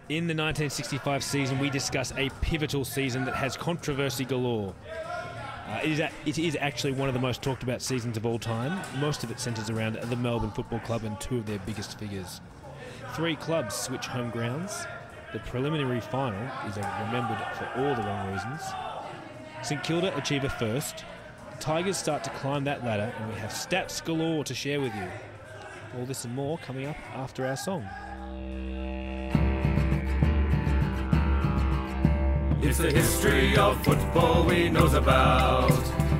In the 1965 season, we discuss a pivotal season that has controversy galore. It is actually one of the most talked about seasons of all time. Most of it centres around the Melbourne Football Club and two of their biggest figures. Three clubs switch home grounds. The preliminary final is remembered for all the wrong reasons. St Kilda achieve a first. The Tigers start to climb that ladder, and we have stats galore to share with you. All this and more coming up after our song. It's the history of football we knows about,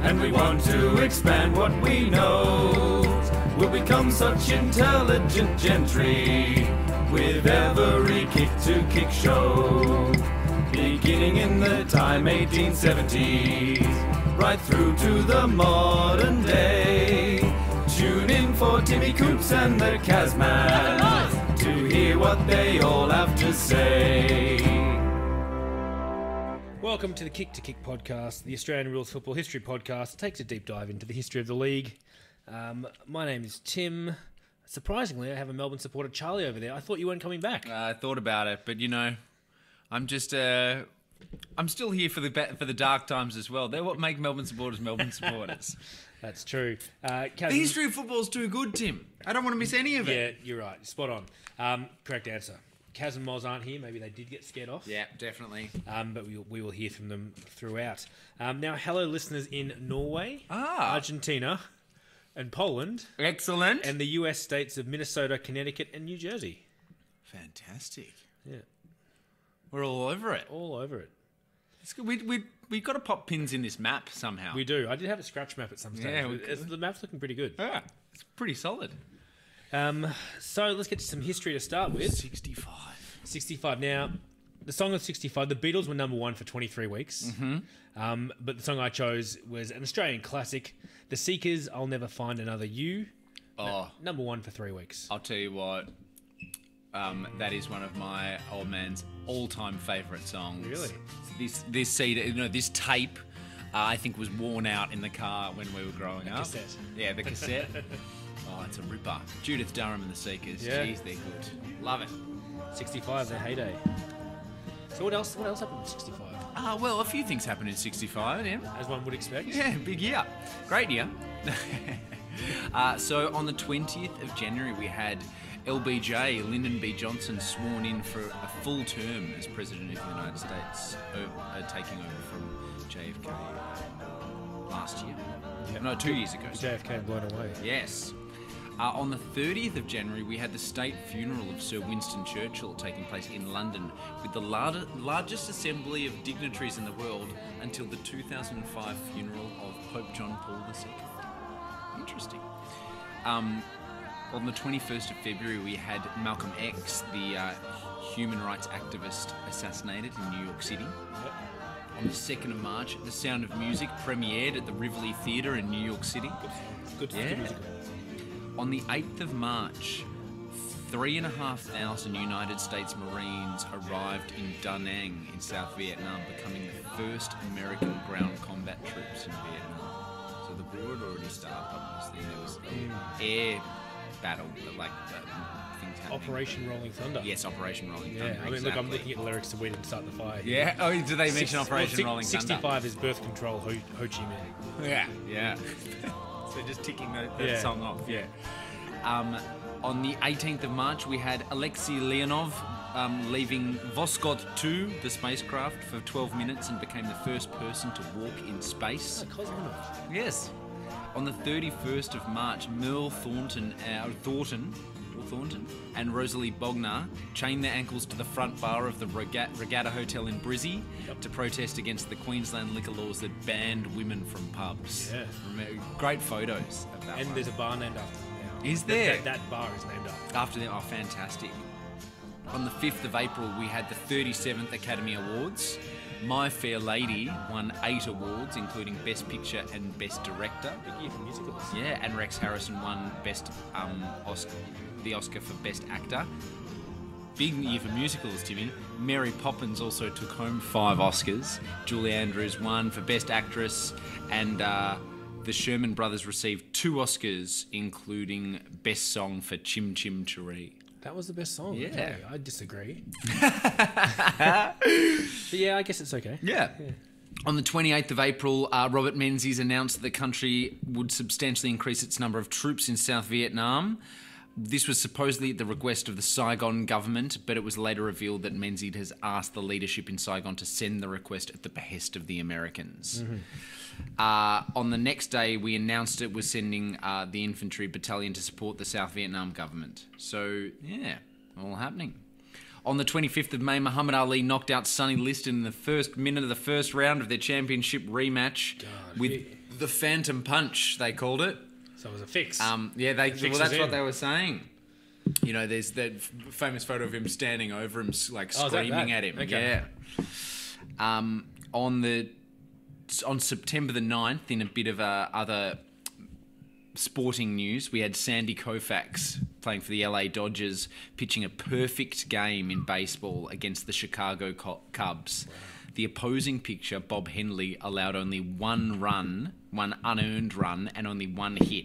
and we want to expand what we know. We'll become such intelligent gentry with every kick-to-kick show. Beginning in the time 1870s, right through to the modern day. Tune in for Timmy Coops and the Kazman to hear what they all have to say. Welcome to the Kick to Kick podcast, the Australian Rules Football History podcast. It takes a deep dive into the history of the league. My name is Tim. Surprisingly, I have a Melbourne supporter, Charlie, over there. I thought you weren't coming back. I thought about it, but you know, I'm just I'm still here for the dark times as well. They're what make Melbourne supporters Melbourne supporters. That's true. The history of football is too good, Tim. I don't want to miss any of it. Yeah, you're right. Spot on. Correct answer. Kaz and Moz aren't here. Maybe they did get scared off. Yeah, definitely. But we will hear from them throughout. Now, hello, listeners in Norway, Argentina, and Poland. Excellent. And the US states of Minnesota, Connecticut, and New Jersey. Fantastic. Yeah. We're all over it. All over it. It's good. We've got to pop pins in this map somehow. We do. I did have a scratch map at some stage. Yeah, the map's looking pretty good. Yeah, it's pretty solid. So let's get to some history to start with. 65. Now, the song of 65, the Beatles were number one for 23 weeks. Mm-hmm. But the song I chose was an Australian classic, The Seekers, I'll Never Find Another You. Number one for 3 weeks. I'll tell you what, that is one of my old man's all-time favourite songs. Really? This CD, this tape, I think was worn out in the car when we were growing up. Cassette. Yeah, the cassette. Oh, it's a ripper. Judith Durham and the Seekers. Yeah. Jeez, they're good. Love it. 65, their heyday. So what else happened in 65? Well, a few things happened in 65, yeah. As one would expect. Yeah, big year. Great year. So on the 20th of January, we had LBJ, Lyndon B. Johnson, sworn in for a full term as President of the United States, taking over from JFK last year. Yep. No, 2 years ago. JFK blown away. Yes. On the 30th of January, we had the state funeral of Sir Winston Churchill taking place in London with the largest assembly of dignitaries in the world until the 2005 funeral of Pope John Paul II. Interesting. On the 21st of February, we had Malcolm X, the human rights activist, assassinated in New York City. Yep. On the 2nd of March, The Sound of Music premiered at the Rivoli Theatre in New York City. Good musical. On the 8th of March, 3,500 United States Marines arrived in Da Nang in South Vietnam, becoming the first American ground combat troops in Vietnam. So the war had already started, obviously. There was air battle, things happening. Operation Rolling Thunder. Yes, Operation Rolling Thunder. Yeah, I mean, look, I'm looking at the lyrics to We Didn't Start the Fire. Yeah? Oh, did they mention Operation Rolling Thunder? 65 is Birth Control, Ho Chi Minh. Yeah. So just ticking that song off, yeah. On the 18th of March, we had Alexei Leonov leaving Voskhod 2, the spacecraft, for 12 minutes and became the first person to walk in space. Oh, cosmonaut. Yes. On the 31st of March, Merle Thornton and Rosalie Bognar chained their ankles to the front bar of the Regatta Hotel in Brizzy to protest against the Queensland liquor laws that banned women from pubs. Yeah. Great photos of that. And there's a bar named after them now. Is there? That bar is named after them. Oh, fantastic. On the 5th of April, we had the 37th Academy Awards. My Fair Lady won 8 awards, including Best Picture and Best Director. Big year for musicals. Yeah, and Rex Harrison won the Oscar for Best Actor. Big year for musicals, Timmy. Mary Poppins also took home 5 Oscars. Julie Andrews won for Best Actress, and the Sherman Brothers received 2 Oscars, including Best Song for Chim Chim Cheree. That was the best song. Yeah. Okay, I disagree. But yeah, I guess it's okay. Yeah. On the 28th of April, Robert Menzies announced that the country would substantially increase its number of troops in South Vietnam. This was supposedly at the request of the Saigon government, but it was later revealed that Menzies has asked the leadership in Saigon to send the request at the behest of the Americans. On the next day, we announced it was sending the infantry battalion to support the South Vietnam government. So, yeah, all happening. On the 25th of May, Muhammad Ali knocked out Sonny Liston in the first minute of the first round of their championship rematch with the Phantom Punch, they called it. So it was a fix. That's what they were saying. You know, there's that famous photo of him standing over him, like screaming at him. Okay. Yeah. On September the 9th, in a bit of other sporting news, we had Sandy Koufax playing for the LA Dodgers, pitching a perfect game in baseball against the Chicago Cubs. Wow. The opposing pitcher, Bob Henley, allowed only one unearned run, and only one hit,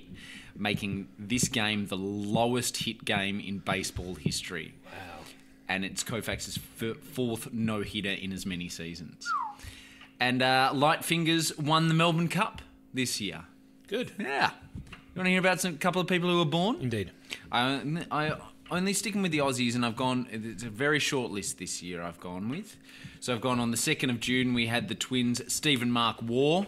making this game the lowest hit game in baseball history. Wow. And it's Koufax's fourth no-hitter in as many seasons. And Lightfingers won the Melbourne Cup this year. Good. Yeah. You want to hear about a couple of people who were born? Indeed. I only sticking with the Aussies, and it's a very short list this year I've gone with. So I've gone on the 2nd of June, we had the twins Stephen Mark Waugh,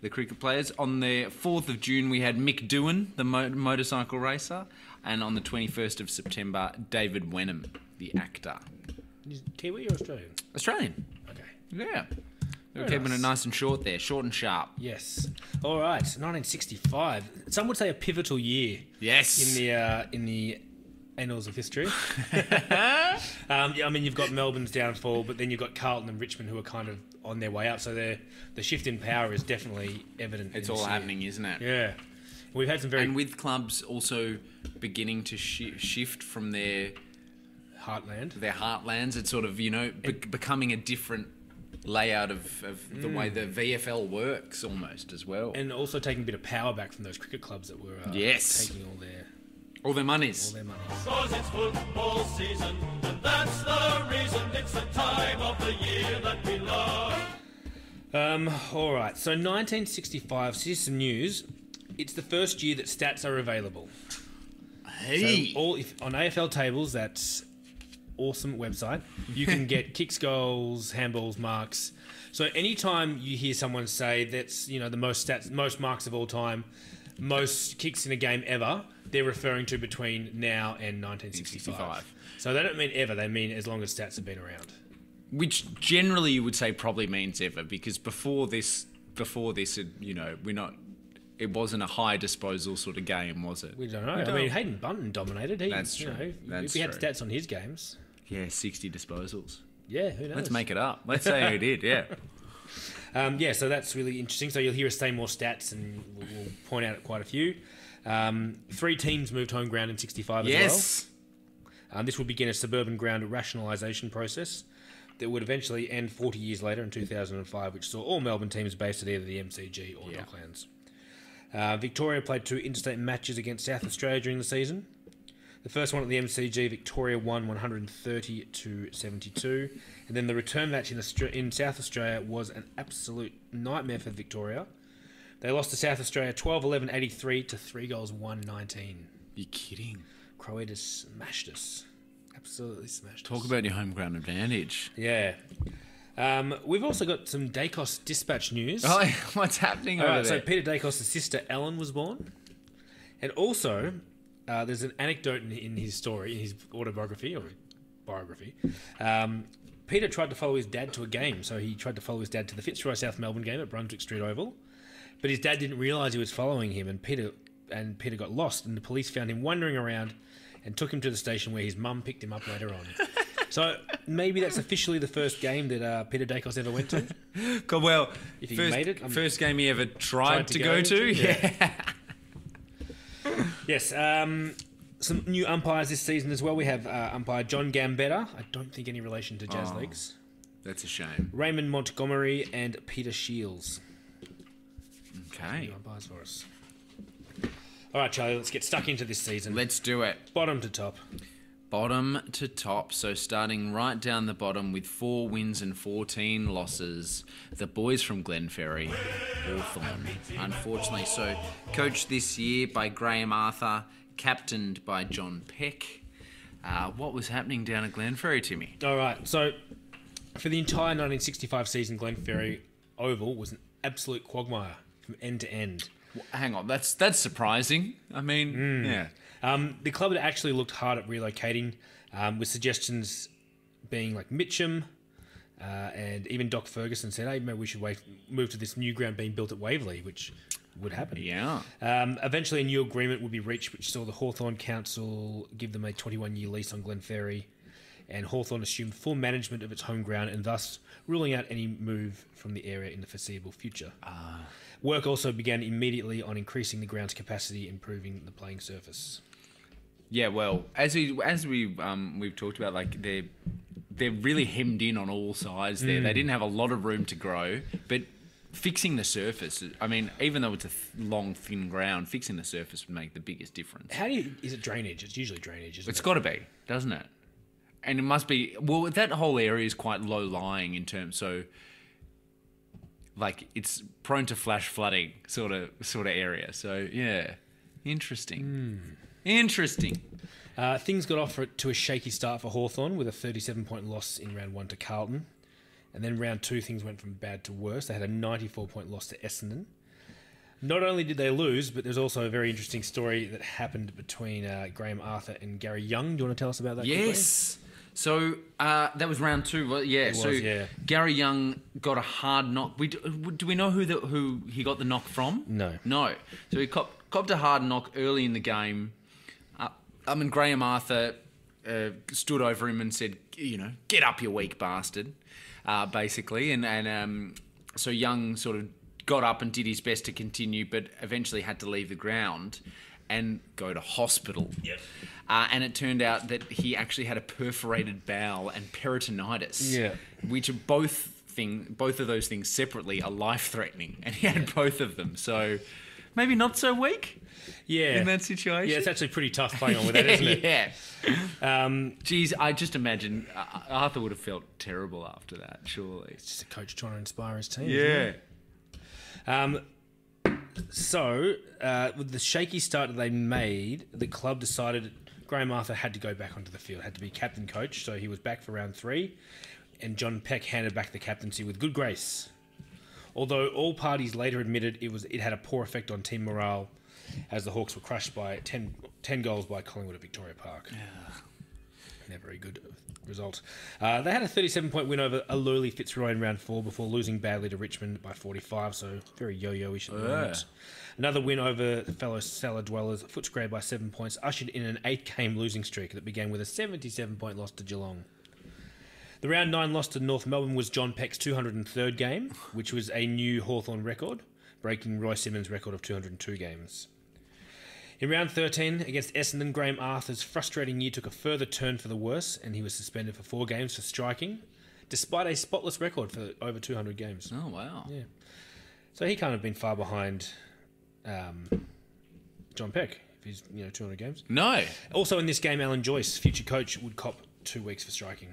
the cricket players. On the 4th of June, we had Mick Doohan, the motorcycle racer. And on the 21st of September, David Wenham, the actor. Kiwi or Australian? Australian. Okay. Yeah. We're keeping it nice and short there, short and sharp. Yes. All right. 1965. Some would say a pivotal year. Yes. In the annals of history. I mean, you've got Melbourne's downfall, but then you've got Carlton and Richmond who are kind of on their way up. So the shift in power is definitely evident. It's all happening, isn't it? Yeah. We've had some very... And with clubs also beginning to shift from their heartlands, it's sort of, becoming a different layout of the way the VFL works almost as well. And also taking a bit of power back from those cricket clubs that were taking all their monies. Because it's football season, and that's the reason it's the time of the year that we love. All right, so 1965, so here's some news. It's the first year that stats are available. Hey! So on AFL tables, that's awesome website, you can get kicks, goals, handballs, marks. So anytime you hear someone say that's the most marks of all time, most kicks in a game ever, they're referring to between now and 1965. So they don't mean ever, they mean as long as stats have been around. Which generally you would say probably means ever, because before this, we're not. It wasn't a high disposal sort of game, was it? We don't know. I mean, Hayden Bunton dominated. That's true. If he had stats on his games. Yeah, 60 disposals. Yeah, who knows? Let's make it up. Let's say who did, yeah. So that's really interesting. So you'll hear us say more stats, and we'll point out quite a few. 3 teams moved home ground in 65 as well. This would begin a suburban ground rationalisation process that would eventually end 40 years later in 2005, which saw all Melbourne teams based at either the MCG or Docklands. Victoria played 2 interstate matches against South Australia during the season. The first one at the MCG, Victoria won 130-72, and then the return match in South Australia was an absolute nightmare for Victoria. They lost to South Australia 12-11-83 to 3 goals 1-19. You're kidding. Croatia smashed us. Absolutely smashed us. Talk about your home ground advantage. Yeah. We've also got some Dacos Dispatch news. Oh, what's happening over there? So Peter Dacos' sister Ellen was born. And also, there's an anecdote in his story, in his autobiography, or biography. Peter tried to follow his dad to a game. So he tried to follow his dad to the Fitzroy South Melbourne game at Brunswick Street Oval. But his dad didn't realise he was following him, and Peter got lost, and the police found him wandering around and took him to the station where his mum picked him up later on. So maybe that's officially the first game that Peter Dacos ever went to. Well, if he made it, first game he ever tried to go to. Yeah. Yes. Some new umpires this season as well. We have umpire John Gambetta. I don't think any relation to Jazz Leagues. That's a shame. Raymond Montgomery and Peter Shields. Okay. New umpires for us. All right, Charlie, let's get stuck into this season. Let's do it. Bottom to top. bottom to top, so starting right down the bottom with 4 wins and 14 losses, the boys from Glenferrie, Hawthorn, unfortunately. So coached this year by Graham Arthur, captained by John Peck. What was happening down at Glenferrie, Timmy? All right, so for the entire 1965 season, Glenferrie Oval was an absolute quagmire from end to end. Hang on, that's surprising. I mean, yeah. The club had actually looked hard at relocating, with suggestions being like Mitcham, and even Doc Ferguson said, hey, maybe we should move to this new ground being built at Waverley, which would happen. Yeah. Eventually a new agreement would be reached, which saw the Hawthorn Council give them a 21-year lease on Glenferrie, and Hawthorn assumed full management of its home ground and thus ruling out any move from the area in the foreseeable future. Work also began immediately on increasing the ground's capacity, improving the playing surface. Yeah, well, as we've talked about, like they're really hemmed in on all sides there. They didn't have a lot of room to grow, but fixing the surface, I mean, even though it's a long, thin ground, fixing the surface would make the biggest difference. Is it drainage? It's usually drainage, isn't it? It's got to be, doesn't it? And it must be, well, that whole area is quite low-lying in terms, so like it's prone to flash flooding sort of area. So yeah, interesting. Interesting. Things got off to a shaky start for Hawthorn with a 37-point loss in round 1 to Carlton. And then round 2, things went from bad to worse. They had a 94-point loss to Essendon. Not only did they lose, but there's also a very interesting story that happened between Graham Arthur and Gary Young. Do you want to tell us about that? Yes. So that was round 2. Well, yeah. Yeah. Gary Young got a hard knock. Do we know who he got the knock from? No. So he copped a hard knock early in the game. Graham Arthur stood over him and said, get up, you weak bastard, basically. And so Young sort of got up and did his best to continue, but eventually had to leave the ground and go to hospital. Yep. And it turned out that he actually had a perforated bowel and peritonitis, which are both of those things separately are life-threatening, and he had both of them. So maybe not so weak. Yeah. In that situation. Yeah, it's actually pretty tough playing on with that, isn't it? Yeah. Geez, I just imagine Arthur would have felt terrible after that, surely. It's just a coach trying to inspire his team. Yeah. So, with the shaky start that they made, the club decided Graham Arthur had to go back onto the field, had to be captain coach, so he was back for round 3, and John Peck handed back the captaincy with good grace. Although all parties later admitted it had a poor effect on team morale, as the Hawks were crushed by 10 goals by Collingwood at Victoria Park. Never a good result. They had a 37-point win over Aluli Fitzroy in round 4 before losing badly to Richmond by 45, so very yo-yo-ish at the moment. Another win over fellow cellar dwellers, Footscray by 7 points, ushered in an 8-game losing streak that began with a 77-point loss to Geelong. The round 9 loss to North Melbourne was John Peck's 203rd game, which was a new Hawthorn record, breaking Roy Simmons' record of 202 games. In round 13, against Essendon, Graham Arthur's frustrating year took a further turn for the worse, and he was suspended for 4 games for striking, despite a spotless record for over 200 games. Oh, wow. Yeah. So he can't have been far behind John Peck, if he's 200 games. No. Also in this game, Alan Joyce, future coach, would cop 2 weeks for striking.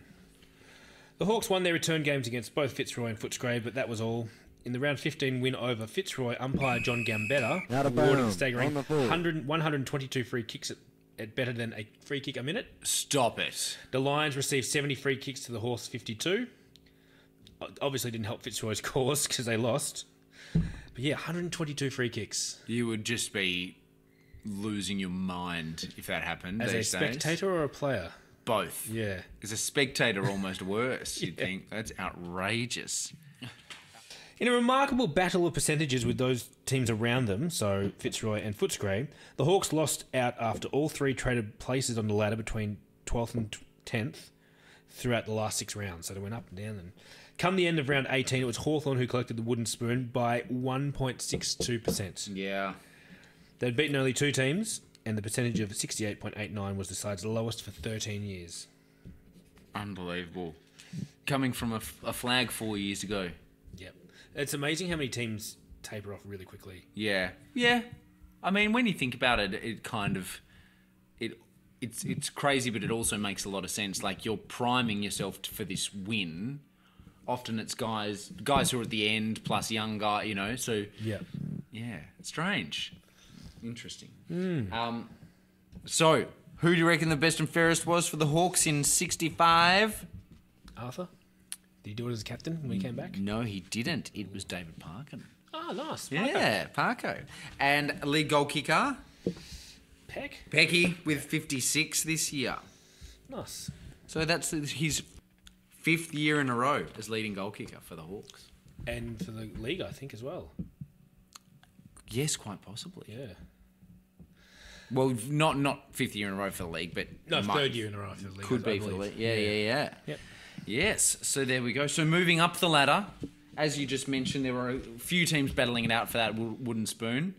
The Hawks won their return games against both Fitzroy and Footscray, but that was all. In the round 15 win over Fitzroy, umpire John Gambetta awarded a staggering 122 free kicks at better than a free kick a minute. Stop it. The Lions received 70 free kicks to the Hawks 52. Obviously didn't help Fitzroy's cause because they lost. But yeah, 122 free kicks. You would just be losing your mind if that happened. As a spectator or a player? Both. Yeah. As a spectator, almost worse. You'd think that's outrageous. In a remarkable battle of percentages with those teams around them, so Fitzroy and Footscray, the Hawks lost out after all 3 traded places on the ladder between 12th and 10th throughout the last 6 rounds. So they went up and down. And come the end of round 18, it was Hawthorn who collected the wooden spoon by 1.62%. Yeah. They'd beaten only 2 teams, and the percentage of 68.89 was the side's lowest for 13 years. Unbelievable. Coming from a flag 4 years ago. Yep. It's amazing how many teams taper off really quickly. Yeah. Yeah. I mean, when you think about it, it it's crazy, but it also makes a lot of sense. Like, you're priming yourself for this win. Often it's guys who are at the end plus young guy, you know. So yeah, strange, interesting. So who do you reckon the best and fairest was for the Hawks in '65? Arthur? Did he do it as captain when he came back? No, he didn't. It was David Parkin. Oh, nice. Yeah, Parko. And league goal kicker, Peck? Pecky, with 56 this year. Nice. So that's his 5th year in a row as leading goal kicker for the Hawks. And for the league, I think, as well. Yes, quite possibly. Yeah. Well, not 5th year in a row for the league, but... No, 3rd year in a row for the league. Could be for the league. Yeah. Yep. Yes, so there we go. So moving up the ladder, as you just mentioned, there were a few teams battling it out for that wooden spoon.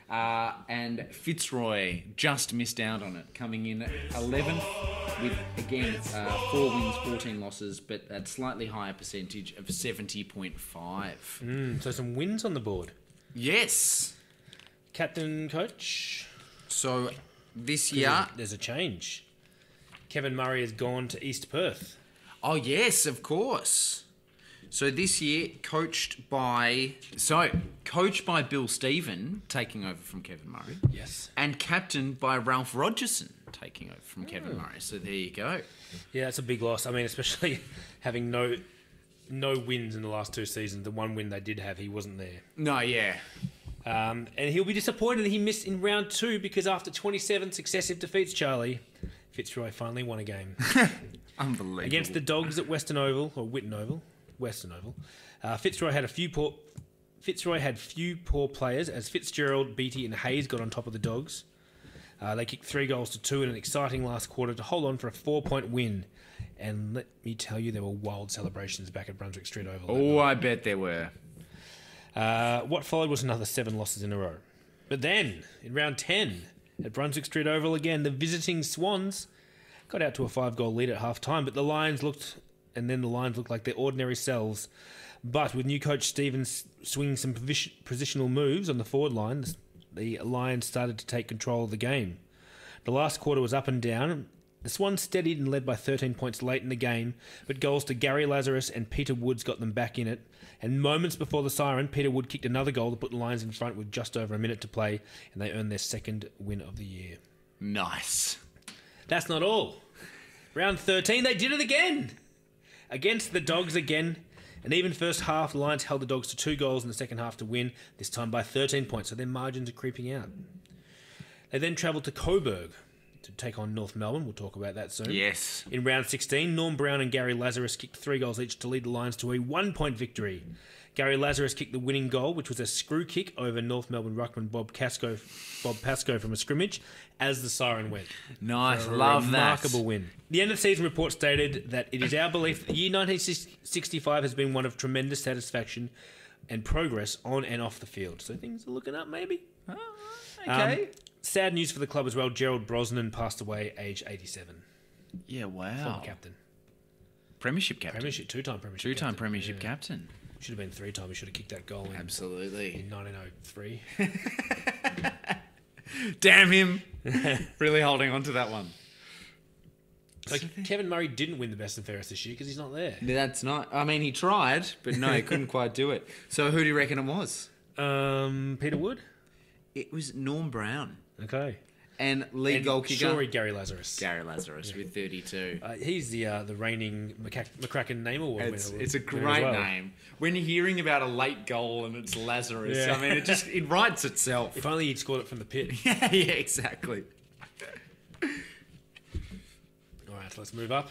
And Fitzroy just missed out on it, coming in 11th with, again, 4 wins, 14 losses, but a slightly higher percentage of 70.5. So some wins on the board. Yes. Captain, coach? So this year... There's a change. Kevin Murray has gone to East Perth. Oh, yes, of course. So this year, coached by Bill Stephen, taking over from Kevin Murray. Yes. And captained by Ralph Rogerson, taking over from Kevin Murray. So there you go. Yeah, it's a big loss. I mean, especially having no wins in the last 2 seasons. The one win they did have, he wasn't there. No, yeah. And he'll be disappointed that he missed in round 2 because after 27 successive defeats, Charlie, Fitzroy finally won a game. Unbelievable. Against the Dogs at Western Oval, or Western Oval. Fitzroy had few poor players as Fitzgerald, Beattie and Hayes got on top of the Dogs. They kicked 3 goals to 2 in an exciting last quarter to hold on for a 4-point win. And let me tell you, there were wild celebrations back at Brunswick Street Oval. Oh, I bet there were. What followed was another 7 losses in a row. But then, in round 10, at Brunswick Street Oval again, the visiting Swans got out to a 5-goal lead at half-time, but the Lions looked like their ordinary selves. But with new coach Stevens swinging some positional moves on the forward line, the Lions started to take control of the game. The last quarter was up and down. The Swans steadied and led by 13 points late in the game, but goals to Gary Lazarus and Peter Woods got them back in it. And moments before the siren, Peter Wood kicked another goal to put the Lions in front with just over a minute to play, and they earned their 2nd win of the year. Nice. That's not all. Round 13, they did it again. Against the Dogs again. And even first half, the Lions held the Dogs to 2 goals in the second half to win, this time by 13 points, so their margins are creeping out. They then travelled to Coburg to take on North Melbourne. We'll talk about that soon. Yes. In round 16, Norm Brown and Gary Lazarus kicked 3 goals each to lead the Lions to a 1-point victory. Gary Lazarus kicked the winning goal, which was a screw kick over North Melbourne ruckman Bob Pascoe from a scrimmage as the siren went. Nice, love that. Remarkable win. The end of season report stated that it is our belief that the year 1965 has been one of tremendous satisfaction and progress on and off the field. So things are looking up, maybe. Oh, okay. Sad news for the club as well. Gerald Brosnan passed away, aged 87. Yeah, wow. Former captain. Premiership captain. Two-time premiership Two-time captain. premiership captain. Should have been 3-time. He should have kicked that goal in. Absolutely. In 1903. Damn him. Really holding on to that one. So Kevin Murray didn't win the best and fairest this year because he's not there. That's not... I mean, he tried, but no, he couldn't quite do it. So who do you reckon it was? Peter Wood? It was Norm Brown. Okay. And lead goal kicker... Surely Gary Lazarus. Gary Lazarus with 32. He's the reigning McCracken Name Award winner. It's a great name. When you're hearing about a late goal and it's Lazarus, I mean, it writes itself. If only he'd scored it from the pit. Yeah, exactly. All right, so let's move up.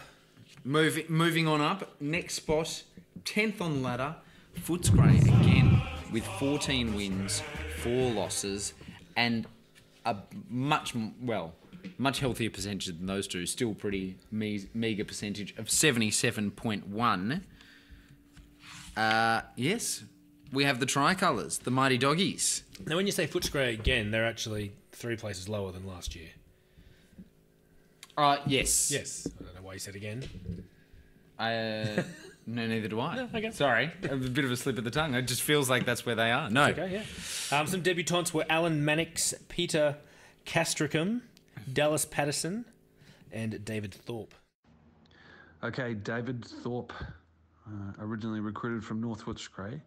Moving on up. Next spot, 10th on the ladder, Footscray again with 14 wins, 4 losses, and a much healthier percentage than those two. Still pretty meagre percentage of 77.1. Yes, we have the Tricolours, the Mighty Doggies. Now, when you say Footscray again, they're actually 3 places lower than last year. Yes. Yes. I don't know why you said again. No, neither do I. No, okay. Sorry, a bit of a slip of the tongue. It just feels like that's where they are. No. Okay, yeah. Some debutants were Alan Mannix, Peter Castricum, Dallas Patterson, and David Thorpe. Okay, David Thorpe, originally recruited from North Footscray.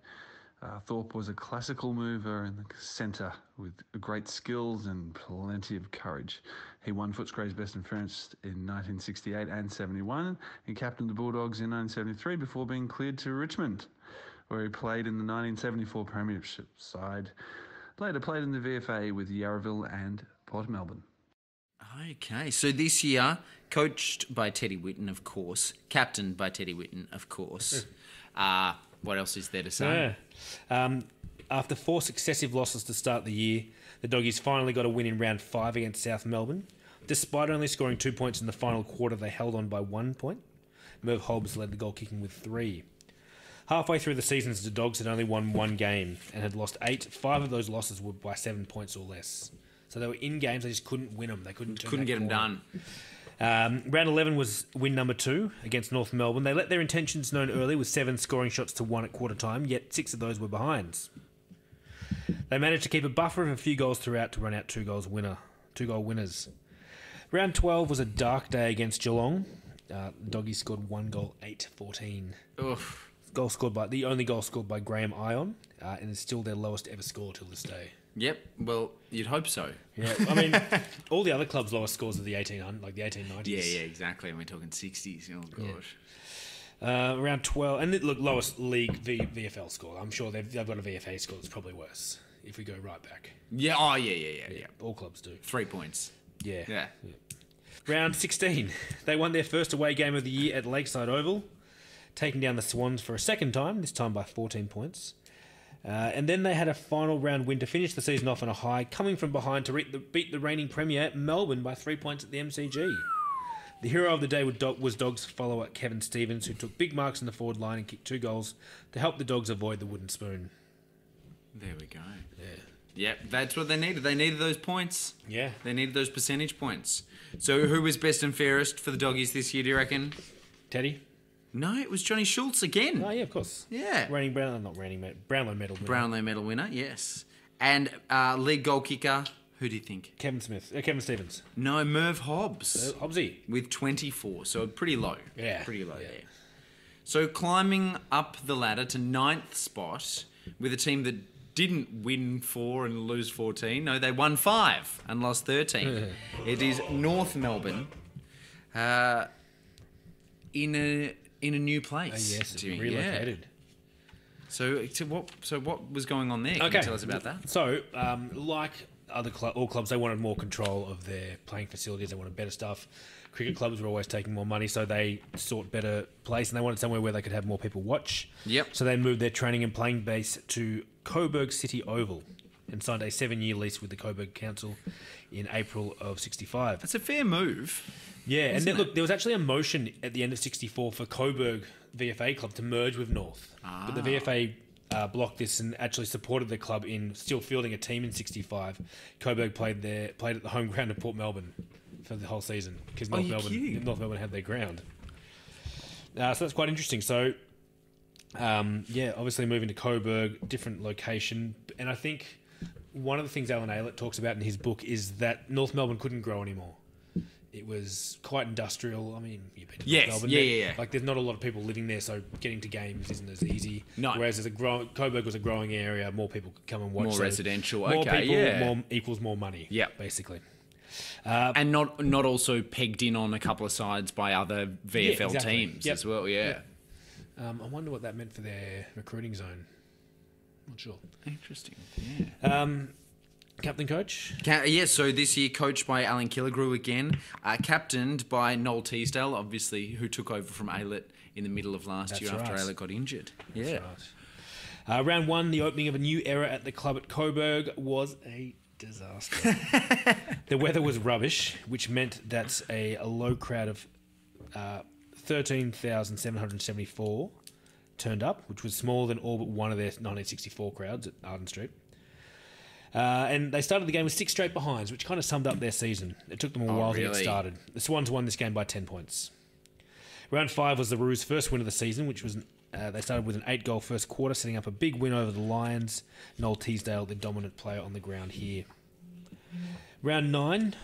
Thorpe was a classical mover in the centre with great skills and plenty of courage. He won Footscray's Best and Fairest in 1968 and 71 and captained the Bulldogs in 1973 before being cleared to Richmond, where he played in the 1974 Premiership side. Later played in the VFA with Yarraville and Port Melbourne. Okay, so this year, coached by Teddy Whitten, of course, captained by Teddy Whitten, of course. What else is there to say? Yeah. After 4 successive losses to start the year, the Doggies finally got a win in round 5 against South Melbourne. Despite only scoring 2 points in the final quarter, they held on by 1 point. Merv Hobbs led the goal kicking with 3. Halfway through the season, the Dogs had only won 1 game and had lost 8. 5 of those losses were by 7 points or less. So they were in games, they just couldn't win them. They couldn't get them done. Round 11 was win number 2 against North Melbourne. They let their intentions known early with 7 scoring shots to 1 at quarter time, yet 6 of those were behinds. They managed to keep a buffer of a few goals throughout to run out 2-goal winners. Round 12 was a dark day against Geelong. The Doggies scored 1 goal, 8-14. Oof. The only goal scored by Graham Ion, and is still their lowest ever score till this day. Yep, well, you'd hope so. Yeah, I mean, all the other clubs' lowest scores are the 1800, like the 1890s. Yeah, exactly. And we're talking 60s. Oh, gosh. Around 12, and look, lowest league VFL score. I'm sure they've got a VFA score that's probably worse if we go right back. Yeah, oh, yeah. All clubs do. 3 points. Yeah. Round 16, they won their first away game of the year at Lakeside Oval, taking down the Swans for a second time, this time by 14 points. And then they had a final round win to finish the season off on a high, coming from behind to beat the reigning premier Melbourne by 3 points at the MCG. The hero of the day was Dogs follower Kevin Stevens, who took big marks in the forward line and kicked 2 goals to help the Dogs avoid the wooden spoon. There we go. Yeah. Yep, that's what they needed. They needed those points. Yeah. They needed those percentage points. So who was best and fairest for the Doggies this year, do you reckon? Teddy? No, it was Johnny Schultz again. Oh, yeah, of course. Yeah. Brownlow medal winner. Brownlow medal winner, yes. And league goal kicker, who do you think? Kevin Stevens. No, Merv Hobbs. Hobbsy. With 24, so pretty low. Yeah. Pretty low there. So climbing up the ladder to 9th spot with a team that didn't win 4 and lose 14. No, they won 5 and lost 13. It is North Melbourne in a new place. Yes, relocated. Yeah. So what was going on there? Can you tell us about that? So, like all clubs, they wanted more control of their playing facilities. They wanted better stuff. Cricket clubs were always taking more money, so they sought better place, and they wanted somewhere where they could have more people watch. Yep. So they moved their training and playing base to Coburg City Oval and signed a 7-year lease with the Coburg Council in April of 65. That's a fair move. Yeah, and then, look, there was actually a motion at the end of 64 for Coburg VFA club to merge with North. But the VFA blocked this and actually supported the club in still fielding a team in 65. Coburg played at the home ground of Port Melbourne for the whole season because North Melbourne had their ground. So that's quite interesting. So, obviously moving to Coburg, different location. And I think one of the things Alan Aylett talks about in his book is that North Melbourne couldn't grow anymore. It was quite industrial. I mean, you've been to North Melbourne. Yeah. Like, there's not a lot of people living there, so getting to games isn't as easy. No. Whereas Coburg was a growing area, more people could come and watch. More residential. More okay, people, yeah. more equals more money. Yeah. Basically. And not also pegged in on a couple of sides by other VFL teams as well. Yeah. I wonder what that meant for their recruiting zone. Not sure. Interesting. Yeah. Captain coach? So this year coached by Alan Killigrew again, captained by Noel Teasdale, obviously, who took over from Aylett in the middle of last year after Aylett got injured. That's right. Round 1, the opening of a new era at the club at Coburg was a disaster. The weather was rubbish, which meant that a low crowd of 13,774 turned up, which was smaller than all but one of their 1964 crowds at Arden Street. And they started the game with 6 straight behinds, which kind of summed up their season. It took them a while to get started. The Swans won this game by 10 points. Round 5 was the Roos' first win of the season, which was they started with an 8-goal first quarter, setting up a big win over the Lions. Noel Teasdale, the dominant player on the ground here. Round 9,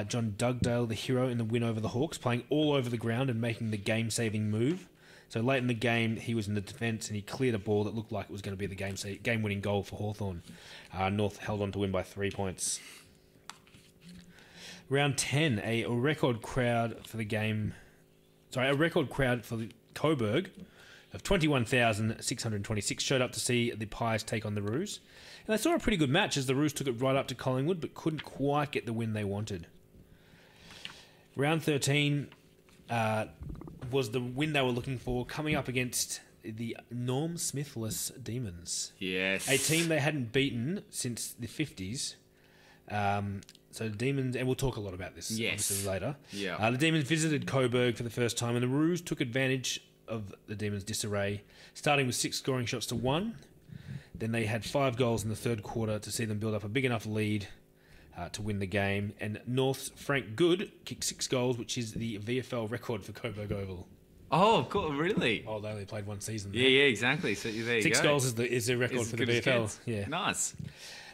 John Dugdale, the hero in the win over the Hawks, playing all over the ground and making the game-saving move. So late in the game, he was in the defence and he cleared a ball that looked like it was going to be the game-winning goal for Hawthorn. North held on to win by 3 points. Round 10, a record crowd for the Coburg of 21,626 showed up to see the Pies take on the Roos. And they saw a pretty good match as the Roos took it right up to Collingwood but couldn't quite get the win they wanted. Round 13 was the win they were looking for, coming up against the Norm Smithless Demons. Yes. A team they hadn't beaten since the 50s. So the Demons, and we'll talk a lot about this obviously later. Yeah. The Demons visited Coburg for the first time, and the Roos took advantage of the Demons' disarray, starting with 6 scoring shots to 1. Then they had 5 goals in the third quarter to see them build up a big enough lead to win the game. And North's Frank Good kicked 6 goals, which is the VFL record for Coburg Oval. Oh, cool, really? Oh, they only played one season. Yeah, exactly. So there you 6 go. goals is the record for the VFL. Yeah. Nice.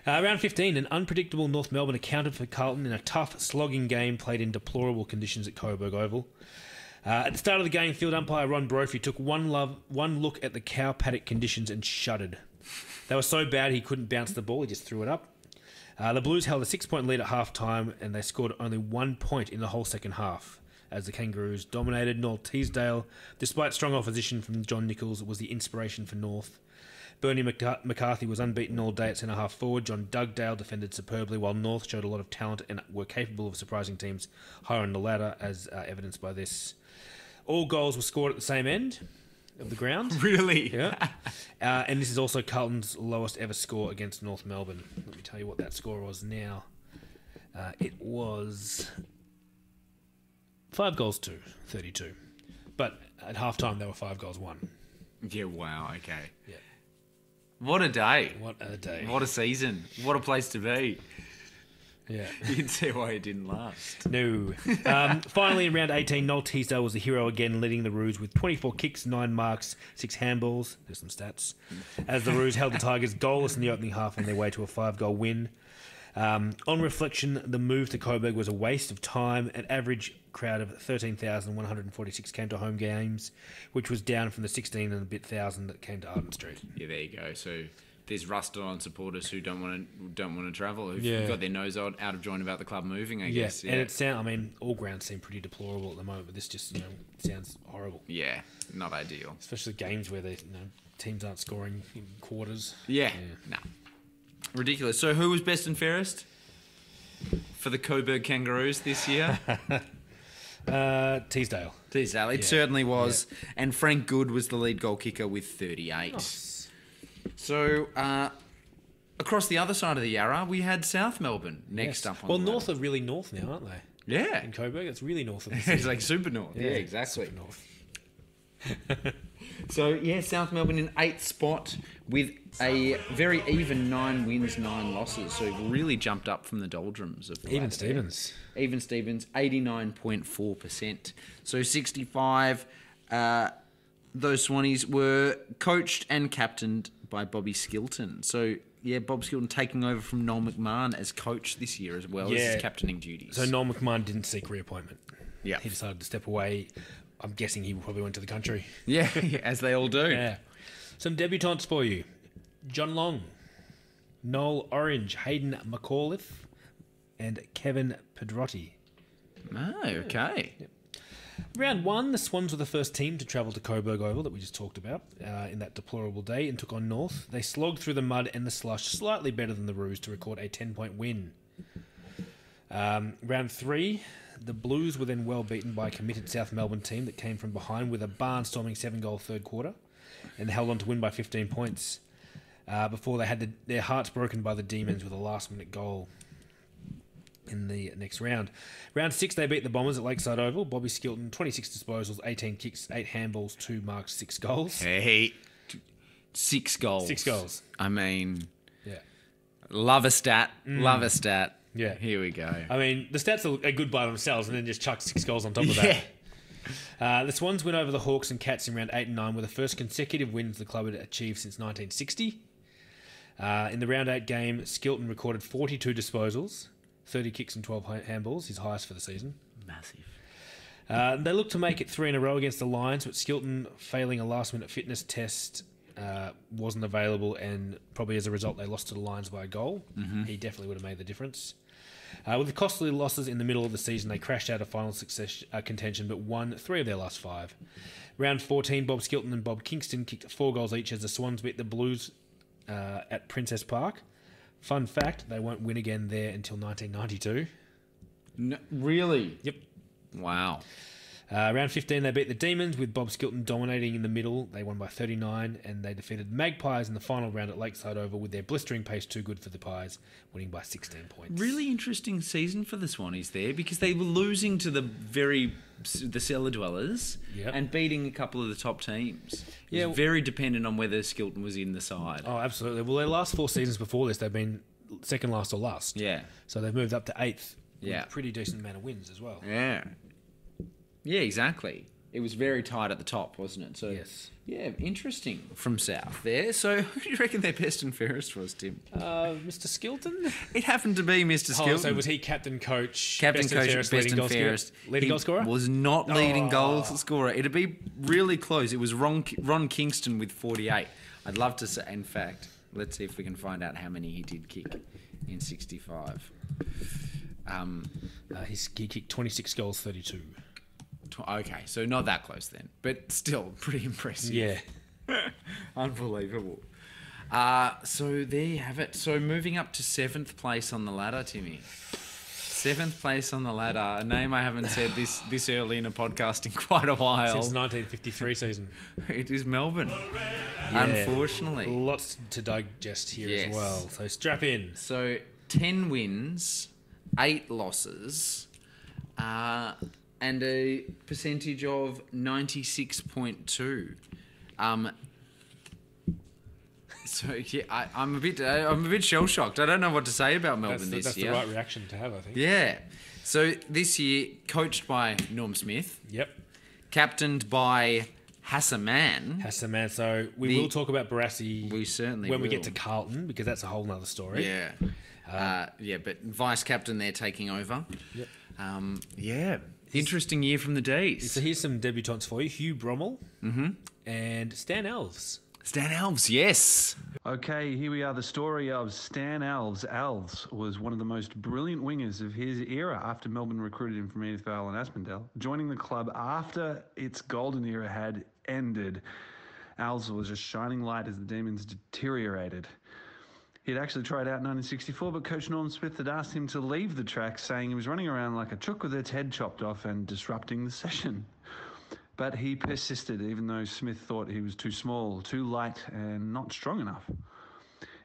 Round 15, an unpredictable North Melbourne accounted for Carlton in a tough, slogging game played in deplorable conditions at Coburg Oval. At the start of the game, field umpire Ron Brophy took one look at the cow paddock conditions and shuddered. They were so bad he couldn't bounce the ball, he just threw it up. The Blues held a 6-point lead at half-time and they scored only 1 point in the whole second half, as the Kangaroos dominated. North Teesdale, despite strong opposition from John Nichols, was the inspiration for North. Bernie McCarthy was unbeaten all day at centre-half forward. John Dugdale defended superbly, while North showed a lot of talent and were capable of surprising teams higher on the ladder, as evidenced by this. All goals were scored at the same end of the ground. Really? Yeah. And this is also Carlton's lowest ever score against North Melbourne. Let me tell you what that score was now. It was 5 goals to 32. But at halftime, they were 5 goals 1. Yeah, wow, okay. Yeah. What a day. What a day. What a season. What a place to be. Yeah. You can see why it didn't last. No. Finally, in round 18, Noel Teasdale was the hero again, leading the Roos with 24 kicks, 9 marks, 6 handballs. There's some stats. As the Roos held the Tigers goalless in the opening half on their way to a 5-goal win. On reflection, the move to Coburg was a waste of time. An average crowd of 13,146 came to home games, which was down from the 16 and a bit thousand that came to Arden Street. Yeah, there you go. So there's rusted-on supporters who don't want to travel, who've got their nose out of joint about the club moving, I guess. Yeah, and all grounds seem pretty deplorable at the moment, but this just sounds horrible. Yeah, not ideal. Especially games where teams aren't scoring in quarters. Yeah. No. Ridiculous. So who was best and fairest for the Coburg Kangaroos this year? Teasdale. It certainly was. Yeah. And Frank Good was the lead goal kicker with 38. Nice. So across the other side of the Yarra, we had South Melbourne next up on the North are really north now, aren't they? Yeah. In Coburg, it's really north of the city. It's like super north. Yeah, exactly. Super north. So, South Melbourne in 8th spot with a very even 9 wins, 9 losses. So, really jumped up from the doldrums of the Even Stevens. Even Stevens, 89.4%. So, 65. Those Swannies were coached and captained by Bobby Skilton. So, Bob Skilton taking over from Noel McMahon as coach this year as well as his captaining duties. So, Noel McMahon didn't seek reappointment. Yeah. He decided to step away. I'm guessing he probably went to the country. Yeah, as they all do. Yeah. Some debutantes for you. John Long, Noel Orange, Hayden McAuliffe, and Kevin Pedrotti. Oh, okay. Yep. Round 1, the Swans were the first team to travel to Coburg Oval that we just talked about in that deplorable day and took on North. They slogged through the mud and the slush slightly better than the Roos to record a 10-point win. Round 3... the Blues were then well beaten by a committed South Melbourne team that came from behind with a barnstorming 7-goal third quarter and held on to win by 15 points before they had their hearts broken by the Demons with a last-minute goal in the next round. Round 6, they beat the Bombers at Lakeside Oval. Bobby Skilton, 26 disposals, 18 kicks, 8 handballs, 2 marks, 6 goals. Hey, 6 goals. 6 goals. I mean, yeah, love a stat. Love a stat. Yeah. Here we go. I mean, the stats are good by themselves and then just chuck 6 goals on top of that. The Swans win over the Hawks and Cats in round 8 and 9 were the first consecutive wins the club had achieved since 1960. In the round 8 game, Skilton recorded 42 disposals, 30 kicks and 12 handballs, his highest for the season. Massive. They look to make it 3 in a row against the Lions, but Skilton, failing a last-minute fitness test, wasn't available, and probably as a result they lost to the Lions by a goal. He definitely would have made the difference. With the costly losses in the middle of the season, they crashed out of final contention, but won 3 of their last 5. Round 14, Bob Skilton and Bob Kingston kicked 4 goals each as the Swans beat the Blues at Princess Park. Fun fact, they won't win again there until 1992. No, really? Yep. Wow. Round 15, they beat the Demons, with Bob Skilton dominating in the middle. They won by 39, and they defeated Magpies in the final round at Lakeside Oval with their blistering pace too good for the Pies, winning by 16 points. Really interesting season for the Swannies there, because they were losing to the cellar dwellers and beating a couple of the top teams. It was very dependent on whether Skilton was in the side. Oh, absolutely. Well, their last 4 seasons before this, they've been second last or last. Yeah. So they've moved up to 8th. Yeah. With a pretty decent amount of wins as well. Yeah. Yeah, exactly. It was very tight at the top, wasn't it? So, yes. Yeah, interesting from South there. So, who do you reckon their best and fairest was, Tim? Mr. Skilton? It happened to be Mr. Skilton. Oh, so was he captain, coach, captain, best coach, and fairest, best leading and fairest? Leading goal scorer? Was not leading goal scorer. It'd be really close. It was Ron Kingston with 48. I'd love to say. In fact, let's see if we can find out how many he did kick in 65. He kicked 26 goals, 32. Okay, so not that close then, but still pretty impressive. Yeah. Unbelievable. So there you have it. So moving up to 7th place on the ladder, Timmy. 7th place on the ladder, a name I haven't said this early in a podcast in quite a while. Since 1953 season. It is Melbourne, unfortunately. Lots to digest here as well, so strap in. So 10 wins, 8 losses, and a percentage of 96.2. So yeah, I'm a bit shell shocked. I don't know what to say about Melbourne this year. That's the right reaction to have, I think. Yeah. So this year, coached by Norm Smith. Yep. Captained by Hassaman. So we will talk about Barassi. We certainly when will. we get to Carlton, because that's a whole nother story. Yeah. But vice captain there taking over. Yep. Interesting year from the D's. So here's some debutants for you: Hugh Brommel and Stan Alves. Stan Alves, yes. Okay, here we are, the story of Stan Alves. Alves was one of the most brilliant wingers of his era after Melbourne recruited him from Edith Vale and Aspendale. Joining the club after its golden era had ended, Alves was a shining light as the Demons deteriorated. He'd actually tried out in 1964, but Coach Norm Smith had asked him to leave the track, saying he was running around like a chook with its head chopped off and disrupting the session. But he persisted, even though Smith thought he was too small, too light, and not strong enough.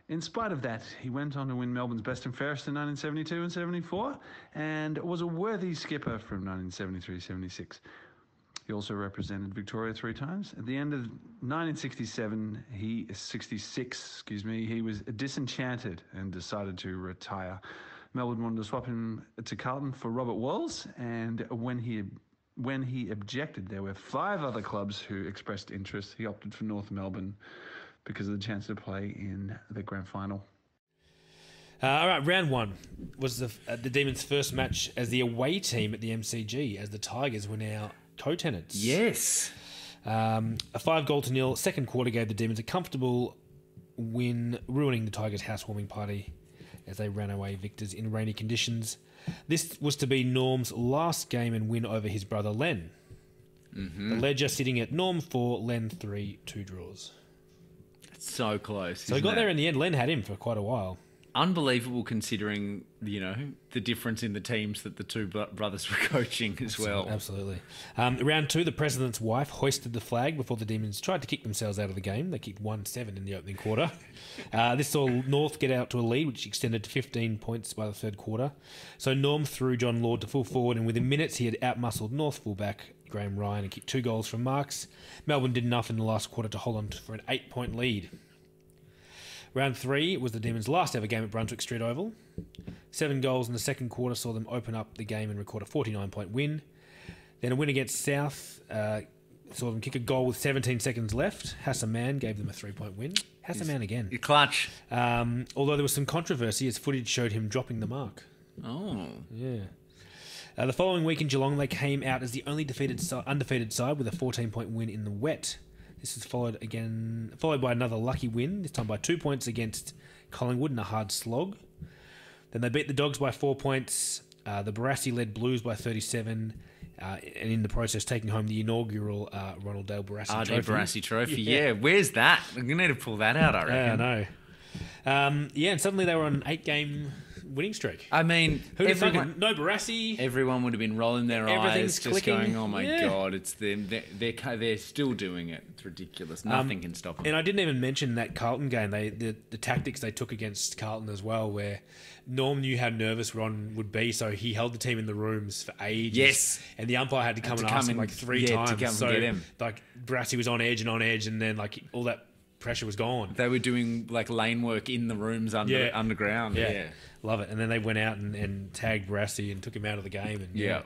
In spite of that, he went on to win Melbourne's best and fairest in 1972 and 74, and was a worthy skipper from 1973-76. He also represented Victoria 3 times. At the end of 1967, he was disenchanted and decided to retire. Melbourne wanted to swap him to Carlton for Robert Walls, and when he objected, there were 5 other clubs who expressed interest. He opted for North Melbourne because of the chance to play in the grand final. All right, round 1 was the Demons' first match as the away team at the MCG, as the Tigers were now co-tenants. Yes. A 5-0 second quarter gave the Demons a comfortable win, ruining the Tigers' housewarming party as they ran away victors in rainy conditions. This was to be Norm's last game and win over his brother Len. The ledger sitting at Norm 4, Len 3, 2 draws. That's so close. So he got there in the end. Len had him for quite a while. Unbelievable, considering, the difference in the teams that the two brothers were coaching as well. Absolutely. Round 2, the president's wife hoisted the flag before the Demons tried to kick themselves out of the game. They kicked 1-7 in the opening quarter. This saw North get out to a lead, which extended to 15 points by the third quarter. So Norm threw John Lord to full forward, and within minutes he had outmuscled North fullback Graham Ryan and kicked 2 goals from marks. Melbourne did enough in the last quarter to hold on for an 8-point lead. Round 3 was the Demons' last ever game at Brunswick Street Oval. 7 goals in the second quarter saw them open up the game and record a 49-point win. Then a win against South saw them kick a goal with 17 seconds left. Hassaman gave them a 3-point win. Hassaman again. Clutch. Although there was some controversy as footage showed him dropping the mark. Oh. Yeah. The following week in Geelong, they came out as the only undefeated side with a 14-point win in the wet. This was followed by another lucky win, this time by 2 points against Collingwood in a hard slog. Then they beat the Dogs by 4 points. The Barassi-led Blues by 37, and in the process taking home the inaugural Ronald Dale Barassi RD Trophy. Barassi Trophy, yeah. Where's that? I'm going to need to pull that out, I reckon. Yeah, I know. And suddenly they were on an 8-game winning streak. I mean, Who'd have fucking no Barassi? Everyone would have been rolling their eyes, Everything's just clicking. going, "Oh my god, it's them! They're still doing it. It's ridiculous. Nothing can stop them." And I didn't even mention that Carlton game. The tactics they took against Carlton as well, where Norm knew how nervous Ron would be, so he held the team in the rooms for ages. Yes. And the umpire had to come and ask him like 3 times. to come so and get him. like Barassi was on edge, and then like all that pressure was gone. They were doing like lane work in the rooms underground. Yeah. Love it. And then they went out and tagged Barassi and took him out of the game. And Yeah.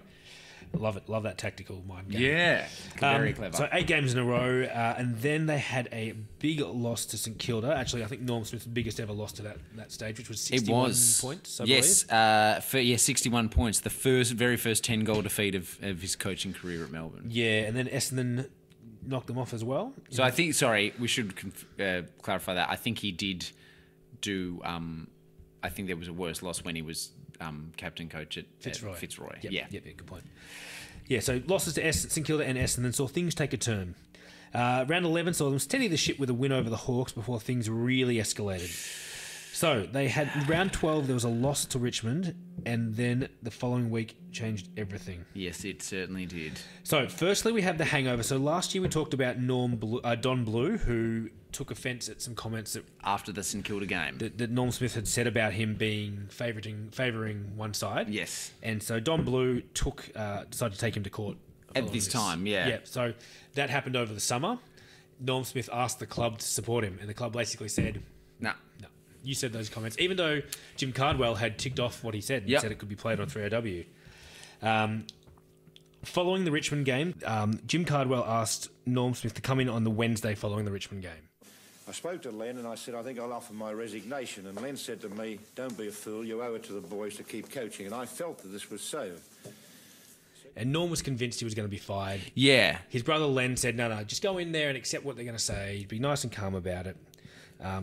love it. Love that tactical mind game. Yeah. Very clever. So 8 games in a row, and then they had a big loss to St Kilda. Actually, I think Norm Smith's biggest ever loss to that stage, which was 61 points. I believe. 61 points. The very first 10-goal defeat of his coaching career at Melbourne. Yeah, and then Essendon knocked them off as well. So I think, we should clarify that. I think he did do. I think there was a worse loss when he was captain coach at Fitzroy. Yep, good point. Yeah, so losses to St Kilda and Essendon saw things take a turn. Round 11 saw them steady the ship with a win over the Hawks before things really escalated. So they had round 12, there was a loss to Richmond, and then the following week changed everything. Yes, it certainly did. So firstly, we have the hangover. So last year we talked about Don Blue, who took offence at some comments after the St Kilda game that Norm Smith had said about him being favouring one side. Yes. And so Don Blue decided to take him to court. At this time, yeah. Yeah, so that happened over the summer. Norm Smith asked the club to support him, and the club basically said, No. You said those comments, even though Jim Cardwell had ticked off what he said and said it could be played on 3OW. Following the Richmond game, Jim Cardwell asked Norm Smith to come in on the Wednesday following the Richmond game. I spoke to Len and I said, I think I'll offer my resignation. And Len said to me, don't be a fool, you owe it to the boys to keep coaching. And I felt that this was so. And Norm was convinced he was going to be fired. Yeah. His brother Len said, no, just go in there and accept what they're going to say. Be nice and calm about it.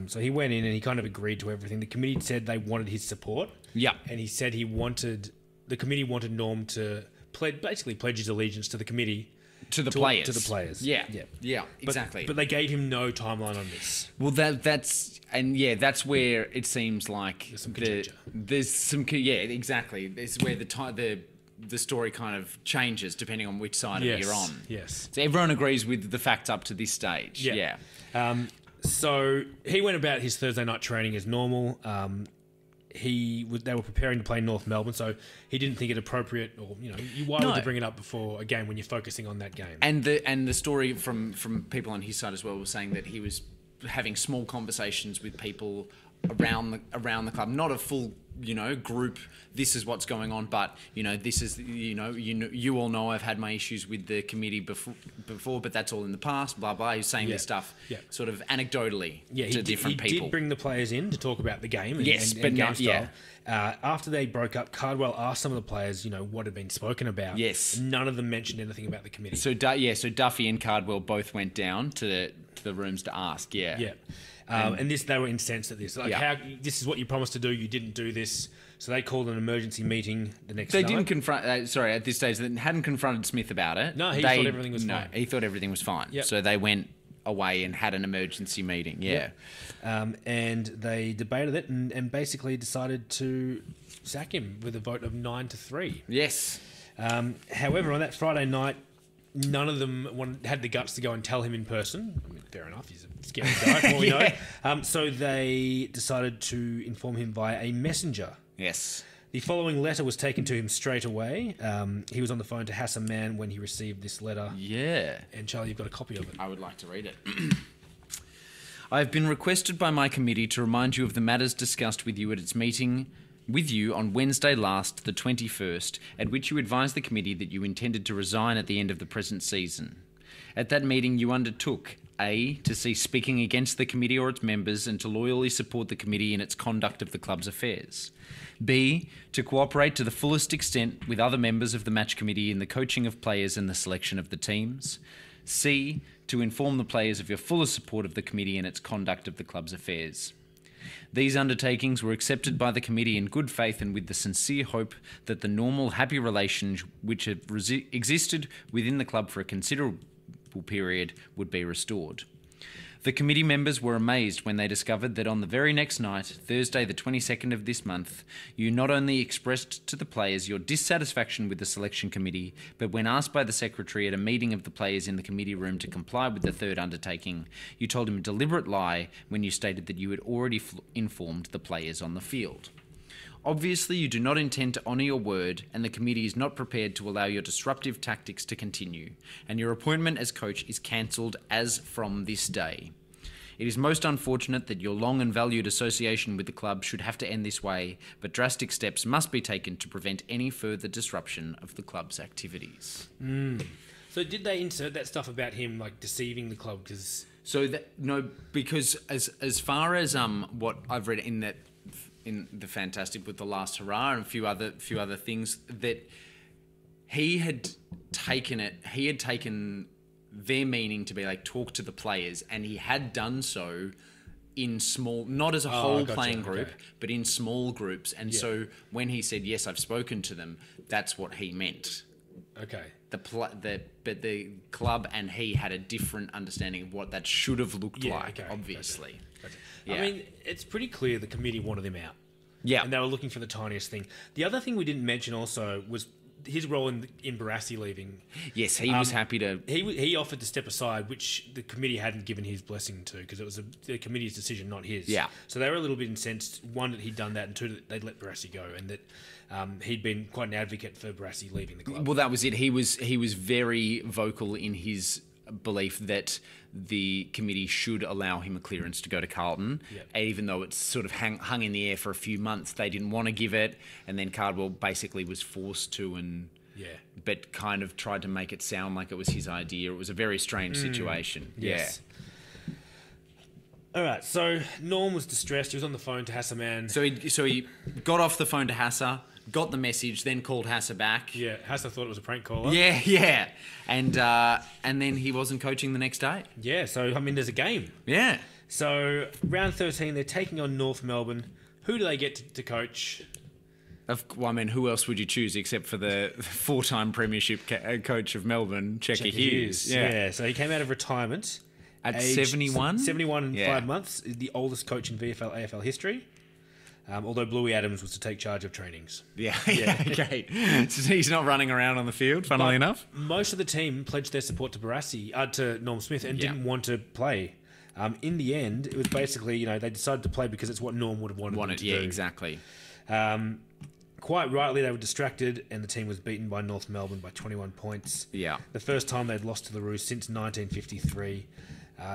So he went in and he kind of agreed to everything. The committee said they wanted his support. Yeah. And he said the committee wanted Norm to basically pledge his allegiance to the committee. To the players. To the players. Yeah, exactly. But they gave him no timeline on this. Well, that's where it seems like there's some conjecture. Exactly. This is where the story kind of changes depending on which side of it you're on. Yes. So everyone agrees with the facts up to this stage. Yeah. So he went about his Thursday night training as normal. They were preparing to play North Melbourne, so he didn't think it appropriate, or why would you bring it up before a game when you're focusing on that game? And the story from people on his side as well was saying that he was having small conversations with people around the club, not a full group. This is what's going on, but this is you all know I've had my issues with the committee before, but that's all in the past. Blah blah. He's saying this stuff sort of anecdotally to different people. He did bring the players in to talk about the game. But game style. After they broke up, Cardwell asked some of the players, what had been spoken about. Yes. None of them mentioned anything about the committee. So Duffy and Cardwell both went down to the rooms to ask. Yeah. Yeah. And they were incensed at this. This is what you promised to do. You didn't do this. So they called an emergency meeting the next night. They didn't confront... at this stage, they hadn't confronted Smith about it. No, he thought everything was fine. He thought everything was fine. Yep. So they went away and had an emergency meeting. Yeah. And they debated it and basically decided to sack him with a vote of 9-3. Yes. However, on that Friday night, none of them had the guts to go and tell him in person. I mean, fair enough, he's a scary guy, for all we know. So they decided to inform him via a messenger. Yes. The following letter was taken to him straight away. He was on the phone to Hassan Mann when he received this letter. Yeah. And Charlie, you've got a copy of it. I would like to read it. I have been requested by my committee to remind you of the matters discussed with you at its meeting with you on Wednesday last, the 21st, at which you advised the committee that you intended to resign at the end of the present season. At that meeting, you undertook, A, to cease speaking against the committee or its members and to loyally support the committee in its conduct of the club's affairs. B, to cooperate to the fullest extent with other members of the match committee in the coaching of players and the selection of the teams. C, to inform the players of your fullest support of the committee in its conduct of the club's affairs. These undertakings were accepted by the committee in good faith and with the sincere hope that the normal, happy relations which had existed within the club for a considerable period would be restored. The committee members were amazed when they discovered that on the very next night, Thursday the 22nd of this month, you not only expressed to the players your dissatisfaction with the selection committee, but when asked by the secretary at a meeting of the players in the committee room to comply with the third undertaking, you told him a deliberate lie when you stated that you had already informed the players on the field. Obviously, you do not intend to honour your word, and the committee is not prepared to allow your disruptive tactics to continue, and your appointment as coach is cancelled as from this day. It is most unfortunate that your long and valued association with the club should have to end this way, but drastic steps must be taken to prevent any further disruption of the club's activities. So did they insert that stuff about him like deceiving the club? Because as far as what I've read in the Fantastic with the Last Hurrah and a few other things, that he had taken their meaning to be like talk to the players, and he had done so in small, not as a whole playing group, but in small groups. And so when he said, yes, I've spoken to them, that's what he meant. Okay. But the club and he had a different understanding of what that should have looked like, obviously. Gotcha. Yeah. I mean, it's pretty clear the committee wanted him out. Yeah. And they were looking for the tiniest thing. The other thing we didn't mention also was his role in Barassi leaving. Yes, he was happy to... He offered to step aside, which the committee hadn't given his blessing to, because it was the committee's decision, not his. Yeah. So they were a little bit incensed, one, that he'd done that, and two, that they'd let Barassi go, and that he'd been quite an advocate for Barassi leaving the club. Well, that was it. He was very vocal in his belief that the committee should allow him a clearance to go to Carlton, even though it's sort of hung in the air for a few months. They didn't want to give it, and then Cardwell basically was forced to, but kind of tried to make it sound like it was his idea. It was a very strange situation. Yes. All right, so Norm was distressed. He was on the phone to Hassaman. So he got off the phone to Hassa, got the message, then called Hassa back. Yeah, Hassa thought it was a prank caller. Yeah. And then he wasn't coaching the next day. Yeah, so, I mean, there's a game. Yeah. So, round 13, they're taking on North Melbourne. Who do they get to coach? Well, I mean, who else would you choose except for the four-time premiership coach of Melbourne, Checker Hughes? Yeah, so he came out of retirement. At 71? 71 and 5 months. The oldest coach in VFL, AFL history. Although Bluey Adams was to take charge of trainings. Yeah. Okay. So he's not running around on the field, funnily enough. Most of the team pledged their support to Barassi, to Norm Smith, and didn't want to play. In the end, it was basically, they decided to play because it's what Norm would have wanted them to do. Yeah, exactly. Quite rightly, they were distracted, and the team was beaten by North Melbourne by 21 points. Yeah. The first time they'd lost to the Roos since 1953.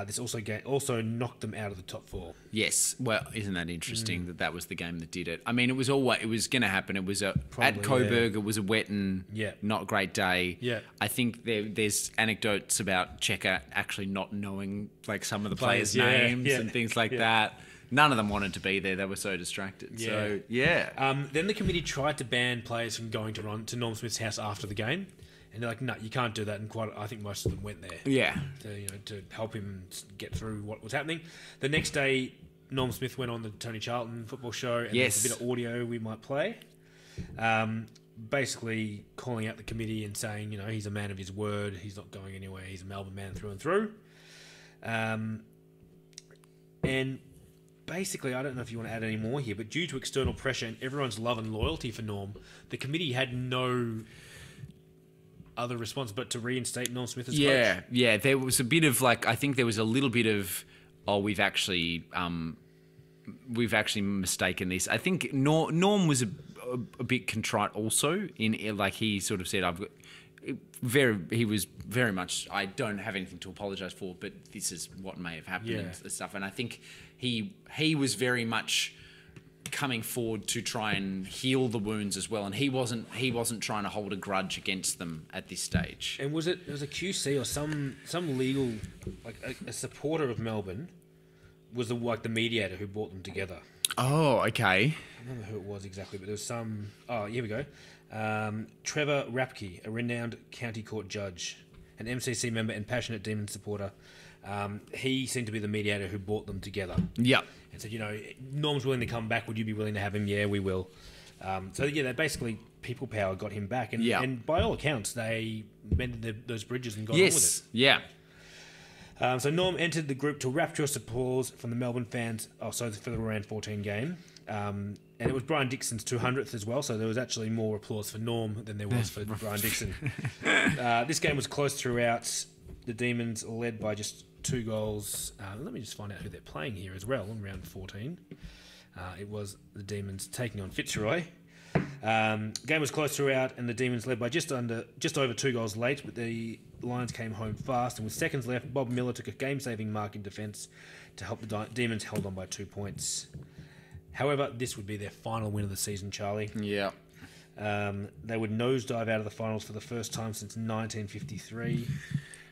This also knocked them out of the top four. Yes. Well, isn't that interesting that was the game that did it? I mean, it was going to happen. It was at Coburg. It was a wet and not great day. Yeah. I think there's anecdotes about Checker actually not knowing like some of the players' names and things like that. None of them wanted to be there. They were so distracted. Yeah. So, yeah. Then the committee tried to ban players from going to Norm Smith's house after the game. And they're like, no, you can't do that. And I think most of them went there. Yeah. To help him get through what was happening. The next day, Norm Smith went on the Tony Charlton football show. And there's a bit of audio we might play. Basically calling out the committee and saying, he's a man of his word. He's not going anywhere. He's a Melbourne man through and through. And basically, I don't know if you want to add any more here, but due to external pressure and everyone's love and loyalty for Norm, the committee had no other response but to reinstate Norm Smith as coach. Yeah. There was a bit of I think there was a little bit of, we've actually mistaken this. I think Norm was a bit contrite also in he sort of said, he was very much, I don't have anything to apologise for, but this is what may have happened and stuff. And I think he was very much coming forward to try and heal the wounds as well, and he wasn't trying to hold a grudge against them at this stage. And was it a QC or some legal, like a supporter of Melbourne was the mediator who brought them together? Oh, okay. I don't remember who it was exactly, but there was some... Oh, here we go. Trevor Rapke, a renowned county court judge, an MCC member and passionate Demons supporter. He seemed to be the mediator who brought them together. Yep. And said, Norm's willing to come back. Would you be willing to have him? Yeah, we will. They basically, people power got him back. And by all accounts, they mended those bridges and got on with it. Yeah. So Norm entered the group to rapturous applause from the Melbourne fans, for the round 14 game. And it was Brian Dixon's 200th as well, so there was actually more applause for Norm than there was for Brian Dixon. This game was close throughout. The Demons led by just 2 goals. Let me just find out who they're playing here as well in round 14. It was the Demons taking on Fitzroy. Game was close throughout, and the Demons led by just over 2 goals late, but the Lions came home fast, and with seconds left, Bob Miller took a game-saving mark in defence to help the Demons held on by 2 points. However, this would be their final win of the season, Charlie. Yeah. They would nosedive out of the finals for the first time since 1953,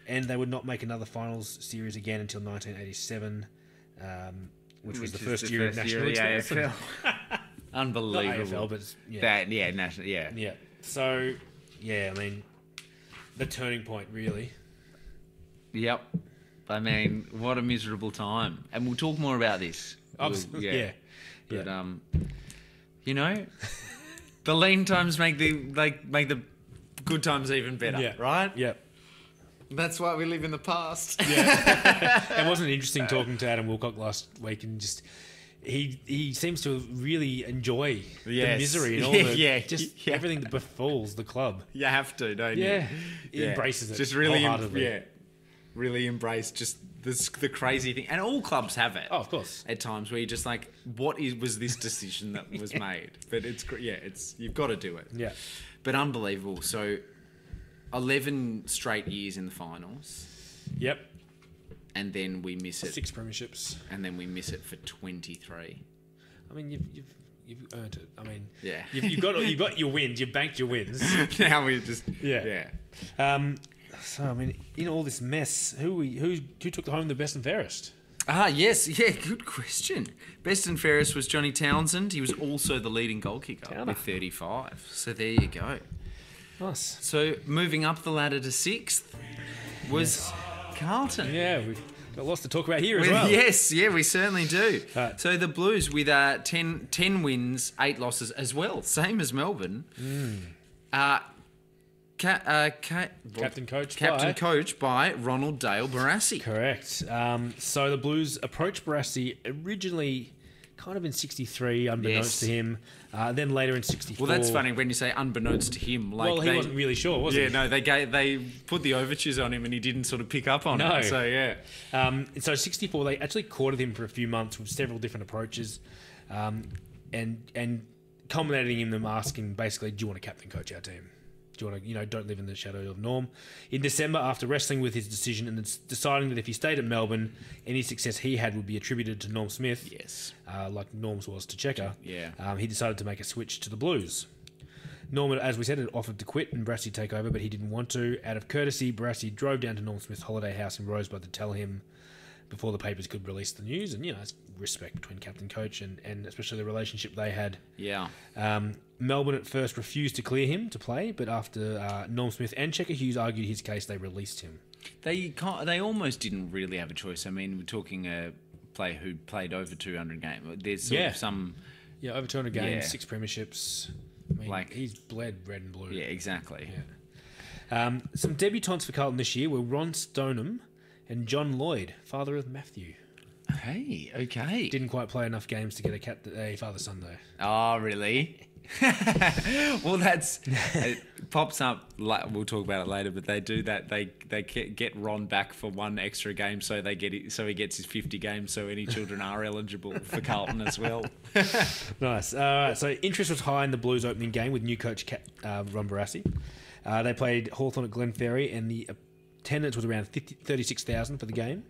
and they would not make another finals series again until 1987, which was the first year of national AFL. Unbelievable. Not AFL, but national. Yeah. So, I mean, the turning point, really. Yep. I mean, what a miserable time, and we'll talk more about this. Yeah. But the lean times make the good times even better, right? Yeah. That's why we live in the past. Yeah. It wasn't interesting talking to Adam Wilcock last week, and just he seems to really enjoy the misery and all everything that befalls the club. You have to, don't you? Yeah. He embraces it just really wholeheartedly. Really embrace just the crazy thing, and all clubs have it. Oh, of course. At times where you're just like, was this decision that was made? But it's you've got to do it. Yeah. But unbelievable. So 11 straight years in the finals. Yep. And then we miss it. 6 premierships. And then we miss it for 23. I mean, you've earned it. I mean, yeah. you've got your wins. You've banked your wins. Now we just So I mean, in all this mess, who took home the best and fairest? Yes, good question. Best and fairest was Johnny Townsend. He was also the leading goal kicker with 35. So there you go. Nice. So moving up the ladder to 6th was Carlton. Yeah, we've got lots to talk about here as well. Yes, we certainly do. Right. So the Blues with 10 wins, 8 losses as well, same as Melbourne. Captain coach by Ronald Dale Barassi. Correct. So the Blues approached Barassi originally kind of in 63, unbeknownst to him. Then later in 64. Well, that's funny when you say unbeknownst to him. Like he wasn't really sure, was he? Yeah, no, they put the overtures on him and he didn't sort of pick up on it. So, yeah. So 64, they actually courted him for a few months with several different approaches and culminating in them asking, basically, do you want to captain coach our team? Do you want to, don't live in the shadow of Norm? In December, after wrestling with his decision and deciding that if he stayed at Melbourne, any success he had would be attributed to Norm Smith. Yes. Like Norm's was to Checker. Yeah. He decided to make a switch to the Blues. Norm, as we said, had offered to quit and Barassi take over, but he didn't want to. Out of courtesy, Barassi drove down to Norm Smith's holiday house in Rosebud to tell him before the papers could release the news. And, it's respect between captain coach and especially the relationship they had. Yeah. Melbourne at first refused to clear him to play, but after Norm Smith and Checker Hughes argued his case, they released him. They almost didn't really have a choice. I mean, we're talking a player who played over 200 games. There's sort of some... Yeah, over 200 games, 6 premierships. I mean, he's bled red and blue. Yeah, exactly. Yeah. Some debutants for Carlton this year were Ron Stoneham and John Lloyd, father of Matthew. Hey, okay. Didn't quite play enough games to get a father-son though. Oh, really? Well, it pops up. We'll talk about it later, but they do that. They get Ron back for 1 extra game, so he gets his 50 games. So any children are eligible for Carlton as well. Nice. All right. So interest was high in the Blues opening game with new coach Ron Barassi. They played Hawthorn at Glenferrie, and the attendance was around 36,000 for the game.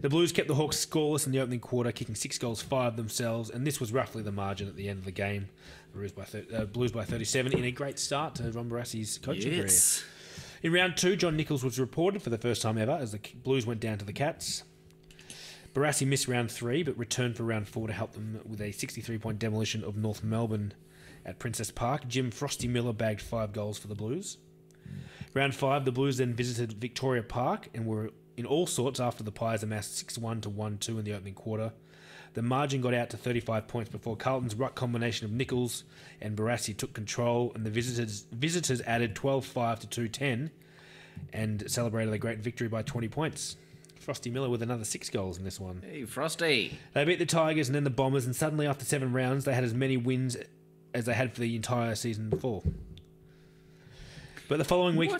The Blues kept the Hawks scoreless in the opening quarter, kicking 6 goals, 5 themselves, and this was roughly the margin at the end of the game. Blues by 37 in a great start to Ron Barassi's coaching career. In round 2, John Nichols was reported for the first time ever as the Blues went down to the Cats. Barassi missed round 3 but returned for round 4 to help them with a 63-point demolition of North Melbourne at Princess Park. Jim Frosty Miller bagged 5 goals for the Blues. Round 5, the Blues then visited Victoria Park and were in all sorts after the Pies amassed 6-1 to 1-2 in the opening quarter. The margin got out to 35 points before Carlton's ruck combination of Nichols and Barassi took control, and the visitors added 12-5 to 2-10 and celebrated a great victory by 20 points. Frosty Miller with another 6 goals in this one. Hey, Frosty. They beat the Tigers and then the Bombers, and suddenly after 7 rounds they had as many wins as they had for the entire season before. But the following week,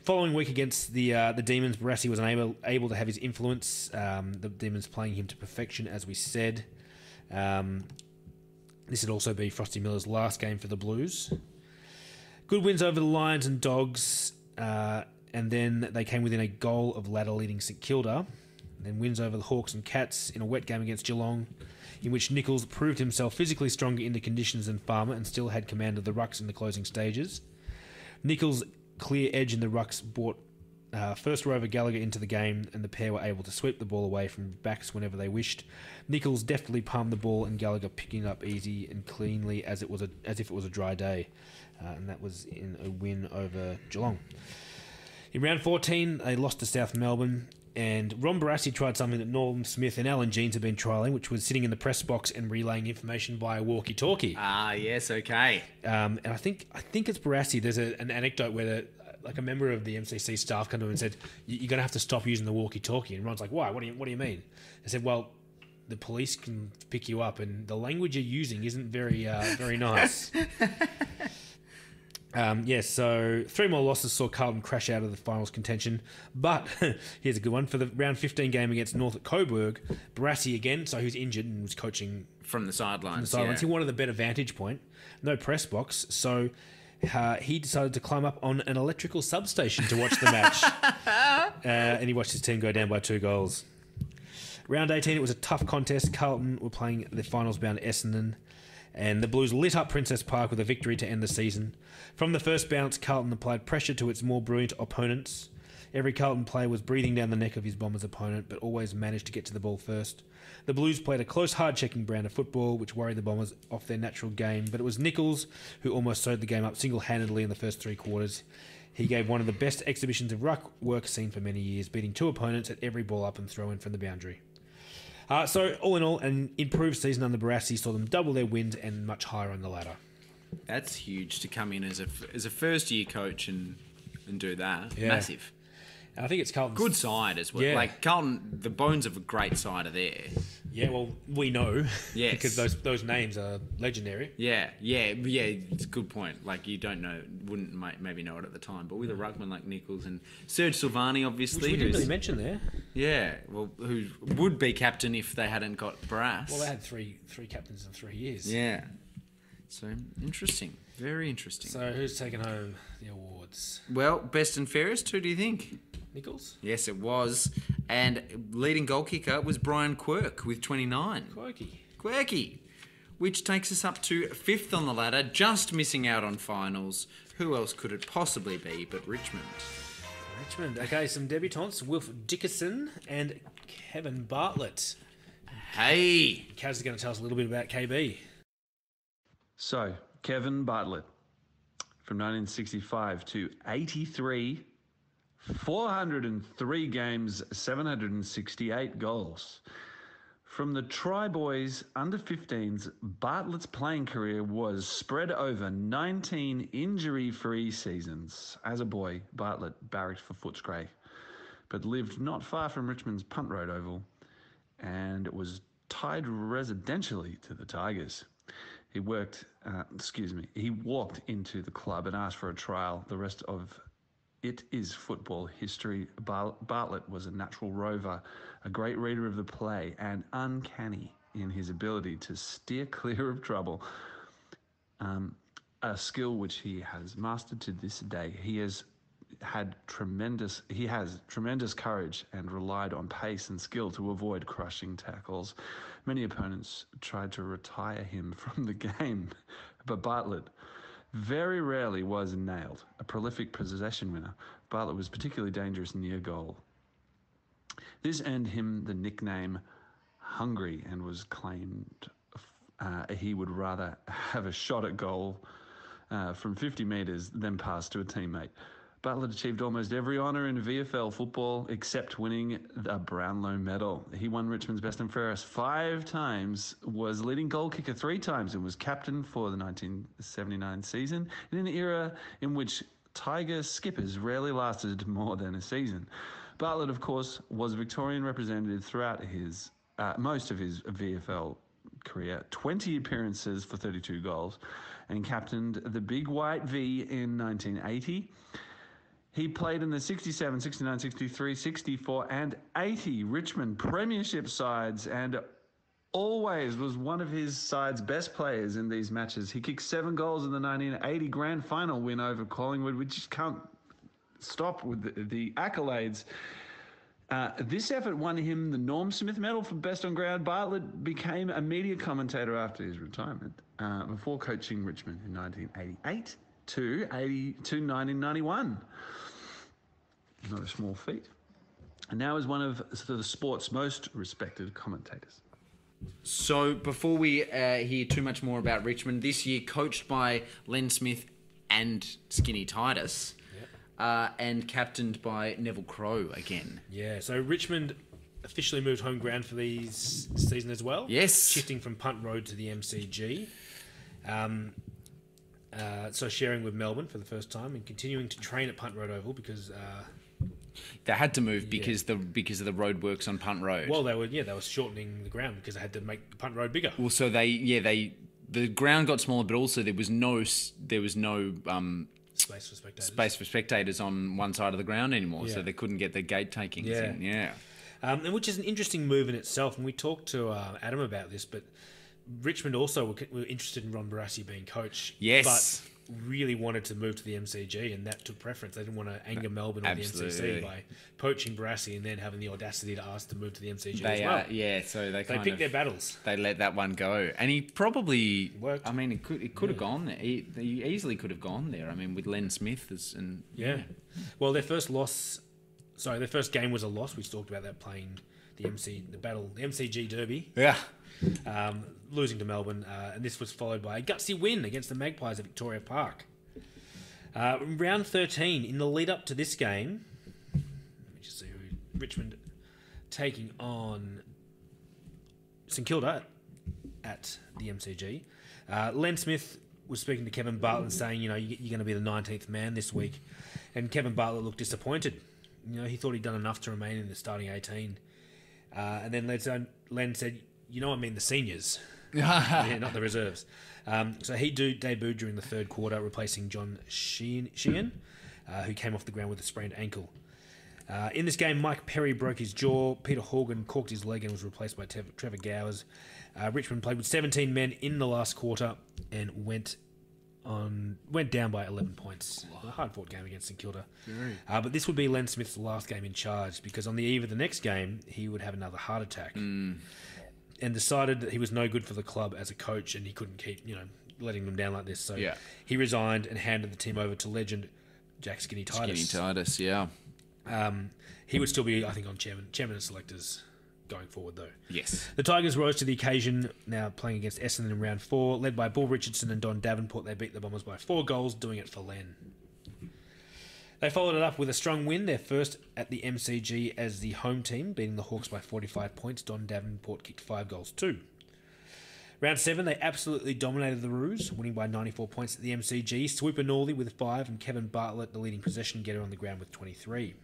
following week against the Demons, Barassi was able to have his influence. The Demons playing him to perfection, as we said. This would also be Frosty Miller's last game for the Blues. Good wins over the Lions and Dogs, and then they came within a goal of ladder leading St Kilda. Then wins over the Hawks and Cats in a wet game against Geelong, in which Nichols proved himself physically stronger in the conditions than Farmer and still had command of the rucks in the closing stages. Nichols' clear edge in the rucks brought first rover Gallagher into the game, and the pair were able to sweep the ball away from backs whenever they wished. Nichols deftly palmed the ball, and Gallagher picking it up easy and cleanly as if it was a dry day, and that was in a win over Geelong. In round 14, they lost to South Melbourne, and Ron Barassi tried something that Norm Smith and Alan Jeans have been trialling, which was sitting in the press box and relaying information via walkie-talkie. Ah, yes, okay. And I think it's Barassi. There's an anecdote where a member of the MCC staff came to him and said, "You're going to have to stop using the walkie-talkie." And Ron's like, "Why? What do you mean?" I said, "Well, the police can pick you up, and the language you're using isn't very nice." So 3 more losses saw Carlton crash out of the finals contention. But here's a good one. For the round 15 game against North at Coburg, Barassi again, so he was injured and was coaching from the sidelines. He wanted the better vantage point. No press box, so he decided to climb up on an electrical substation to watch the match. And he watched his team go down by 2 goals. Round 18, it was a tough contest. Carlton were playing the finals-bound Essendon, and the Blues lit up Princess Park with a victory to end the season. From the first bounce, Carlton applied pressure to its more brilliant opponents. Every Carlton player was breathing down the neck of his Bombers opponent, but always managed to get to the ball first. The Blues played a close, hard-checking brand of football, which worried the Bombers off their natural game, but it was Nichols who almost sewed the game up single-handedly in the first 3 quarters. He gave one of the best exhibitions of ruck work seen for many years, beating 2 opponents at every ball up and throw-in from the boundary. So, all in all, an improved season under Barassi saw them double their wins and much higher on the ladder. That's huge to come in as a first-year coach and do that. Yeah. Massive. And I think it's Carlton's... Good side as well. Yeah. Like, Carlton, the bones of a great side are there. Yeah, well, we know. Yes. Because those names are legendary. Yeah, it's a good point. Like, you wouldn't maybe know it at the time, but with a ruckman like Nichols and Serge Silvani, obviously. Which we didn't really mention there. Yeah, well, who would be captain if they hadn't got Barras. Well, they had three captains in 3 years. Yeah. So, interesting. Very interesting. So, who's taking home the awards? Well, best and fairest, who do you think? Nichols? Yes, it was. And leading goal kicker was Brian Quirk with 29. Quirky. Which takes us up to 5th on the ladder, just missing out on finals. Who else could it possibly be but Richmond? Okay, some debutantes. Wilf Dickerson and Kevin Bartlett. Hey! Kaz is going to tell us a little bit about KB. So, Kevin Bartlett, from 1965 to 83, 403 games, 768 goals. From the Tri-Boys under-15s, Bartlett's playing career was spread over 19 injury-free seasons. As a boy, Bartlett barracked for Footscray, but lived not far from Richmond's Punt Road Oval, and was tied residentially to the Tigers. He walked into the club and asked for a trial. The rest of it is football history. Bartlett was a natural rover, a great reader of the play, and uncanny in his ability to steer clear of trouble, a skill which he has mastered to this day. He has He has tremendous courage and relied on pace and skill to avoid crushing tackles. Many opponents tried to retire him from the game, but Bartlett very rarely was nailed. A prolific possession winner, Bartlett was particularly dangerous near goal. This earned him the nickname Hungry, and was claimed he would rather have a shot at goal from 50 metres than pass to a teammate. Bartlett achieved almost every honour in VFL football except winning the Brownlow medal. He won Richmond's best and fairest 5 times, was leading goal kicker 3 times, and was captain for the 1979 season in an era in which Tiger skippers rarely lasted more than a season. Bartlett, of course, was Victorian representative throughout his most of his VFL career, 20 appearances for 32 goals, and captained the Big White V in 1980. He played in the 67, 69, 63, 64 and 80 Richmond Premiership sides, and always was one of his side's best players in these matches. He kicked 7 goals in the 1980 grand final win over Collingwood. We just can't stop with the accolades. This effort won him the Norm Smith Medal for Best on Ground. Bartlett became a media commentator after his retirement, before coaching Richmond in 1988 to 1991. Not a small feat. And now is one of the sport's most respected commentators. So before we hear too much more about Richmond, this year coached by Len Smith and Skinny Titus, and captained by Neville Crowe again. Yeah, so Richmond officially moved home ground for this season as well. Yes. Shifting from Punt Road to the MCG. So sharing with Melbourne for the first time and continuing to train at Punt Road Oval because... they had to move because of the roadworks on Punt Road. Well, they were shortening the ground because they had to make the Punt Road bigger. Well, so the ground got smaller, but also there was no space for spectators on one side of the ground anymore, so they couldn't get the gate takings in. Yeah. And which is an interesting move in itself. And we talked to Adam about this, but Richmond also were interested in Ron Barassi being coach. Yes. But really wanted to move to the MCG, and that took preference. They didn't want to anger Melbourne or the MCC by poaching Barassi and then having the audacity to ask to move to the MCG as well. So they picked their battles. They let that one go, and he probably worked. I mean, it could have gone there. He easily could have gone there. I mean, with Len Smith Well, their first game was a loss. We talked about that playing the MCG Derby. Yeah. Losing to Melbourne, and this was followed by a gutsy win against the Magpies at Victoria Park. Round 13, in the lead up to this game, let me just see who Richmond taking on St Kilda at the MCG. Len Smith was speaking to Kevin Bartlett saying, you're going to be the 19th man this week, and Kevin Bartlett looked disappointed. He thought he'd done enough to remain in the starting 18, and then Len said, I mean the seniors. Not the reserves. So he debuted during the third quarter, replacing John Sheehan, who came off the ground with a sprained ankle. In this game, Mike Perry broke his jaw, Peter Horgan corked his leg and was replaced by Trevor Gowers. Richmond played with 17 men in the last quarter and went down by 11 points. A hard-fought game against St Kilda. But this would be Len Smith's last game in charge, because on the eve of the next game, he would have another heart attack. And decided that he was no good for the club as a coach, and he couldn't keep, letting them down like this. So he resigned and handed the team over to legend Jack Skinny Titus. Skinny Titus, yeah. He would still be, I think, on chairman of selectors going forward, though. Yes. The Tigers rose to the occasion, now playing against Essendon in round 4. Led by Bull Richardson and Don Davenport, they beat the Bombers by 4 goals, doing it for Len. They followed it up with a strong win, their first at the MCG as the home team, beating the Hawks by 45 points. Don Davenport kicked 5 goals too. Round 7, they absolutely dominated the Roos, winning by 94 points at the MCG. Swooper Norley with 5 and Kevin Bartlett, the leading possession getter, on the ground with 23.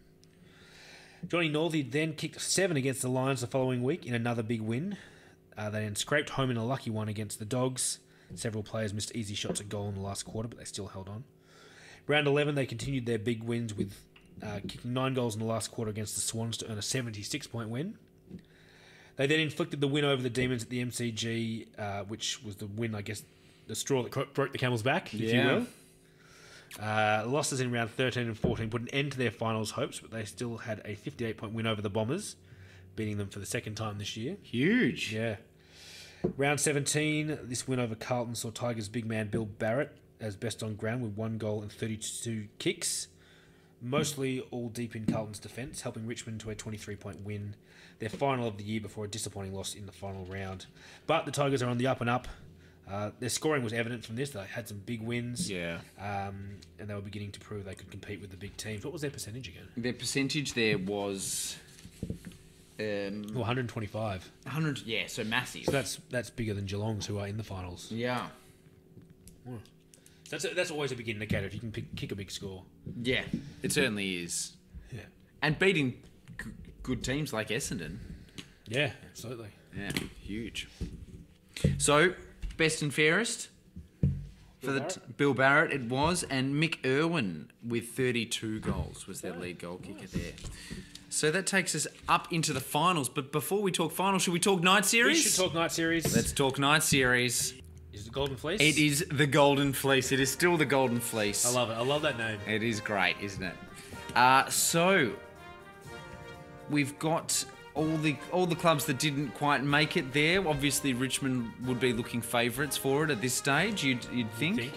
Johnny Norley then kicked 7 against the Lions the following week in another big win. They then scraped home in a lucky one against the Dogs. Several players missed easy shots at goal in the last quarter, but they still held on. Round 11, they continued their big wins with kicking 9 goals in the last quarter against the Swans to earn a 76-point win. They then inflicted the win over the Demons at the MCG, which was the win, I guess, the straw that broke the camel's back, if you will. Losses in round 13 and 14 put an end to their finals hopes, but they still had a 58-point win over the Bombers, beating them for the second time this year. Huge. Yeah. Round 17, this win over Carlton saw Tigers' big man Bill Barrett as best on ground with 1 goal and 32 kicks, mostly all deep in Carlton's defence, helping Richmond to a 23-point win, their final of the year before a disappointing loss in the final round. But the Tigers are on the up and up. Their scoring was evident from this. They had some big wins. Yeah. And they were beginning to prove they could compete with the big teams. What was their percentage again? Their percentage there was... 125. 100, yeah, so massive. So that's bigger than Geelong's, who are in the finals. Yeah. That's always a big indicator if you can kick a big score. Yeah, it certainly is. Yeah. And beating good teams like Essendon. Yeah, absolutely. Yeah, huge. So, best and fairest for Bill Barrett it was, and Mick Irwin with 32 goals was their lead goal kicker there. So that takes us up into the finals. But before we talk finals, should we talk night series? We should talk night series. Let's talk night series. Is it the Golden Fleece? It is the Golden Fleece. It is still the Golden Fleece. I love it. I love that name. It is great, isn't it? So we've got all the clubs that didn't quite make it there. Obviously, Richmond would be looking favourites for it at this stage. You'd think.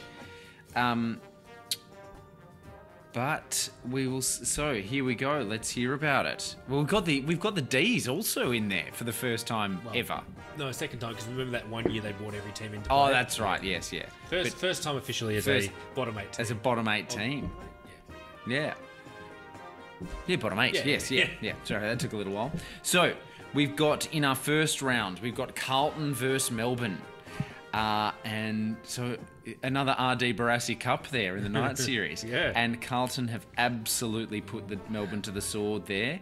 But we will. So here we go. Let's hear about it. Well, we've got the D's also in there for the first time ever. No, second time, because remember that one year they brought every team into Oh, play? that's right. Yes, yeah. First time officially as First- a bottom 8 team. As a bottom 8 team. Yeah. Yeah, bottom 8. Yeah. Yes, yeah. Sorry, that took a little while. So, we've got in our first round, we've got Carlton versus Melbourne. And so another RD Barassi Cup there in the night series. Yeah. And Carlton have absolutely put the Melbourne to the sword there.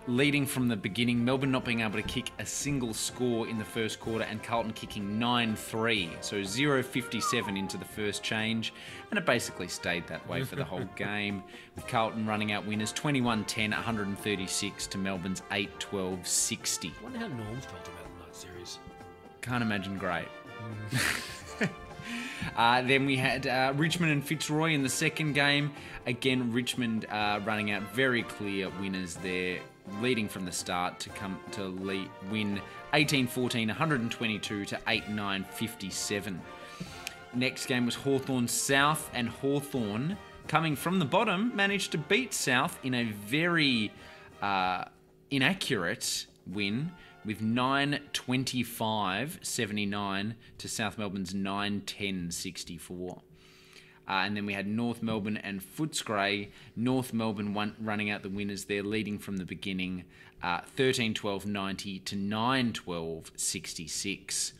Leading from the beginning, Melbourne not being able to kick a single score in the first quarter and Carlton kicking 9-3. So 0-57 into the first change. And it basically stayed that way for the whole game. With Carlton running out winners 21-10, 136 to Melbourne's 8-12-60. I wonder how Norm's felt about the night series. Can't imagine great. Then we had Richmond and Fitzroy in the second game. Again, Richmond running out very clear winners there, leading from the start to win 18-14, 122 to 8-9-57. Next game was Hawthorn South, and Hawthorn, coming from the bottom, managed to beat South in a very inaccurate win, with 9-25-79 to South Melbourne's 9-10-64. And then we had North Melbourne and Footscray. North Melbourne running out the winners there, leading from the beginning, 13-12-90 to 9-12-66.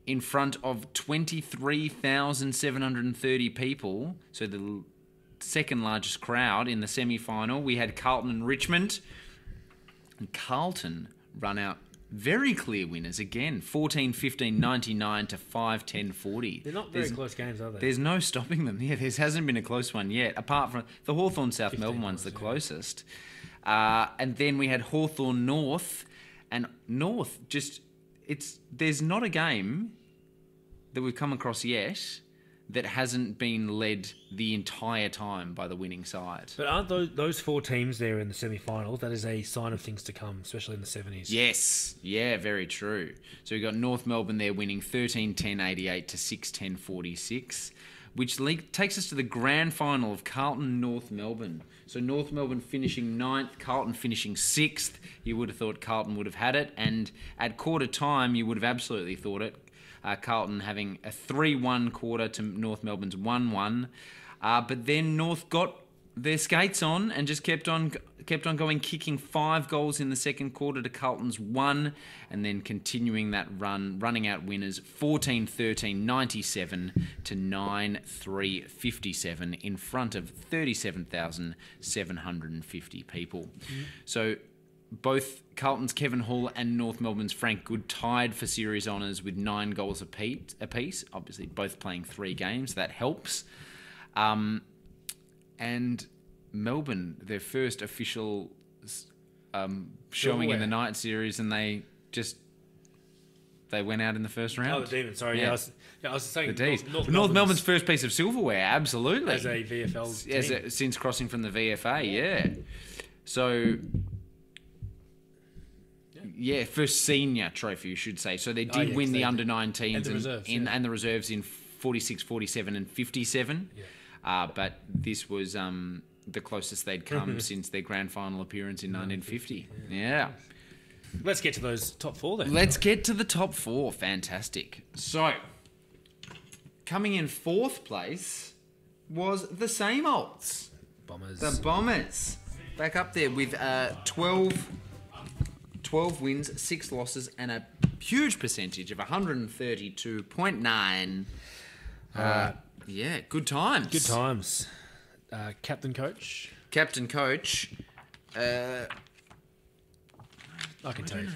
In front of 23,730 people, so the second largest crowd in the semi-final, we had Carlton and Richmond. And Carlton run out very clear winners again, 14-15-99 to 5-10-40. They're not very close games, are they? There's no stopping them. Yeah, there hasn't been a close one yet, apart from the Hawthorn South Melbourne one's the closest. And then we had Hawthorn North, and North there's not a game that we've come across yet that hasn't been led the entire time by the winning side. But aren't those four teams there in the semi-finals? That is a sign of things to come, especially in the 70s. Yes. Yeah, very true. So we've got North Melbourne there winning 13-10-88 to 6-10-46, which takes us to the grand final of Carlton-North Melbourne. So North Melbourne finishing 9th, Carlton finishing 6th. You would have thought Carlton would have had it. And at quarter time, you would have absolutely thought it. Carlton having a 3-1 quarter to North Melbourne's 1-1. But then North got their skates on and just kept on going, kicking 5 goals in the second quarter to Carlton's 1, and then continuing that run, running out winners 14-13-97 to 9-3-57 in front of 37,750 people. So both Carlton's Kevin Hall and North Melbourne's Frank Good tied for series honours with 9 goals apiece. Obviously, both playing 3 games. That helps. And Melbourne, their first official showing in the night series, and they just They went out in the first round. Oh, the Demons. Sorry, Yeah. I was saying The D's. North North Melbourne's first piece of silverware, absolutely. as a VFL team. Since crossing from the VFA, yeah. So, yeah, first senior trophy, you should say. So they did win the under-19s and the reserves, and the reserves in 46, 47 and 57. Yeah. But this was the closest they'd come since their grand final appearance in 1950. Yeah. Let's get to those top 4 then. Let's get to the top 4. Fantastic. So, coming in 4th place was the same olds. Bombers. The Bombers. Back up there with 12 wins, 6 losses, and a huge percentage of 132.9. Yeah, good times. Good times. Captain coach. Captain coach. I can tell you.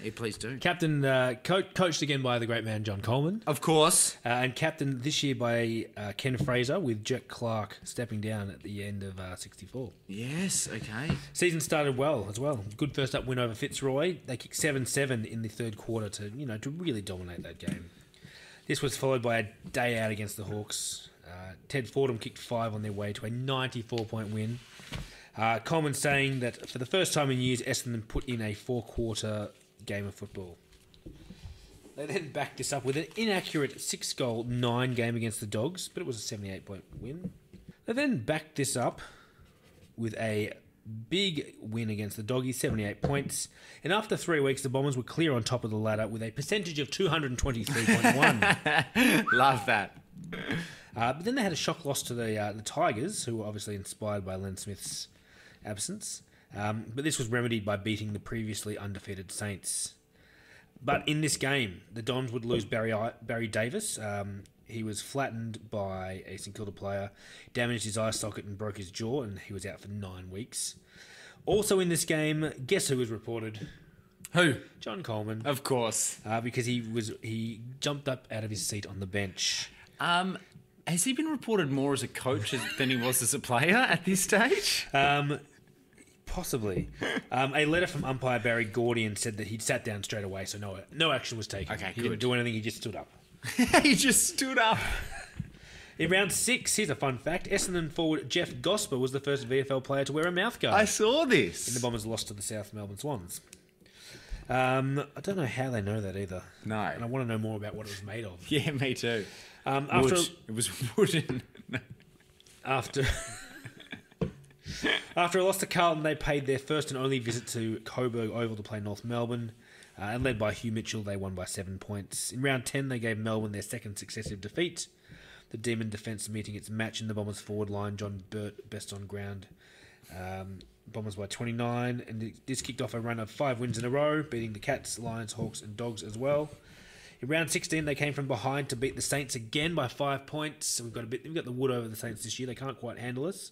Yeah, please do. Captain coached again by the great man John Coleman. Of course. And captain this year by Ken Fraser, with Jack Clark stepping down at the end of 64. Yes, okay. Season started well as well. Good first up win over Fitzroy. They kicked 7-7 in the third quarter to really dominate that game. This was followed by a day out against the Hawks. Ted Fordham kicked 5 on their way to a 94-point win. Coleman saying that for the first time in years, Essendon put in a 4-quarter game of football. They then backed this up with an inaccurate 6-goal, 9 game against the Dogs, but it was a 78-point win. They then backed this up with a big win against the Doggies, 78 points. And after 3 weeks, the Bombers were clear on top of the ladder with a percentage of 223.1. Love that. But then they had a shock loss to the Tigers, who were obviously inspired by Len Smith's absence. But this was remedied by beating the previously undefeated Saints. But in this game, the Dons would lose Barry Davis. He was flattened by a St Kilda player, damaged his eye socket and broke his jaw, and he was out for 9 weeks. Also in this game, guess who was reported? Who? John Coleman. Of course. Because he jumped up out of his seat on the bench. Has he been reported more as a coach than he was as a player at this stage? Possibly. A letter from umpire Barry Gordian said that he'd sat down straight away, so no action was taken. Okay, he didn't do anything, he just stood up. He just stood up. In round 6, here's a fun fact, Essendon forward Jeff Gosper was the first VFL player to wear a mouthguard. I saw this. And the Bombers lost to the South Melbourne Swans. I don't know how they know that either. No. And I want to know more about what it was made of. Yeah, me too. It was wooden. After a loss to Carlton, they paid their first and only visit to Coburg Oval to play North Melbourne. And led by Hugh Mitchell, they won by 7 points. In round 10, they gave Melbourne their second successive defeat. The Demon defence meeting its match in the Bombers' forward line, John Burt best on ground. Bombers by 29, and this kicked off a run of 5 wins in a row, beating the Cats, Lions, Hawks and Dogs as well. In round 16, they came from behind to beat the Saints again by 5 points. So we've got the wood over the Saints this year. They can't quite handle us.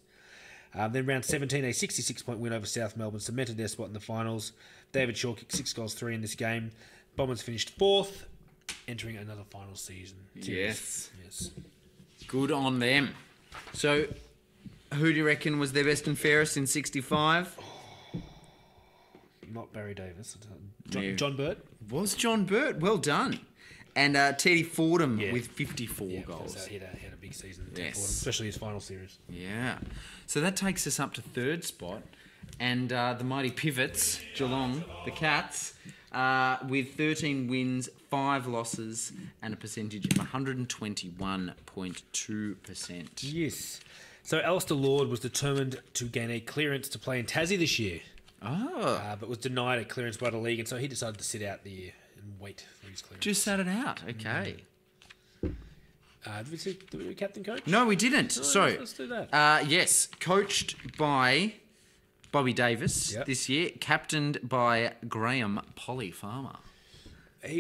Then round 17, a 66-point win over South Melbourne cemented their spot in the finals. David Shaw kicked 6 goals, 3 in this game. Bombers finished 4th, entering another final season. Yes. Yes. Good on them. So, who do you reckon was their best and fairest in 65? Not Barry Davis. No. John Burt. Was John Burt. Well done. And Teddy Fordham with 54 Yeah, goals. he had a big season, Yes. especially his final series. Yeah. So that takes us up to 3rd spot. And the mighty Pivots, Geelong, the Cats, with 13 wins, 5 losses, and a percentage of 121.2%. Yes. So Alistair Lord was determined to gain a clearance to play in Tassie this year. Oh. But was denied a clearance by the league, and so he decided to sit out the year and wait for his clearance. Just sat it out. Okay. Did we see the captain coach? No, we didn't. So, let's do that. yes, coached by Bobby Davis this year, captained by Graham Polly Farmer,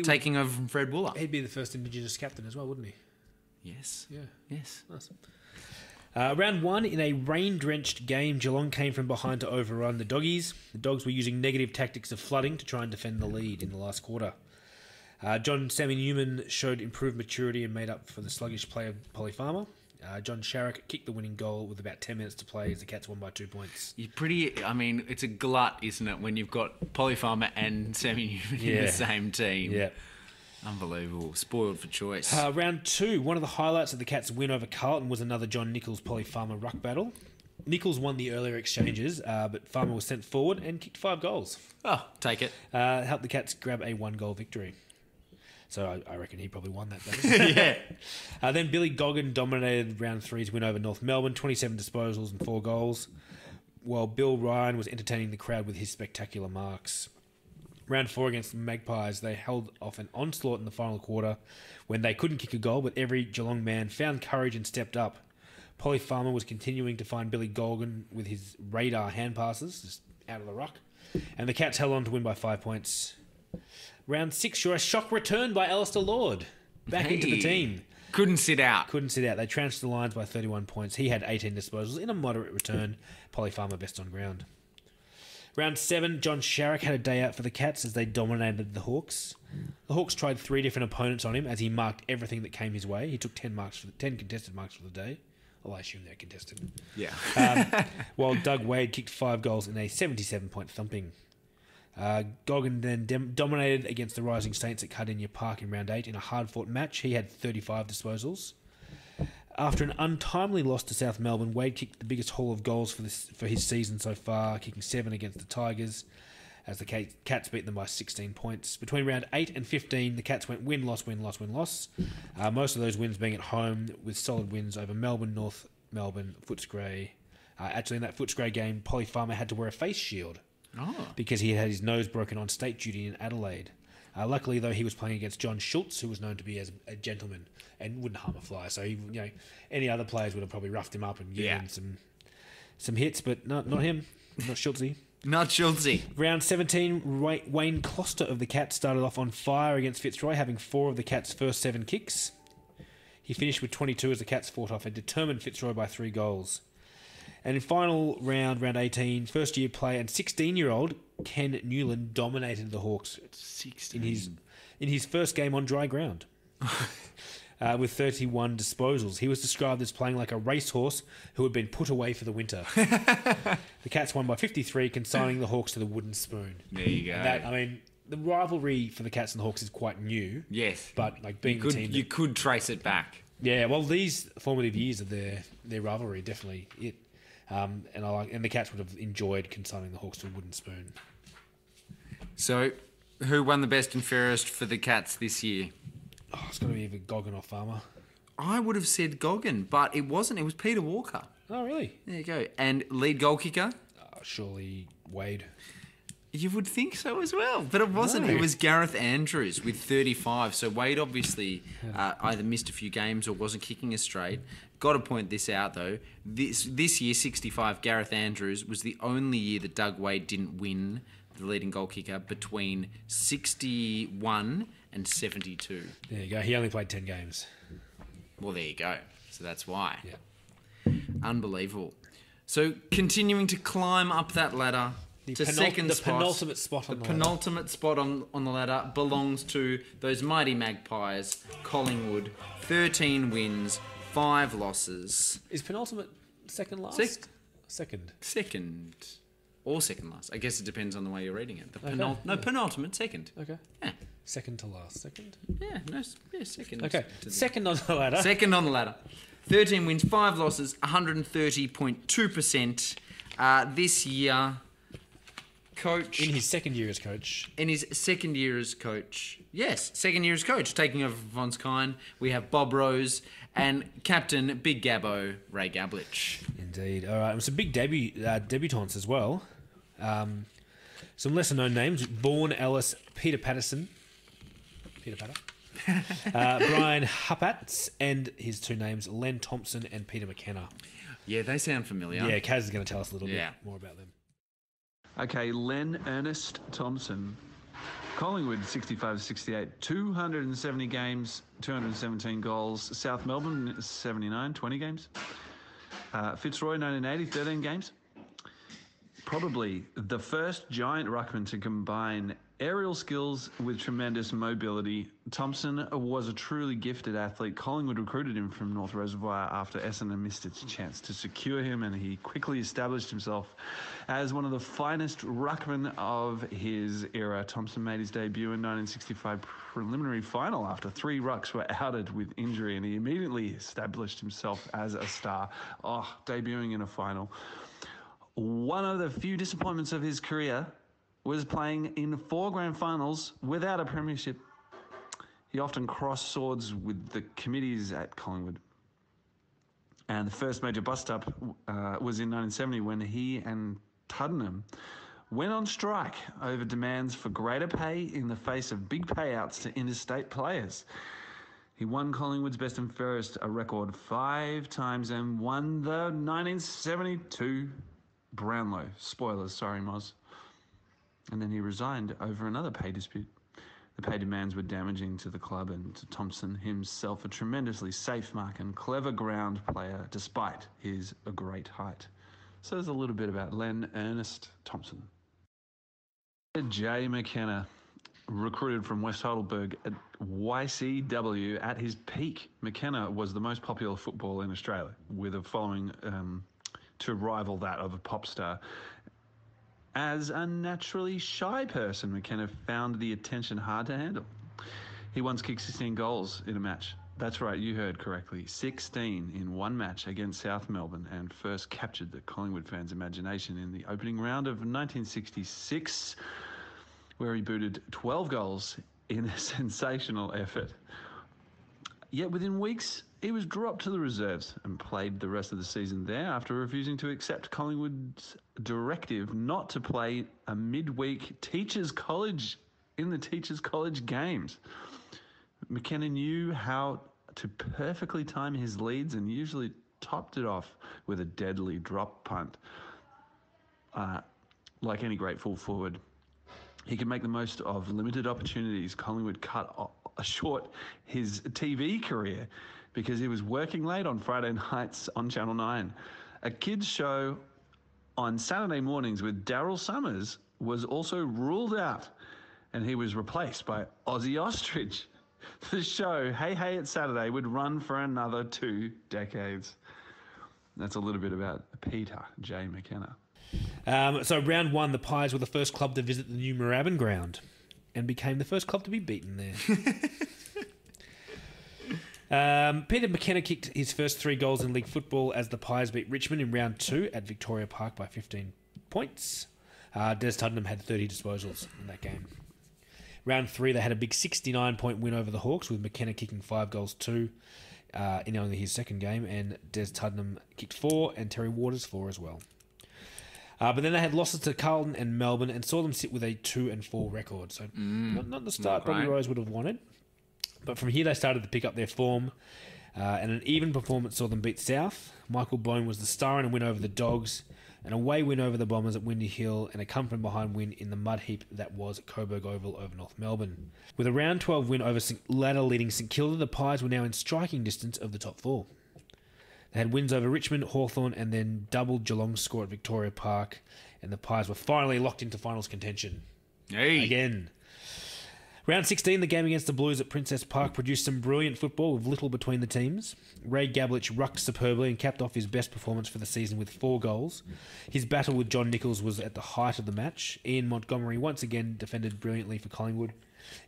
taking over from Fred Wooler. He'd be the first Indigenous captain as well, wouldn't he? Yes. Yeah. Yes. Nice. Round 1, in a rain-drenched game, Geelong came from behind to overrun the Doggies. The Dogs were using negative tactics of flooding to try and defend the lead in the last quarter. John Sammy Newman showed improved maturity and made up for the sluggish play of Polly Farmer. John Sharrock kicked the winning goal with about 10 minutes to play as the Cats won by 2 points. It's a glut, isn't it, when you've got Polly Farmer and Sammy Newman in the same team? Yeah. Unbelievable. Spoiled for choice. Round 2, one of the highlights of the Cats' win over Carlton was another John Nichols Polly Farmer ruck battle. Nichols won the earlier exchanges, but Farmer was sent forward and kicked 5 goals. Oh, take it. Helped the Cats grab a 1-goal victory. So I reckon he probably won that battle. Yeah. Then Billy Goggin dominated round 3's win over North Melbourne, 27 disposals and 4 goals, while Bill Ryan was entertaining the crowd with his spectacular marks. Round 4 against the Magpies, they held off an onslaught in the final quarter when they couldn't kick a goal, but every Geelong man found courage and stepped up. Polly Farmer was continuing to find Billy Goggin with his radar hand passes, just out of the ruck, and the Cats held on to win by 5 points. Round 6 saw a shock return by Alistair Lord. Back into the team. Couldn't sit out. They trounced the Lions by 31 points. He had 18 disposals in a moderate return. Polly Farmer best on ground. Round 7, John Sharrock had a day out for the Cats as they dominated the Hawks. The Hawks tried 3 different opponents on him as he marked everything that came his way. He took 10 contested marks for the day. Well, I assume they're contested. Yeah. While Doug Wade kicked 5 goals in a 77-point thumping. Goggin then dominated against the Rising Saints at Cardinia Park in round 8 in a hard-fought match. He had 35 disposals. After an untimely loss to South Melbourne, Wade kicked the biggest haul of goals for his season so far, kicking 7 against the Tigers, as the Cats beat them by 16 points. Between round 8 and 15, the Cats went win-loss, win-loss, win-loss. Most of those wins being at home, with solid wins over Melbourne, North Melbourne, Footscray. Actually, in that Footscray game, Polly Farmer had to wear a face shield. Because he had his nose broken on state duty in Adelaide. Luckily, though, he was playing against John Schultz, who was known to be as a gentleman and wouldn't harm a fly. So, any other players would have probably roughed him up and given him some hits, but not him, not Schultzy. Not Schultzy. Round 17, Wayne Closter of the Cats started off on fire against Fitzroy, having 4 of the Cats' first 7 kicks. He finished with 22 as the Cats fought off a determined Fitzroy by 3 goals. And in final round 18, first-year player and 16-year-old Ken Newland dominated the Hawks 16. in his first game on dry ground with 31 disposals. He was described as playing like a racehorse who had been put away for the winter. The Cats won by 53, consigning the Hawks to the wooden spoon. There you go. The rivalry for the Cats and the Hawks is quite new. Yes. But being the team... You could trace it back. Yeah, well, these formative years of their rivalry definitely it. And the Cats would have enjoyed consigning the Hawks to a wooden spoon. So, who won the best and fairest for the Cats this year? Oh, it's got to be either Goggin or Farmer. I would have said Goggin, but it wasn't. It was Peter Walker. Oh, really? There you go. And lead goal kicker? Surely Wade. You would think so as well, but it wasn't. No. It was Gareth Andrews with 35. So Wade obviously either missed a few games or wasn't kicking us straight. Got to point this out though. This year, 65, Gareth Andrews was the only year that Doug Wade didn't win the leading goal kicker between 61 and 72. There you go. He only played 10 games. Well, there you go. So that's why. Yeah. Unbelievable. So continuing to climb up that ladder. Second spot. Penultimate spot on the ladder. Penultimate spot on the ladder belongs to those mighty Magpies, Collingwood. 13 wins, 5 losses. Is penultimate second last? Second. Second. Or second last. I guess it depends on the way you're reading it. Penultimate second. Okay. Yeah. Second to last. Second? Second. Okay. Second on the ladder. Second on the ladder. 13 wins, 5 losses, 130.2%. This year... Coach. In his second year as coach. Yes, second year as coach. Taking over from Von Skyn, we have Bob Rose and Captain Big Gabbo, Ray Gablich. Indeed. All right, some big debutants as well. Some lesser-known names. Vaughan Ellis, Peter Patterson. Brian Huppatz, and his 2 names, Len Thompson and Peter McKenna. Yeah, they sound familiar. Yeah, Kaz is going to tell us a little bit more about them. Okay, Len Ernest Thompson, Collingwood 65-68, 270 games, 217 goals. South Melbourne 79, 20 games. Fitzroy 1980, 13 games. Probably the first giant ruckman to combine Aerial skills with tremendous mobility, Thompson was a truly gifted athlete. Collingwood recruited him from North Reservoir after Essendon missed its chance to secure him, and he quickly established himself as one of the finest ruckmen of his era. Thompson made his debut in 1965 preliminary final after 3 rucks were outed with injury, and he immediately established himself as a star. Debuting in a final. One of the few disappointments of his career was playing in 4 grand finals without a premiership. He often crossed swords with the committees at Collingwood. And the first major bust-up was in 1970 when he and Tuddenham went on strike over demands for greater pay in the face of big payouts to interstate players. He won Collingwood's best and fairest a record 5 times and won the 1972 Brownlow. Spoilers, sorry, Moz. And then he resigned over another pay dispute. The pay demands were damaging to the club and to Thompson himself, a tremendously safe mark and clever ground player despite his great height. So there's a little bit about Len Ernest Thompson. Jay McKenna, recruited from West Heidelberg at YCW at his peak. McKenna was the most popular footballer in Australia, with a following to rival that of a pop star. As a naturally shy person, McKenna found the attention hard to handle. He once kicked 16 goals in a match. That's right, you heard correctly. 16 in one match against South Melbourne, and first captured the Collingwood fans' imagination in the opening round of 1966, where he booted 12 goals in a sensational effort. Yet within weeks, he was dropped to the reserves and played the rest of the season there after refusing to accept Collingwood's directive not to play a midweek Teachers College in the Teachers College games. McKenna knew how to perfectly time his leads and usually topped it off with a deadly drop punt. Like any great full forward, he could make the most of limited opportunities. Collingwood cut short his TV career because he was working late on Friday nights on Channel 9. A kids' show on Saturday mornings with Daryl Summers was also ruled out, and he was replaced by Ozzy Ostrich. The show, Hey Hey It's Saturday, would run for another 2 decades. That's a little bit about Peter J. McKenna. So round 1, the Pies were the first club to visit the new Moorabbin ground and became the first club to be beaten there. Peter McKenna kicked his first 3 goals in league football as the Pies beat Richmond in round 2 at Victoria Park by 15 points. Des Tuddenham had 30 disposals in that game. Round 3, they had a big 69-point win over the Hawks, with McKenna kicking 5 goals too in only his second game, and Des Tuddenham kicked 4 and Terry Waters 4 as well. But then they had losses to Carlton and Melbourne and saw them sit with a 2-4 record. So not the start Bobby Rose would have wanted. But from here they started to pick up their form. And an even performance saw them beat South. Michael Bone was the star in a win over the Dogs, an away win over the Bombers at Windy Hill, and a come-from-behind win in the mud heap that was Coburg Oval over North Melbourne. With a round 12 win over ladder-leading St Kilda, the Pies were now in striking distance of the top 4. They had wins over Richmond, Hawthorn, and then doubled Geelong's score at Victoria Park, and the Pies were finally locked into finals contention. Hey. Again. Round 16, the game against the Blues at Princess Park produced some brilliant football with little between the teams. Ray Gablich rucked superbly and capped off his best performance for the season with 4 goals. His battle with John Nichols was at the height of the match. Ian Montgomery once again defended brilliantly for Collingwood.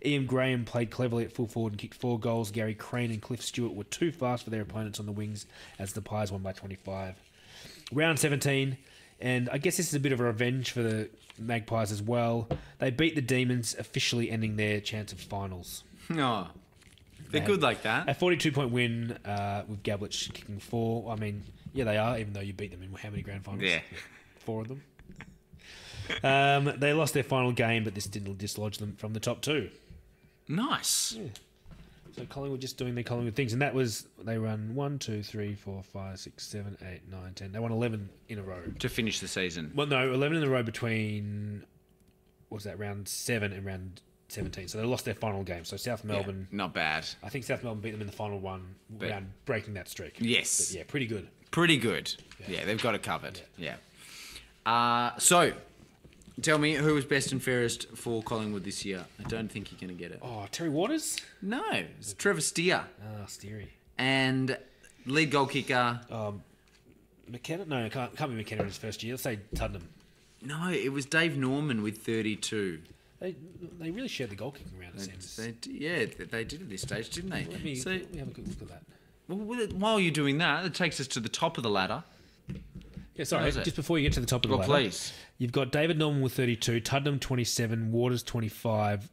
Ian Graham played cleverly at full forward and kicked 4 goals. Gary Crane and Cliff Stewart were too fast for their opponents on the wings as the Pies won by 25. Round 17, and I guess this is a bit of a revenge for the Magpies as well. They beat the Demons, officially ending their chance of finals. Oh, they're good like that. A 42-point win with Gablich kicking 4. I mean, yeah, they are, even though you beat them in how many grand finals? Yeah. 4 of them. They lost their final game, but this didn't dislodge them from the top 2. Nice. Yeah. So Collingwood just doing their Collingwood things. And that was, they run 1, 2, 3, 4, 5, 6, 7, 8, 9, 10. They won 11 in a row. To finish the season. Well, no, 11 in a row between, what was that, round 7 and round 17. So they lost their final game. So South Melbourne. Yeah, not bad. I think South Melbourne beat them in the final round, breaking that streak. Yes. But yeah, pretty good. Pretty good. Yeah, they've got it covered. Yeah. So, Tell me, who was best and fairest for Collingwood this year? I don't think you're going to get it. Oh, Terry Waters? No, it's Trevor Steer. Ah, Steery. And lead goal kicker. McKenna? No, it can't be McKenna in his first year. Let's say Tuddenham. No, it was Dave Norman with 32. They really shared the goal kicking around, it seems. They did at this stage, didn't they? Let me have a quick look at that. Well, while you're doing that, it takes us to the top of the ladder. Yeah, sorry, is it? just before you get to the top of the ladder. Please. You've got David Norman with 32, Tuddenham 27, Waters 25,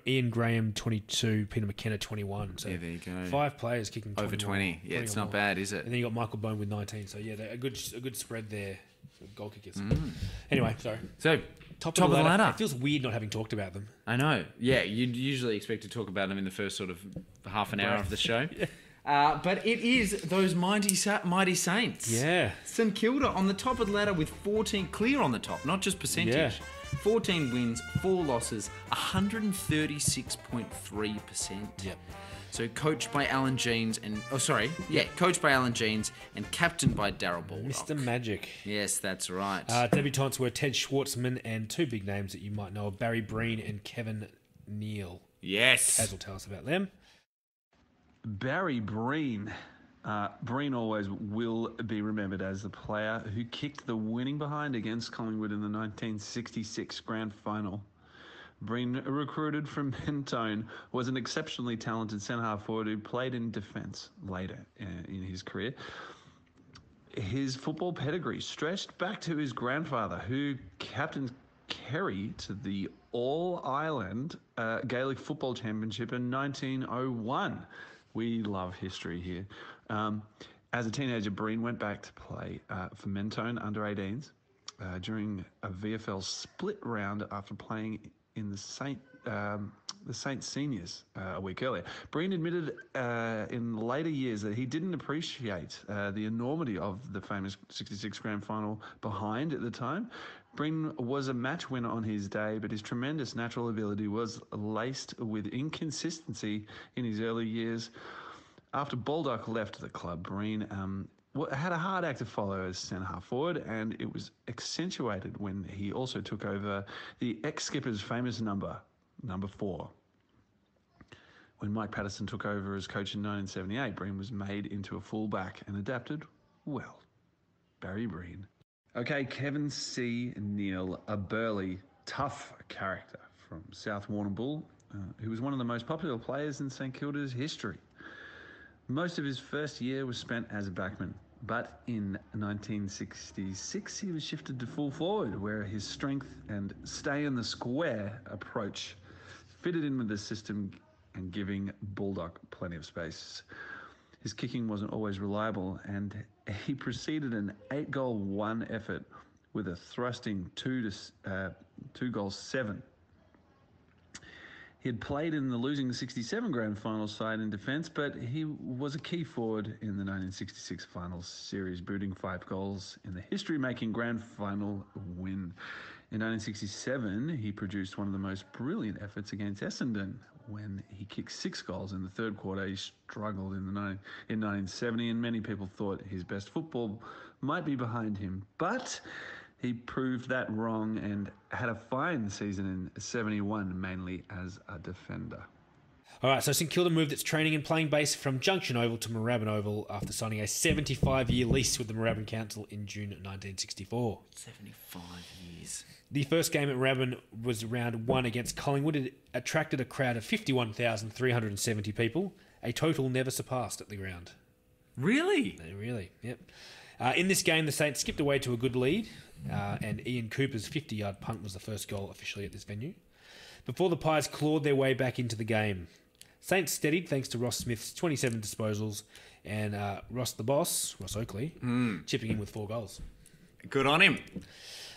Ian Graham 22, Peter McKenna 21. So Yeah, there you go. 5 players kicking 20 Over 20. Yeah, it's or not more. bad, is it? And then you got Michael Bone with 19. So yeah, a good spread there for goal kickers. Anyway, sorry. So, Top of the ladder. It feels weird not having talked about them. I know. Yeah, you'd usually expect to talk about them in the first sort of half an hour of the show. But it is those mighty Saints. Yeah. St Kilda on the top of the ladder with 14, clear on the top, not just percentage. Yeah. 14 wins, 4 losses, 136.3%. Yep. So coached by Alan Jeans coached by Alan Jeans and captained by Darryl Baldock. Mr. Magic. Yes, that's right. Debutants were Ted Schwartzman and 2 big names that you might know, Barry Breen and Kevin Neal. Yes. Az will tell us about them. Barry Breen. Breen always will be remembered as the player who kicked the winning behind against Collingwood in the 1966 grand final. Breen, recruited from Mentone, was an exceptionally talented centre-half forward who played in defence later in his career. His football pedigree stretched back to his grandfather, who captained Kerry to the All-Ireland Gaelic Football Championship in 1901. We love history here. As a teenager, Breen went back to play for Mentone under-18s during a VFL split round after playing in the Saints seniors a week earlier. Breen admitted in later years that he didn't appreciate the enormity of the famous 66 grand final behind at the time. Breen was a match winner on his day, but his tremendous natural ability was laced with inconsistency in his early years. After Baldock left the club, Breen had a hard act to follow as centre-half forward, and it was accentuated when he also took over the ex-skipper's famous number 4. When Mike Patterson took over as coach in 1978, Breen was made into a fullback and adapted well. Barry Breen. Okay, Kevin C. Neal, a burly, tough character from South Warrnambool, who was one of the most popular players in St Kilda's history. Most of his first year was spent as a backman, but in 1966 he was shifted to full forward, where his strength and stay in the square approach fitted in with the system and giving Baldock plenty of space. His kicking wasn't always reliable, and he preceded an 8-goal-1 effort with a thrusting 2-goal-7. He had played in the losing 67 grand final side in defence, but he was a key forward in the 1966 finals series, booting 5 goals in the history-making grand final win. In 1967, he produced one of the most brilliant efforts against Essendon when he kicked 6 goals in the third quarter. He struggled in 1970, and many people thought his best football might be behind him. But he proved that wrong and had a fine season in 71, mainly as a defender. All right, so St Kilda moved its training and playing base from Junction Oval to Moorabbin Oval after signing a 75-year lease with the Moorabbin Council in June 1964. 75 years. The first game at Moorabbin was round 1 against Collingwood. It attracted a crowd of 51,370 people, a total never surpassed at the ground. Really? Really, yep. In this game, the Saints skipped away to a good lead, and Ian Cooper's 50-yard punt was the first goal officially at this venue, before the Pies clawed their way back into the game. Saints steadied thanks to Ross Smith's 27 disposals and Ross Oakley, chipping in with 4 goals. Good on him.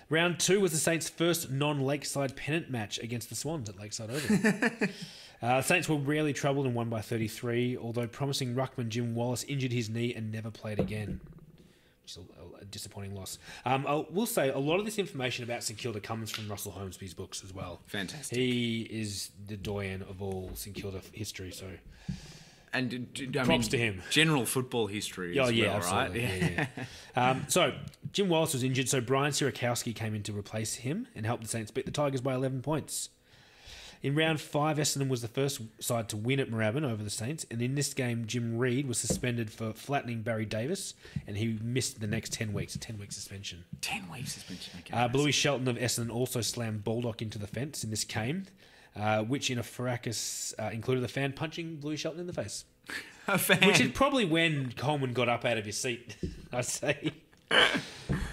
Round 2 was the Saints' first non-Lakeside pennant match against the Swans at Lakeside Oval. Saints were rarely troubled and won by 33, although promising ruckman Jim Wallace injured his knee and never played again. Which is a disappointing loss. I will say a lot of this information about St Kilda comes from Russell Holmesby's books as well. Fantastic. He is the doyen of all St Kilda history, so And props to him. General football history as well, absolutely. right? Yeah. So, Jim Wallace was injured, so Brian Sirakowski came in to replace him and helped the Saints beat the Tigers by 11 points. In round 5, Essendon was the first side to win at Moorabbin over the Saints, and in this game, Jim Reid was suspended for flattening Barry Davis, and he missed the next 10 weeks, a 10-week suspension. 10 weeks suspension, okay. Bluey Shelton of Essendon also slammed Baldock into the fence in this game, which in a fracas included a fan punching Bluey Shelton in the face. A fan? Which is probably when Coleman got up out of his seat, I'd say.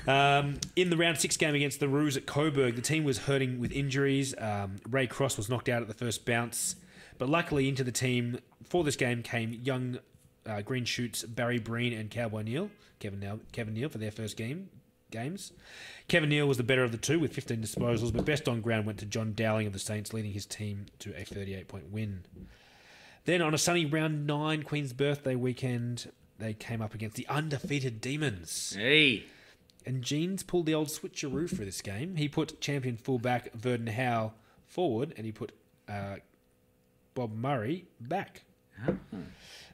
In the round 6 game against the Roos at Coburg, the team was hurting with injuries. Ray Cross was knocked out at the first bounce, but luckily into the team for this game came young green shoots Barry Breen and Cowboy Neal, Kevin Neal for their first games. Kevin Neal was the better of the two with 15 disposals, but best on ground went to John Dowling of the Saints, leading his team to a 38-point win. Then on a sunny round 9 Queen's Birthday weekend, they came up against the undefeated Demons. Hey. And Jeans pulled the old switcheroo for this game. He put champion fullback Verden Howe forward, and he put Bob Murray back. Oh.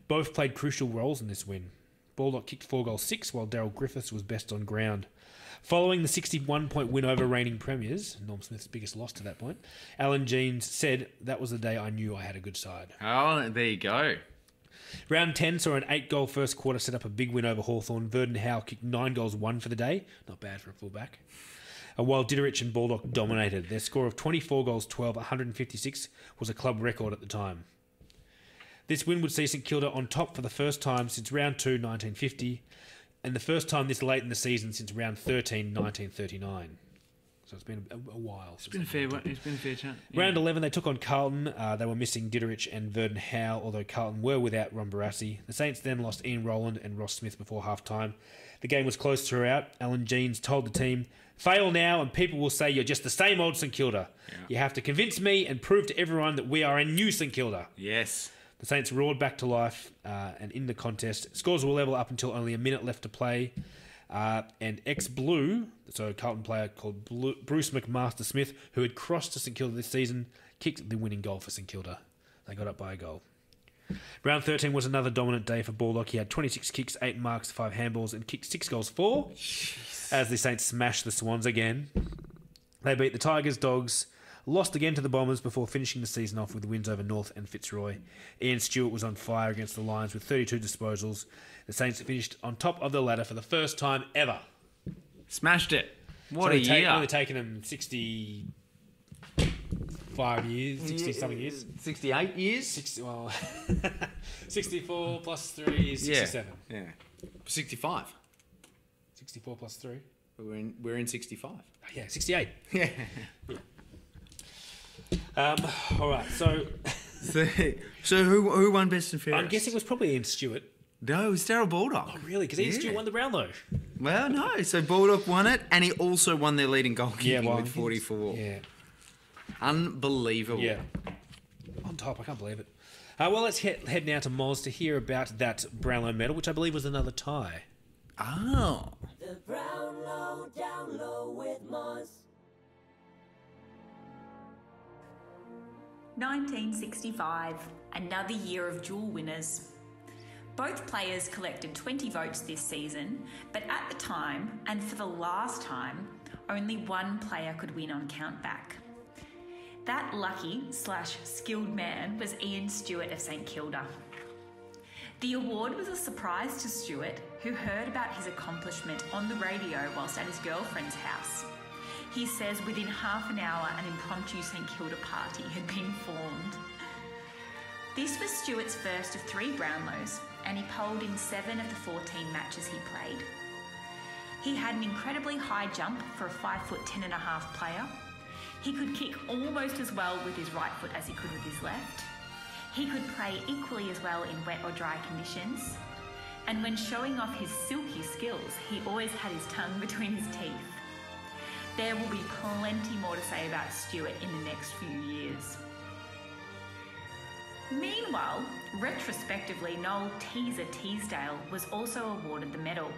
Both played crucial roles in this win. Baldock kicked 4 goals 6, while Daryl Griffiths was best on ground. Following the 61-point win over reigning premiers, Norm Smith's biggest loss to that point, Alan Jeans said, "That was the day I knew I had a good side." Oh, there you go. Round 10 saw an 8-goal first quarter set up a big win over Hawthorn. Verden Howe kicked 9 goals 1 for the day. Not bad for a fullback. While Ditterich and Baldock dominated. Their score of 24 goals 12, 156 was a club record at the time. This win would see St Kilda on top for the first time since round 2, 1950, and the first time this late in the season since round 13, 1939. So it's been a while. It's been a fair chance. Yeah. Round 11, they took on Carlton. They were missing Ditterich and Verden Howe, although Carlton were without Ron Barassi. The Saints then lost Ian Rowland and Ross Smith before half-time. The game was close throughout. Alan Jeans told the team, "Fail now and people will say you're just the same old St Kilda. Yeah. You have to convince me and prove to everyone that we are a new St Kilda." Yes. The Saints roared back to life and in the contest. Scores were level up until only a minute left to play. And ex-Blue, so a Carlton player called Bruce McMaster Smith, who had crossed to St Kilda this season, kicked the winning goal for St Kilda. They got up by a goal. Round 13 was another dominant day for Baldock. He had 26 kicks, 8 marks, 5 handballs, and kicked 6 goals 4. As the Saints smashed the Swans again. They beat the Tigers, Dogs, lost again to the Bombers before finishing the season off with wins over North and Fitzroy. Ian Stewart was on fire against the Lions with 32 disposals. The Saints finished on top of the ladder for the first time ever. Smashed it. What a year. Only taken them 65 years, 60-something years. 68 years? 64 plus 3 is 67. Yeah. 65. 64 plus 3. But we're in 65. Yeah, 68. Yeah. All right, so who won best and fairest? I'm guessing it was probably Ian Stewart. No, it was Daryl Baldock. Oh, really? Because Ian Stewart won the Brownlow. Well, no. So Baldock won it, and he also won their leading goalkeeping with 44. Yeah. Unbelievable. Yeah. On top, I can't believe it. Well, let's head now to Moz to hear about that Brownlow medal, which I believe was another tie. Oh. The Brownlow Down Low with Moz. 1965, another year of dual winners. Both players collected 20 votes this season, but at the time, and for the last time, only one player could win on countback. That lucky/skilled man was Ian Stewart of St Kilda. The award was a surprise to Stewart, who heard about his accomplishment on the radio whilst at his girlfriend's house. He says within half an hour an impromptu St Kilda party had been formed. This was Stewart's first of 3 Brownlows, and he polled in 7 of the 14 matches he played. He had an incredibly high jump for a 5'10.5" player. He could kick almost as well with his right foot as he could with his left. He could play equally as well in wet or dry conditions. And when showing off his silky skills, he always had his tongue between his teeth. There will be plenty more to say about Stewart in the next few years. Meanwhile, retrospectively, Noel Teaser Teasdale was also awarded the medal.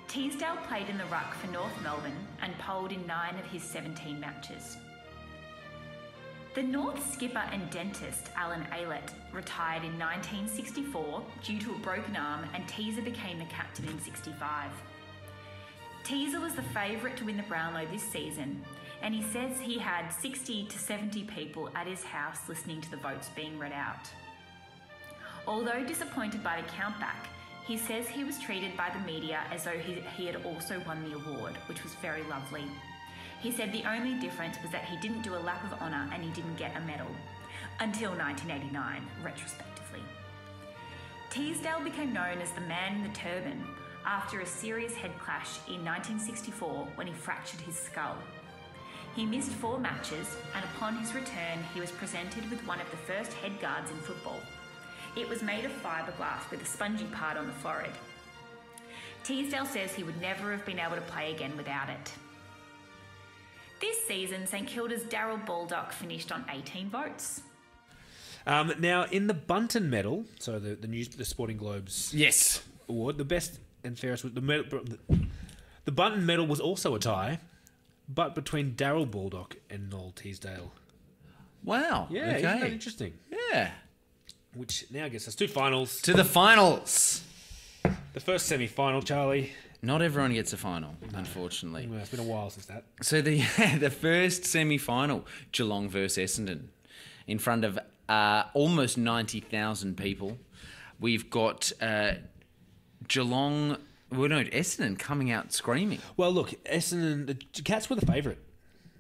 Teasdale played in the ruck for North Melbourne and polled in 9 of his 17 matches. The North skipper and dentist Alan Aylett retired in 1964 due to a broken arm, and Teaser became the captain in 65. Teaser was the favourite to win the Brownlow this season, and he says he had 60 to 70 people at his house listening to the votes being read out. Although disappointed by the countback, he says he was treated by the media as though he had also won the award, which was very lovely. He said the only difference was that he didn't do a lap of honour and he didn't get a medal. Until 1989, retrospectively. Teasdale became known as the man in the turban after a serious head clash in 1964 when he fractured his skull. He missed 4 matches, and upon his return he was presented with one of the first head guards in football. It was made of fiberglass with a spongy part on the forehead. Teasdale says he would never have been able to play again without it. This season, St Kilda's Daryl Baldock finished on 18 votes. Now, in the Bunton Medal, so the Sporting Globes Yes. award, the best and fairest was the Bunton Medal was also a tie, but between Daryl Baldock and Noel Teasdale. Wow. Yeah, okay. isn't that interesting? Yeah. Which now gets us 2 finals. To the finals. The first semi-final, Charlie. Not everyone gets a final, unfortunately. Well, it's been a while since that. So the first semi-final, Geelong versus Essendon, in front of almost 90,000 people. We've got Essendon coming out screaming. Well, look, Essendon, the Cats were the favourite.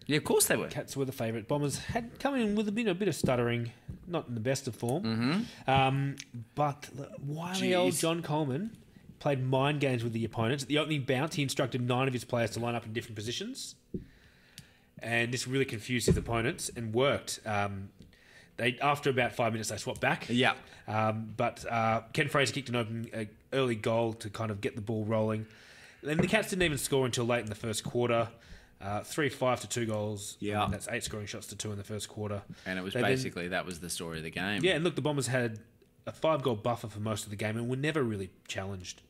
Yeah, of course they were. Cats were the favourite. Bombers had come in with a bit of stuttering, not in the best of form. Mm-hmm. But wily old Jeez. John Coleman played mind games with the opponents. At the opening bout, he instructed 9 of his players to line up in different positions. And this really confused his opponents and worked. After about 5 minutes, they swapped back. Yeah. But Ken Fraser kicked an early goal to kind of get the ball rolling. And the Cats didn't even score until late in the first quarter. 3-5 to 2 goals. Yeah. That's 8 scoring shots to 2 in the first quarter. And it was that was the story of the game. Yeah, and look, the Bombers had a 5-goal buffer for most of the game and were never really challenged.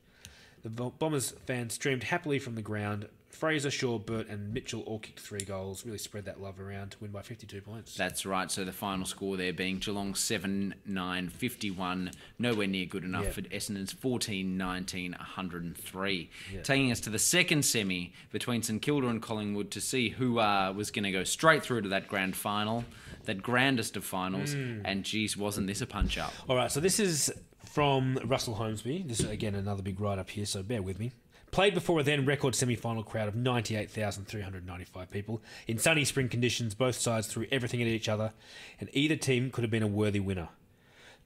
The Bombers fans streamed happily from the ground. Fraser, Shaw, Burt and Mitchell all kicked 3 goals, really spread that love around to win by 52 points. That's right. So the final score there being Geelong 7-9-51, nowhere near good enough for Essendon's 14-19-103. Yeah. Taking us to the second semi between St Kilda and Collingwood to see who was going to go straight through to that grand final, that grandest of finals. And geez, wasn't this a punch-up? All right, so this is from Russell Holmesby. This is, again, another big write-up here, so bear with me. Played before a then record semi-final crowd of 98,395 people. In sunny spring conditions, both sides threw everything at each other, and either team could have been a worthy winner.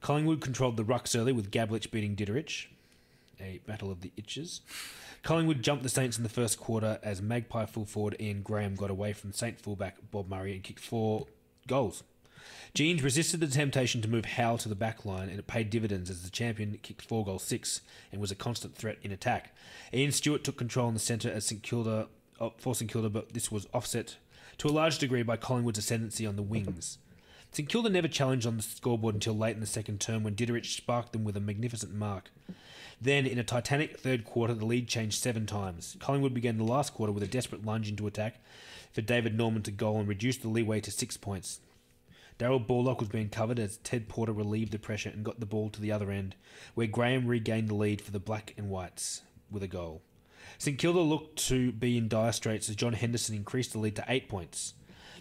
Collingwood controlled the rucks early with Gablich beating Ditterich. A battle of the itches. Collingwood jumped the Saints in the first quarter as Magpie full forward Ian Graham got away from Saint fullback Bob Murray and kicked 4 goals. Jeans resisted the temptation to move Howe to the back line, and it paid dividends as the champion kicked 4 goals 6 and was a constant threat in attack. Ian Stewart took control in the centre for St Kilda, but this was offset to a large degree by Collingwood's ascendancy on the wings. St Kilda never challenged on the scoreboard until late in the second term when Ditterich sparked them with a magnificent mark. Then, in a titanic third quarter, the lead changed 7 times. Collingwood began the last quarter with a desperate lunge into attack for David Norman to goal and reduced the leeway to 6 points. Daryl Baldock was being covered as Ted Porter relieved the pressure and got the ball to the other end, where Graham regained the lead for the Black and Whites with a goal. St Kilda looked to be in dire straits as John Henderson increased the lead to 8 points.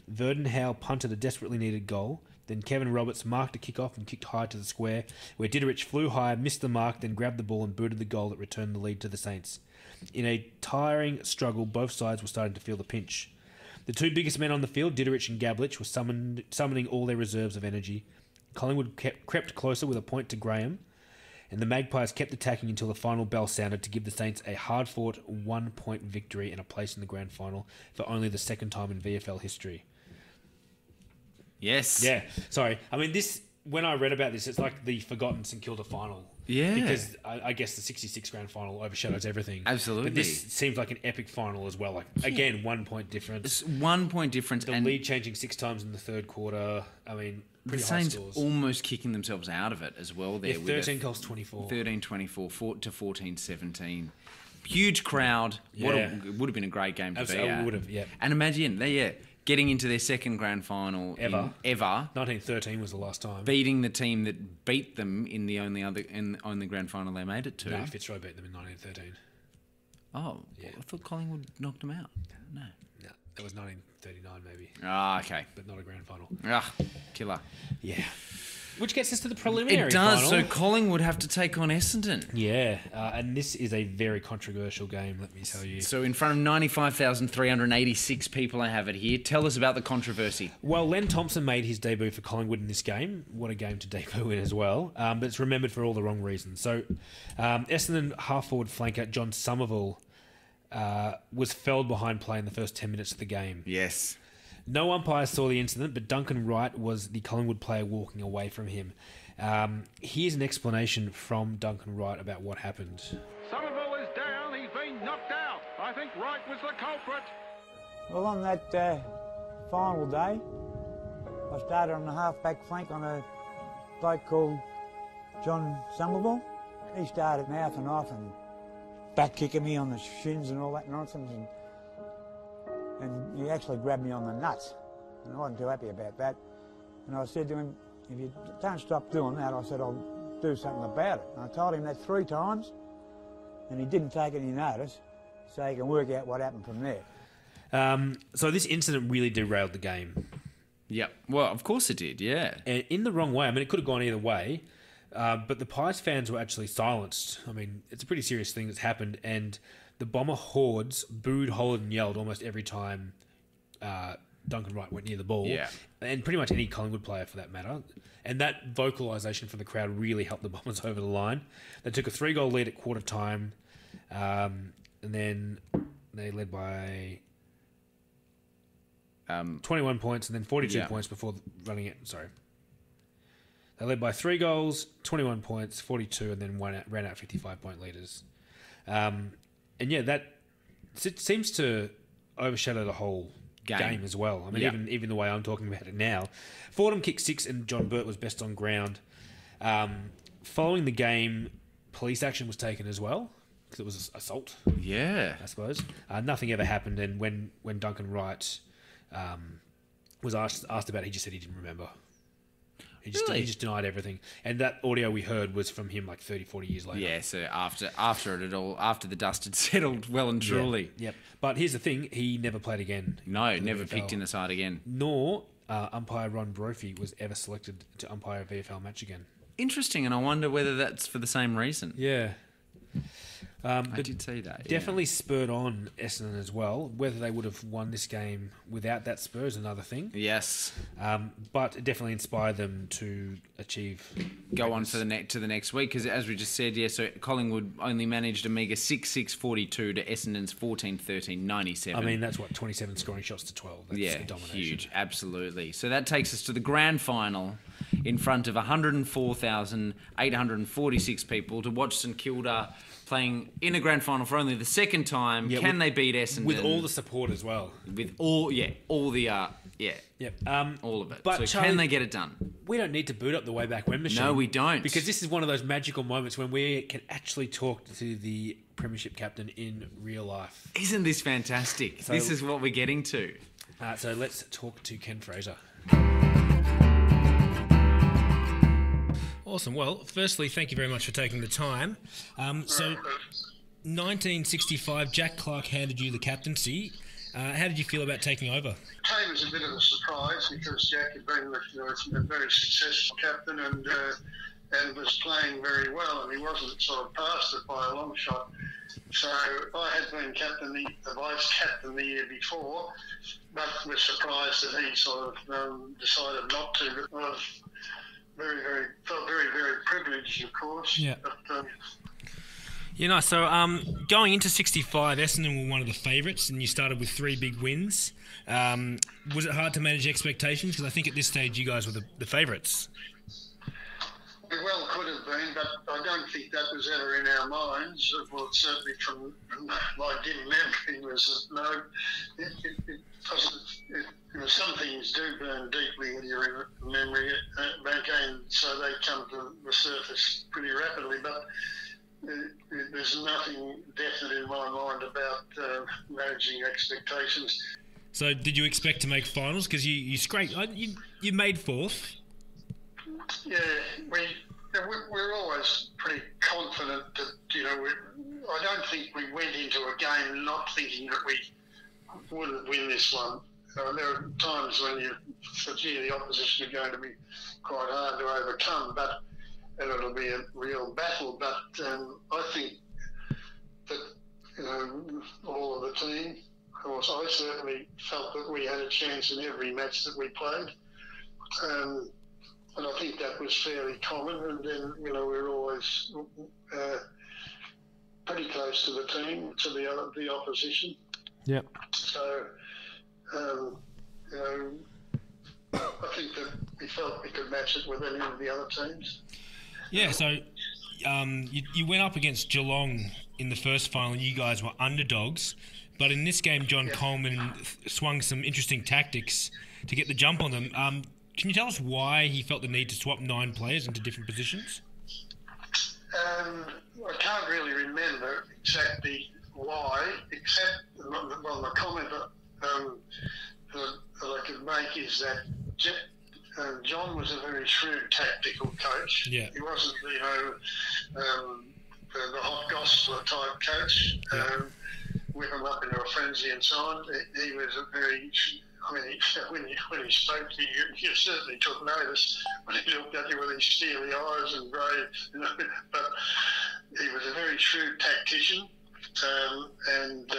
Verdon Howe punted a desperately needed goal. Then Kevin Roberts marked a kick-off and kicked high to the square, where Ditterich flew high, missed the mark, then grabbed the ball and booted the goal that returned the lead to the Saints. In a tiring struggle, both sides were starting to feel the pinch. The 2 biggest men on the field, Ditterich and Gablich, were summoning all their reserves of energy. Collingwood crept closer with a point to Graham, and the Magpies kept attacking until the final bell sounded to give the Saints a hard-fought 1-point victory and a place in the grand final for only the second time in VFL history. Yes. Yeah, sorry. I mean, when I read about this, it's like the forgotten St Kilda final. Yeah. Because I guess the 66 grand final overshadows everything. Absolutely. But this seems like an epic final as well. Like, again, 1 point difference. It's 1 point difference. The lead changing 6 times in the third quarter. I mean, pretty the high Saints scores. almost kicking themselves out of it as well there. Yeah, with 13 goals 24. 13-24 to 14-17. Huge crowd. Yeah. Would have been a great game to be Absolutely at. would have, yeah. And imagine, getting into their second grand final Ever. ever. 1913 was the last time. Beating the team that beat them in the only grand final they made it to. No, Fitzroy beat them in 1913. Oh, Yeah. I thought Collingwood knocked them out. No. No, that was 1939 maybe, Ah, okay. but not a grand final. Ah, killer. Yeah. Which gets us to the preliminary It does. final. So Collingwood have to take on Essendon. Yeah, and this is a very controversial game, let me tell you. So in front of 95,386 people, I have it here. Tell us about the controversy. Well, Len Thompson made his debut for Collingwood in this game. What a game to debut in as well. But it's remembered for all the wrong reasons. So Essendon half-forward flanker John Somerville was felled behind play in the first 10 minutes of the game. Yes. No umpire saw the incident, but Duncan Wright was the Collingwood player walking away from him. Here's an explanation from Duncan Wright about what happened. Somerville is down. He's been knocked out. I think Wright was the culprit. Well, on that final day, I started on the half-back flank on a bloke called John Somerville. He started mouthing off and back-kicking me on the shins and all that nonsense. And he actually grabbed me on the nuts. And I wasn't too happy about that. And I said to him, if you don't stop doing that, I said, I'll do something about it. And I told him that 3 times, and he didn't take any notice, so you can work out what happened from there. So this incident really derailed the game. Yep. Well, of course it did, yeah. And in the wrong way. I mean, it could have gone either way. But the Pies fans were actually silenced. I mean, it's a pretty serious thing that's happened. And the Bomber hordes booed, hollered and yelled almost every time Duncan Wright went near the ball. Yeah. And pretty much any Collingwood player for that matter. And that vocalisation from the crowd really helped the Bombers over the line. They took a 3-goal lead at quarter time. And then they led by 21 points and then 42 points before running it. Sorry. They led by 3 goals, 21 points, 42, and then ran out 55-point leaders. And yeah, that seems to overshadow the whole game as well. I mean, even the way I'm talking about it now. Fordham kicked 6 and John Burt was best on ground. Following the game, police action was taken as well because it was assault. Yeah. I suppose. Nothing ever happened, and when Duncan Wright was asked about it, he just said he didn't remember. He just denied everything. And that audio we heard was from him like 30, 40 years later. Yeah, so after the dust had settled well and truly. Yep. But here's the thing, he never played again. No, never picked in the side again. Nor umpire Ron Brophy was ever selected to umpire a VFL match again. Interesting, and I wonder whether that's for the same reason. Yeah. I did see that. Definitely spurred on Essendon as well. Whether they would have won this game without that spur is another thing. Yes. But it definitely inspired them to achieve... Go on for to the next week, because as we just said, so Collingwood only managed a meagre 6-6-42 to Essendon's 14-13-97. I mean, that's 27 scoring shots to 12. That's domination. Huge, absolutely. So that takes us to the grand final in front of 104,846 people to watch St Kilda playing in a grand final for only the second time. Can they beat Essendon? With all the support as well. With all the all of it. But so Charlie, can they get it done? We don't need to boot up the way back when machine. No, we don't. Because this is one of those magical moments when we can actually talk to the Premiership captain in real life. Isn't this fantastic? So, this is what we're getting to. So let's talk to Ken Fraser. Awesome. Well, firstly, thank you very much for taking the time. So, 1965, Jack Clark handed you the captaincy. How did you feel about taking over? It came as a bit of a surprise because Jack had been a very successful captain and was playing very well, and he wasn't sort of past it by a long shot. So I had been the vice captain the year before, but was surprised that he sort of decided not to. But I was felt very, very privileged, of course. Yeah. But, So going into 65, Essendon were one of the favourites, and you started with 3 big wins. Was it hard to manage expectations? Because I think at this stage you guys were the favourites. It well could have been, but I don't think that was ever in our minds. Well, certainly from my dim memory was that no, some things do burn deeply in your memory back end, so they come to the surface pretty rapidly. But there's nothing definite in my mind about managing expectations. So did you expect to make finals? Because you scraped, you made 4th. Yeah, we're always pretty confident that, I don't think we went in into a game not thinking that we wouldn't win this one. There are times when you foresee the opposition are going to be quite hard to overcome, and it'll be a real battle. But I think that all of the team, of course, I certainly felt that we had a chance in every match that we played, and I think that was fairly common. And then we were always pretty close to the team, to the opposition. Yep. So, I think that we felt we could match it with any of the other teams. Yeah, so you went up against Geelong in the first final and you guys were underdogs, but in this game John Coleman swung some interesting tactics to get the jump on them. Can you tell us why he felt the need to swap 9 players into different positions? I can't really remember exactly why, except the comment that I could make is that John was a very shrewd tactical coach. Yeah. He wasn't, the hot gospeler type coach, whip him up into a frenzy and so on. He was a very, when he spoke to you, you certainly took notice when he looked at you with his steely eyes and grey, but he was a very shrewd tactician, and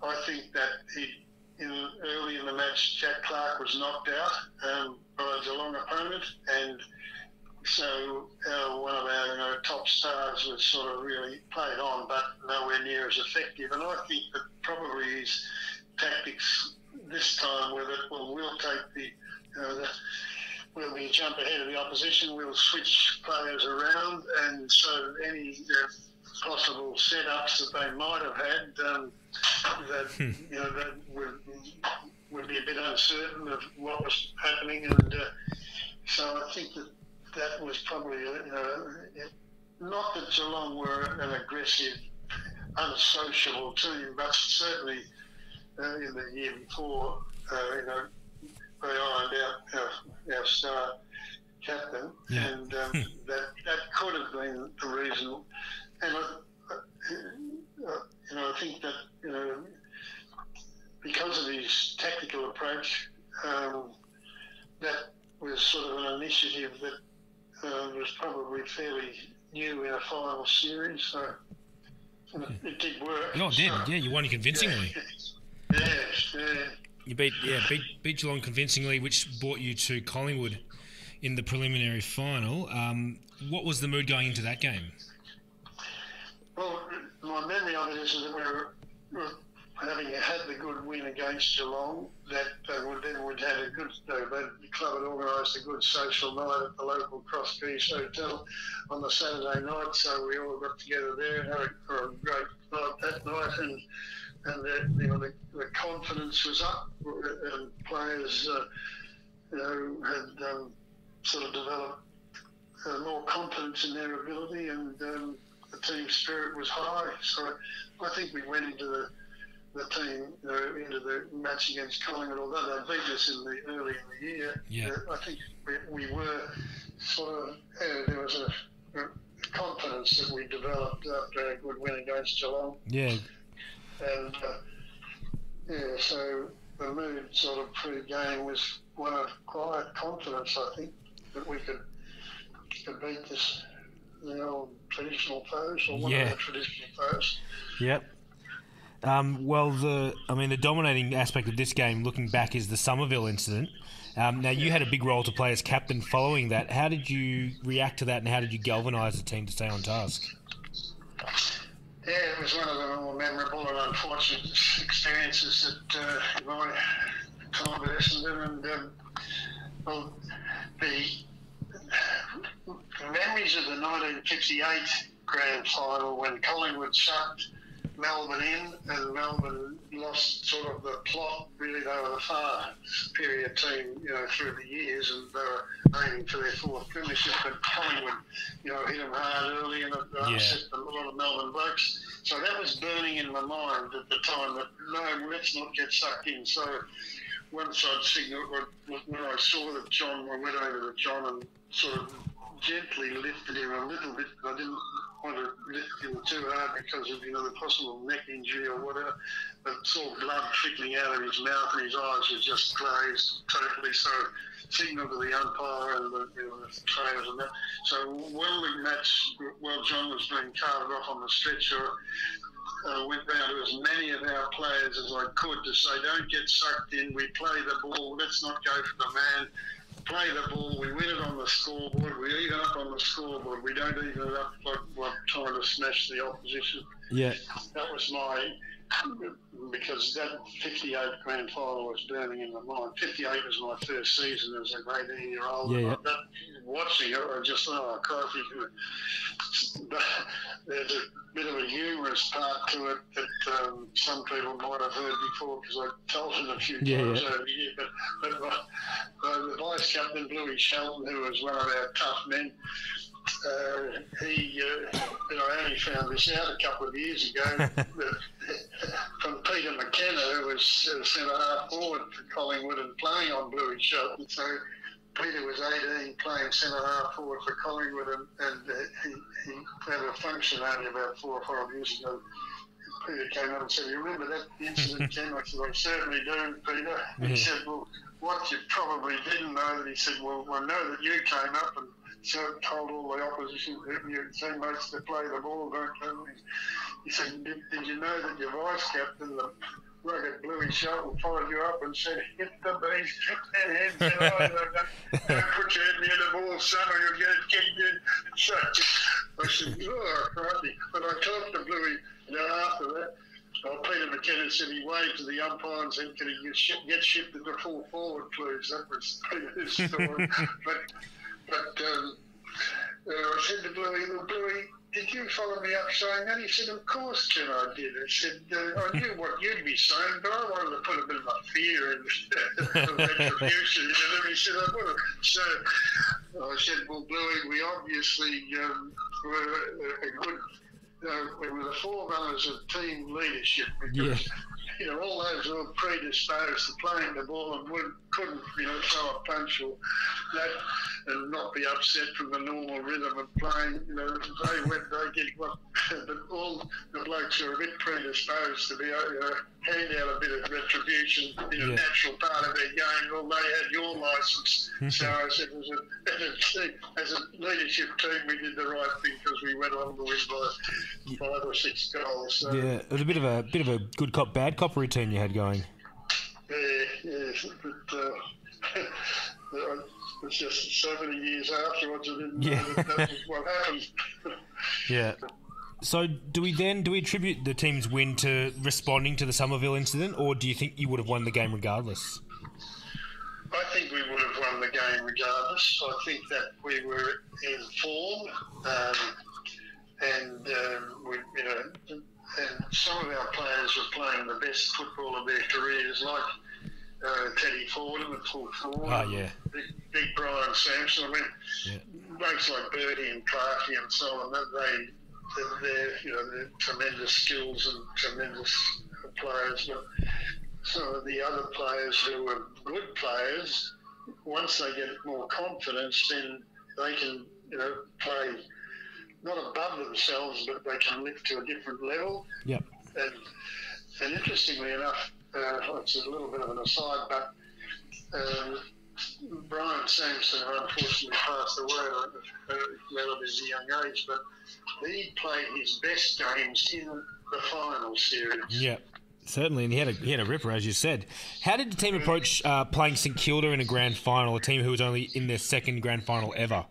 I think that early in the match, Jack Clark was knocked out by a Geelong opponent, and so one of our top stars was sort of really played on, but nowhere near as effective. And I think that probably his tactics this time were that, we'll take when we jump ahead of the opposition, we'll switch players around, and so any possible setups that they might have had that would be a bit uncertain of what was happening, and so I think that was probably not that Geelong were an aggressive, unsociable team, but certainly in the year before, they ironed out our star captain, and that could have been the reason. And I think that because of his tactical approach, that was sort of an initiative that was probably fairly new in a final series. So it did work. Oh, it did. Yeah, you won convincingly. Yes. You beat Geelong convincingly, which brought you to Collingwood in the preliminary final. What was the mood going into that game? Well, my memory of it is that we were having had the good win against Geelong, that we'd had a good, the club had organised a good social night at the local Cross Keys Hotel on the Saturday night, so we all got together there and had a great night that night, and the confidence was up, and players had sort of developed more confidence in their ability, and the team spirit was high. So I think we went into the team, into the match against Collingwood, although they beat us early in the year. Yeah. I think we were sort of, there was a confidence that we developed after a good win against Geelong. Yeah. And so the mood sort of pre-game was one of quiet confidence, I think, that we could beat this, traditional foes, or one of the traditional foes. Yep. Well, the dominating aspect of this game, looking back, is the Somerville incident. Now, you had a big role to play as captain following that. How did you react to that, and how did you galvanise the team to stay on task? Yeah, it was one of the more memorable and unfortunate experiences that my time at Essendon, and the memories of the 1958 grand final when Collingwood sucked Melbourne in, and Melbourne lost sort of the plot. Really, they were the far superior team, through the years, and they were aiming for their fourth premiership. But Collingwood, hit them hard early, and it upset a lot of Melbourne blokes. So that was burning in my mind at the time, that no, let's not get sucked in. So once I'd signalled, when I saw that we went over to John and sort of gently lifted him a little bit. I didn't want to lift him too hard because of, the possible neck injury or whatever. But saw blood trickling out of his mouth and his eyes were just glazed totally. So signalled to the umpire and the trainers and that. So while John was being carted off on the stretcher, went round to as many of our players as I could to say, don't get sucked in, we play the ball, let's not go for the man, play the ball, we win it on the scoreboard, we even up on the scoreboard, we don't even it up like trying to smash the opposition. Yeah. That was because that 58 grand final was burning in my mind. 58 was my first season as an 18-year-old. Yeah. Watching it, I just thought, crikey. But there's a bit of a humorous part to it that some people might have heard before because I told it a few times over the year. But the vice captain, Bluey Shelton, who was one of our tough men, I only found this out a couple of years ago from Peter McKenna, who was centre-half forward for Collingwood and playing on Bluey Shelton. So Peter was 18 playing centre-half forward for Collingwood and he had a function only about 4 or 5 years ago. Peter came up and said, "You remember that incident, Ken?" I said, "I certainly do, Peter." He said, "Well, what you probably didn't know," that he said, well, I know that you came up and told all the opposition your teammates to play the ball, don't you?" He said, did you know that your vice captain, the rugged Bluey Shelton, followed you up and said, "Hit the beast, hit their heads, don't put your head near the ball, son, or you'll get it kicked in." So I said, "Oh, crikey." But I talked to Bluey after that. Peter McKenna said he waved to the umpire and said, "Can he get shifted to full forward, please?" That was Peter's story. But I said to Bluey, "Well, Bluey, did you follow me up saying that?" He said, "Of course, Ken, I did." I said, "I knew what you'd be saying, but I wanted to put a bit of a fear in the retribution." And he said, "I would have." So I said, "Well, Bluey, we obviously were a good... we were the forerunners of team leadership because, all those who were predisposed to playing the ball and couldn't, throw a punch or that and not be upset from the normal rhythm of playing, they get what, but all the blokes who are a bit predisposed to be, hand out a bit of retribution, natural part of their game. Well, they had your licence." So I said, as a leadership team, we did the right thing because we went on to win by 5 or 6 goals. So, it was a bit of a good cop, bad cop routine you had going. Yeah, but it's just so many years afterwards I didn't know that was what happened. Yeah. So do we attribute the team's win to responding to the Somerville incident, or do you think you would have won the game regardless? I think we would have won the game regardless. I think that we were in form, and some of our players were playing the best football of their careers, like Teddy Fordham at full forward. Oh, yeah. Big Brian Sampson. I mean, blokes like Bertie and Clarkey and so on, they're tremendous skills and tremendous players. But some of the other players who were good players, once they get more confidence, then they can, play not above themselves, but they can lift to a different level. Yep. And interestingly enough, it's a little bit of an aside, but Brian Sampson, who unfortunately passed away at a relatively young age, but he played his best games in the final series. Yeah, certainly, and he had a ripper, as you said. How did the team approach playing St Kilda in a grand final, a team who was only in their second grand final ever?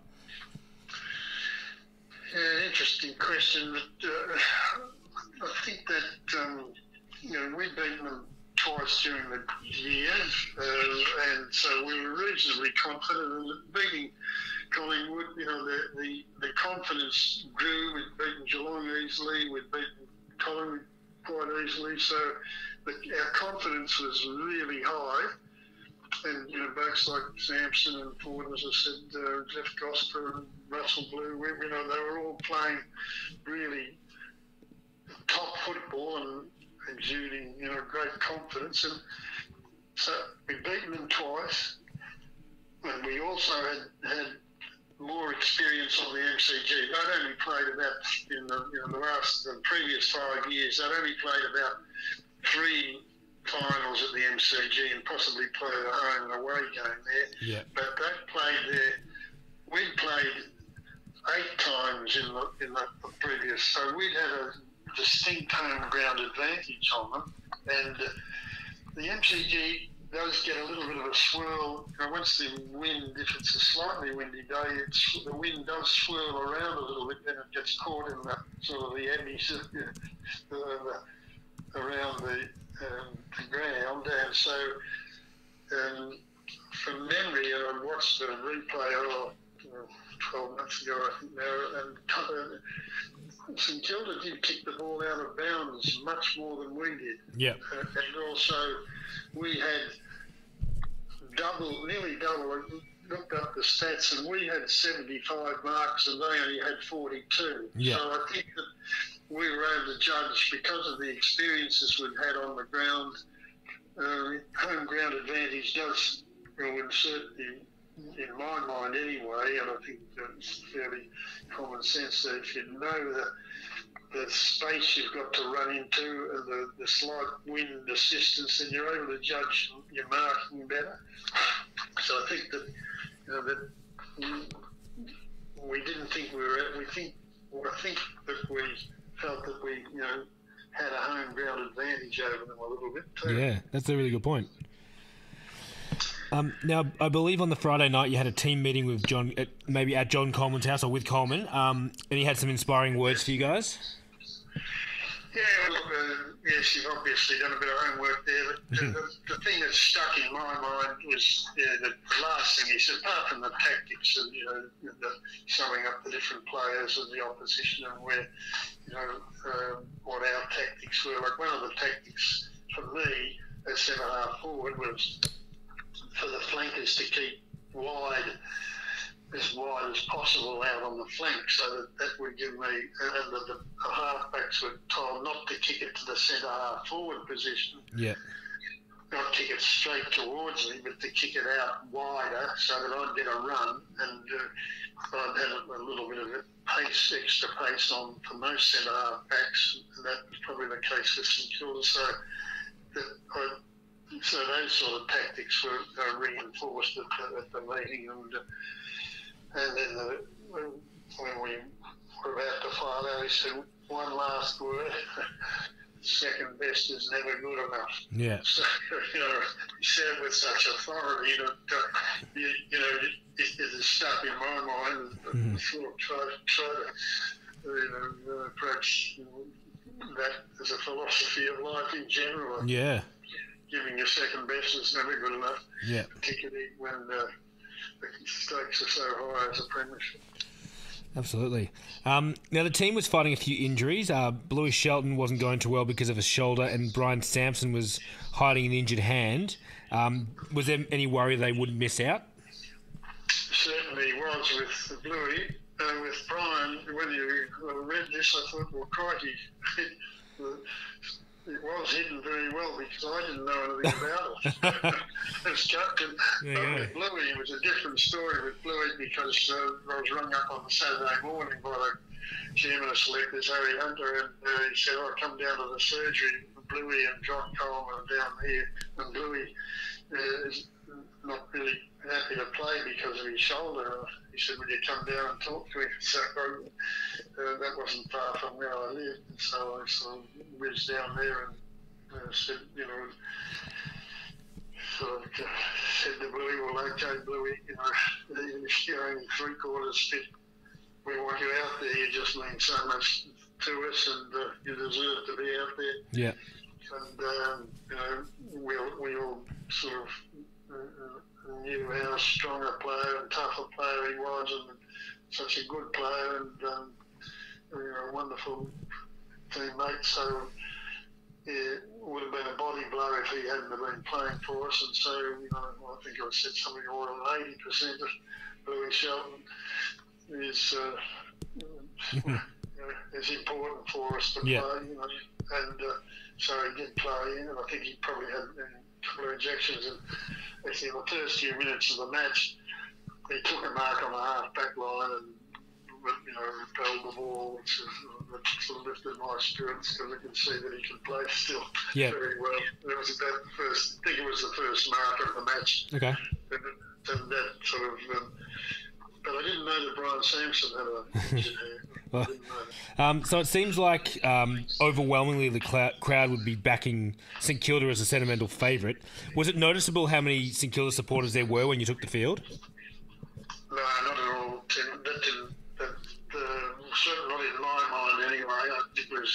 Interesting question. But, I think that we've beaten them twice during the year, and so we were reasonably confident. And beating Collingwood, the confidence grew. We'd beaten Geelong easily. We'd beaten Collingwood quite easily. So our confidence was really high. And blokes like Sampson and Ford, as I said, Jeff Gosper and Russell Blue, they were all playing really top football and exuding, great confidence. And so we've beaten them twice, and we also had more experience on the MCG. They'd only played about, in the previous 5 years, they'd only played about 3 finals at the MCG and possibly played a home and away game there. Yeah. But they played there. We'd played 8 times in the previous, so we'd had a distinct home ground advantage on them. And the MCG does get a little bit of a swirl. Once the wind, if it's a slightly windy day, the wind does swirl around a little bit, then it gets caught in the sort of the eddies around the ground. And so, from memory, I watched the replay 12 months ago, I think now, and St Kilda did kick the ball out of bounds much more than we did. Yeah. And also, we had nearly double. I looked up the stats, and we had 75 marks, and they only had 42. Yeah. So I think that we were able to judge, because of the experiences we've had on the ground, home ground advantage does, certainly, in my mind anyway, and I think it's fairly common sense that if you know the space you've got to run into and the slight wind assistance, then you're able to judge your marking better. So I think that that we didn't think we were. I think that we felt that we had a home ground advantage over them a little bit too. Yeah, that's a really good point. Now, I believe on the Friday night you had a team meeting with John, maybe at John Coleman's house or with Coleman, and he had some inspiring words for you guys. Yeah, well, yes, you've obviously done a bit of homework there. But the thing that stuck in my mind was the last thing he said, apart from the tactics and the summing up the different players and the opposition and where what our tactics were. Like, one of the tactics for me as centre half forward was for the flankers to keep as wide as possible out on the flank, so that would give me, and the halfbacks were told not to kick it to the centre half forward position. Yeah. Not kick it straight towards me, but to kick it out wider so that I'd get a run, and I'd have a little bit of extra pace on for most centre half backs, and that was probably the case with St Kilda. So those sort of tactics were reinforced at the meeting, and then when we were about to file out, he said, one last word, second best is never good enough. Yeah. So, he said it with such authority that, it has stuck in my mind, and sort of try to approach that as a philosophy of life in general. Yeah. Giving your second best is never good enough, yeah, particularly when the stakes are so high as a premiership. Absolutely. Now, the team was fighting a few injuries. Bluey Shelton wasn't going too well because of a shoulder, and Brian Sampson was hiding an injured hand. Was there any worry they would miss out? Certainly was with Bluey. With Brian, when you read this, I thought, well, crikey, it was hidden very well because I didn't know anything about it. As captain, with Bluey, it was a different story with Bluey because I was rung up on the Saturday morning by the chairman of selectors, Harry Hunter, and he said, come down to the surgery. Bluey and John Coleman are down here, and Bluey is not really happy to play because of his shoulder. He said, will you come down and talk to him? So that wasn't far from where I lived, and so I sort of whizzed down there and said, sort of said to Bluey, well, okay, Bluey, even if you're only 3/4 fit, we want you out there. You just mean so much to us, and you deserve to be out there. Yeah. And we all sort of knew how strong a player and tough a player he was, and such a good player, and a wonderful teammate. So it would have been a body blow if he hadn't have been playing for us. And so I think I said something more than 80% of Bluey Shelton is important for us to play. And so he did play, and I think he probably had a couple of injections. And actually, in the first few minutes of the match, he took a mark on the half-back line and, repelled the ball, which sort of lifted my spirits because I could see that he could play still very well. It was about the first, I think it was the first mark of the match. Okay. And that sort of, but I didn't know that Brian Sampson had a injured hand. So it seems like overwhelmingly the crowd would be backing St Kilda as a sentimental favourite. Was it noticeable how many St Kilda supporters there were when you took the field? No, not at all, Tim. Certainly not in my mind anyway. It was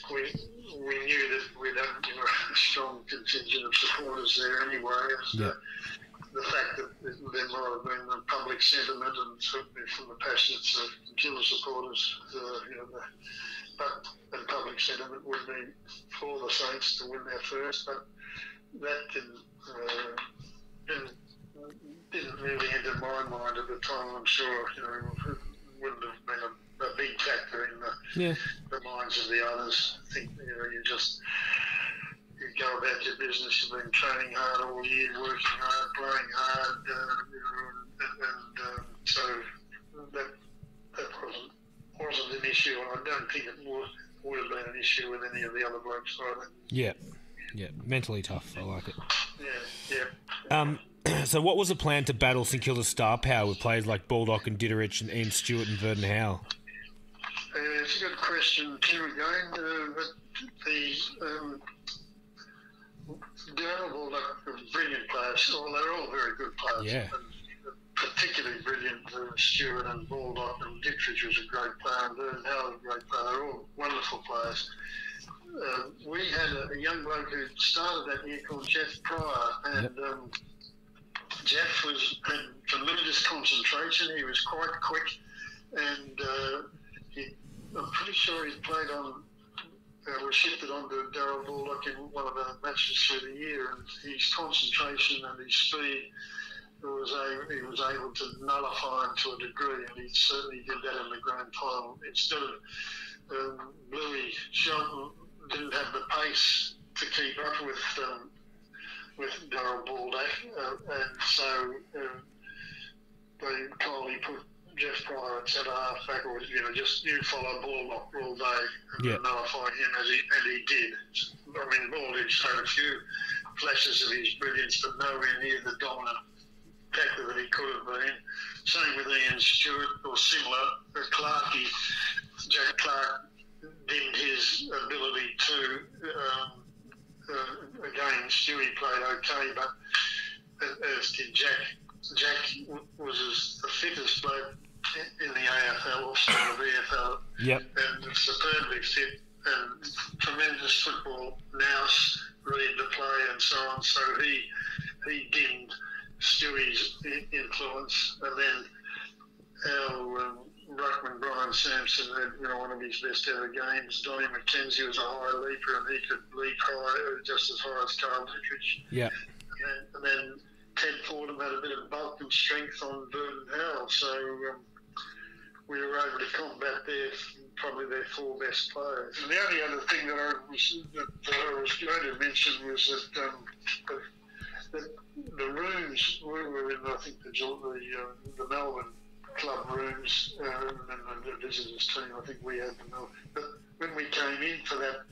we knew that we'd have a strong contingent of supporters there anyway. The fact that there might have been the public sentiment and certainly from the passionate Kilda supporters, but public sentiment would be for the Saints to win their first, but that didn't really enter my mind at the time. I'm sure it wouldn't have been a big factor in the minds of the others. I think you go about your business. You've been training hard all year, working hard, playing hard, and so that wasn't an issue. And I don't think it would have been an issue with any of the other blokes either. Yeah, mentally tough. I like it. Yeah. So what was the plan to battle St Kilda's star power with players like Baldock and Ditterich and Ian Stewart and Vernon Howe? It's a good question, Tim, again. But the Darryl Baldock were brilliant players. Well, they're all very good players. Yeah. And particularly brilliant Stewart and Baldock, and Ditterich was a great player, and Vernon Howe was a great player. They're all wonderful players. We had a young bloke who started that year called Jeff Pryor, and Jeff had tremendous concentration. He was quite quick, and I'm pretty sure he played on, was shifted onto Darryl Baldock in one of our matches through the year, and his concentration and his speed, he was able to nullify him to a degree, and he certainly did that in the grand final. Instead of Bluey Shelton didn't have the pace to keep up with Darryl Baldock, and so they kindly put Jeff Pryor at centre half back, or just you follow Baldock all day and nullify him as he did. I mean, Baldock showed a few flashes of his brilliance, but nowhere near the dominant factor that he could have been. Same with Ian Stewart, or similar. Jack Clark dimmed his ability to. Again, Stewie played okay, but as did Jack. Jack was the fittest bloke in the AFL, also the VFL, and superbly fit, and tremendous football nous, read the play and so on. So he dimmed Stewie's influence, and then our ruckman Brian Sampson had one of his best ever games. Donnie McKenzie was a high leaper, and he could leap high, just as high as Carl Ditterich. Yeah. And then Ted Fordham had a bit of bulk and strength on Vernon Howe, so we were able to combat probably their four best players. And the only other thing that I was going to mention was that the rooms we were in, I think the Melbourne club rooms, and the visitors team, I think we had them all. But when we came in for that,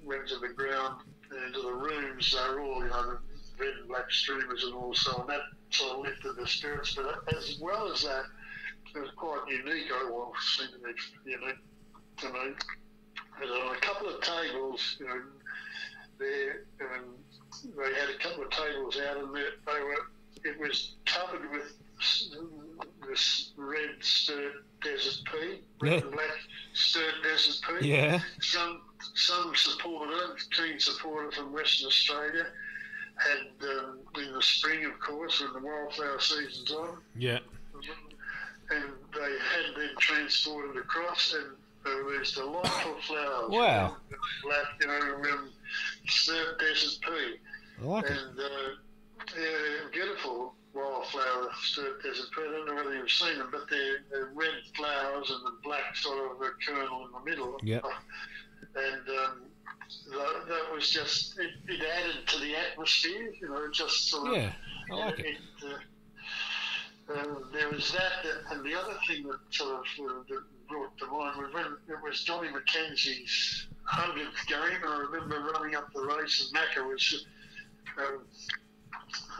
went to the ground and to the rooms, they were all, the red and black streamers and all, so, and that sort of lifted the spirits. But as well as that, it was quite unique, seemed to be unique to me. And on a couple of tables, there, they had a couple of tables out, and it was covered with this red sturt desert pea, red and black sturt desert pea. Yeah. Some supporter, keen supporter from Western Australia, had in the spring, of course, when the wildflower season's on. Yeah. And they had them transported across, and there's delightful flowers. Wow. Black, sturt desert pea. I like it. And beautiful wildflower sturt desert pea. I don't know whether you've seen them, but they're red flowers and the black sort of a kernel in the middle. Yep. And that was just, it added to the atmosphere, just sort of. Yeah, I like it. there was that, and the other thing that sort of that brought to mind was when it was Johnny Mackenzie's 100th game. I remember running up the race, and Macca was. I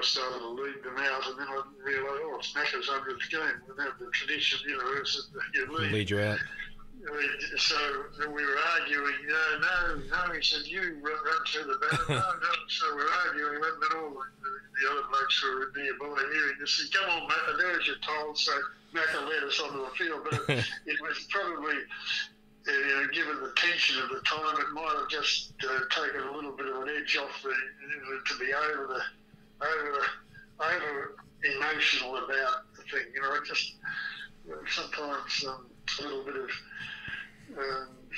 started to lead them out, and then I realised, it's Macca's 100th game. We have the tradition, is that you lead you out. So we were arguing, no, he said, you run through the banner, no. So we're arguing, and then all the other blokes who were nearby hearing this said, come on, Macca, do as you're told. So Macca led us onto the field, but it was probably, given the tension of the time, it might have just taken a little bit of an edge off to be over emotional about the thing. Just sometimes a little bit of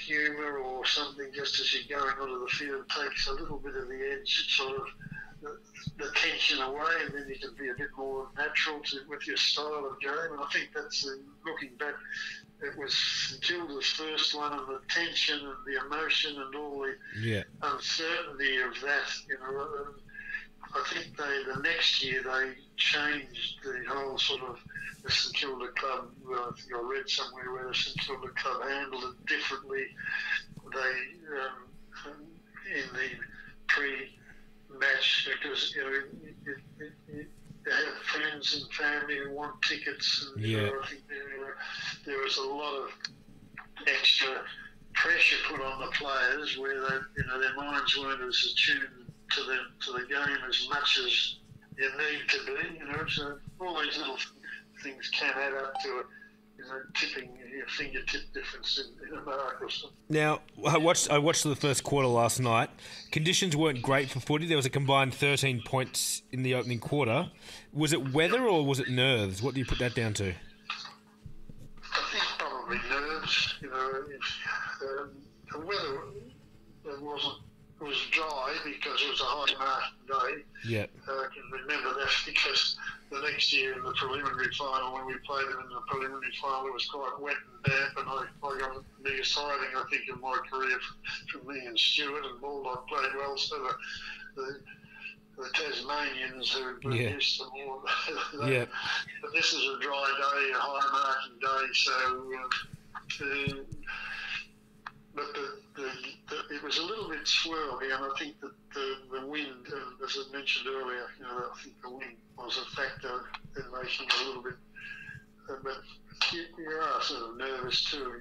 humour or something just as you're going onto the field takes a little bit of the edge, sort of the tension away, and then you can be a bit more natural with your style of game. And I think that's, looking back, it was St Kilda's first one, and the tension and the emotion and all the uncertainty of that. I think the next year they changed the whole sort of the St Kilda club. I think I read somewhere where the St Kilda club handled it differently. They in the pre-match, because you have friends and family who want tickets, and I think there was a lot of extra pressure put on the players where they, their minds weren't as attuned to the game as much as you need to be. So all these little things can add up to it. Tipping your fingertip difference in a mark or something. Now, I watched the first quarter last night. Conditions weren't great for footy. There was a combined 13 points in the opening quarter. Was it weather or was it nerves? What do you put that down to? I think probably nerves. The weather it was dry because it was a high mark day. Yeah. I can remember that because the next year in the preliminary final, when we played them in the preliminary final, it was quite wet and damp, and I got the biggest sighting, I think, in my career from me and Stewart, and Baldock played well, so the Tasmanians who were used to more. But this is a dry day, a high marking day, so but it was a little bit swirly, and I think that the wind, as I mentioned earlier, I think the wind was a factor in making it a little bit. But you are sort of nervous too,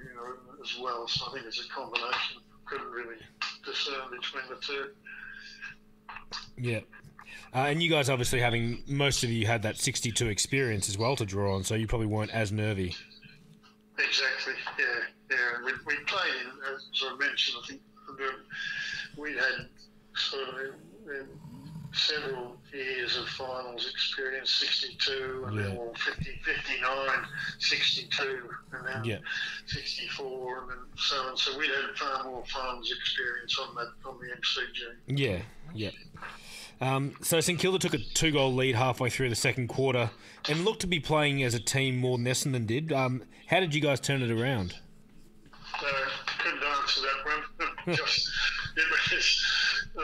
as well. So I think it's a combination. Couldn't really discern between the two. Yeah. And you guys obviously most of you had that 62 experience as well to draw on, so you probably weren't as nervy. Exactly, yeah. We played in, as I mentioned, I think we had sort of several years of finals experience, 62, and then 50, 59, 62, and then 64, and then so on. So we'd had far more finals experience on the MCG. Yeah. So St Kilda took a 2-goal lead halfway through the second quarter and looked to be playing as a team more than Essendon did. How did you guys turn it around? Couldn't answer that one. Just it was. I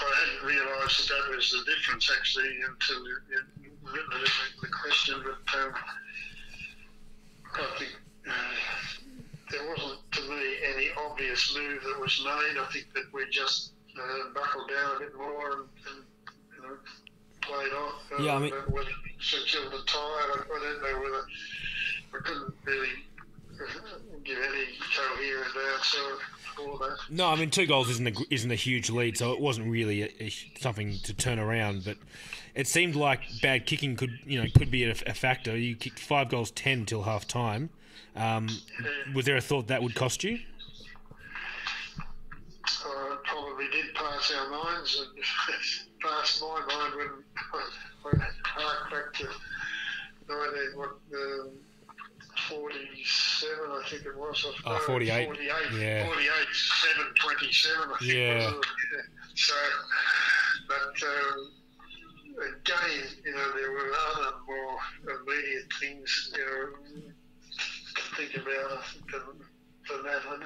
hadn't realised that was the difference actually until you written it in the question. But I think there wasn't, to me, any obvious move that was made. I think that we just buckled down a bit more and played on. Whether St Kilda tired, I don't know whether I couldn't really give any coherent answer for that. No, I mean 2 goals isn't a huge lead, so it wasn't really something to turn around. But it seemed like bad kicking could be a factor. You kicked 5 goals 10 till half time. Was there a thought that would cost you? Probably did pass our minds, and passed my mind when I hark back to 47, I think it was. 48. 48. Yeah. 48, 7:27, I think it was. So, but again, there were other more immediate things, to think about than that. And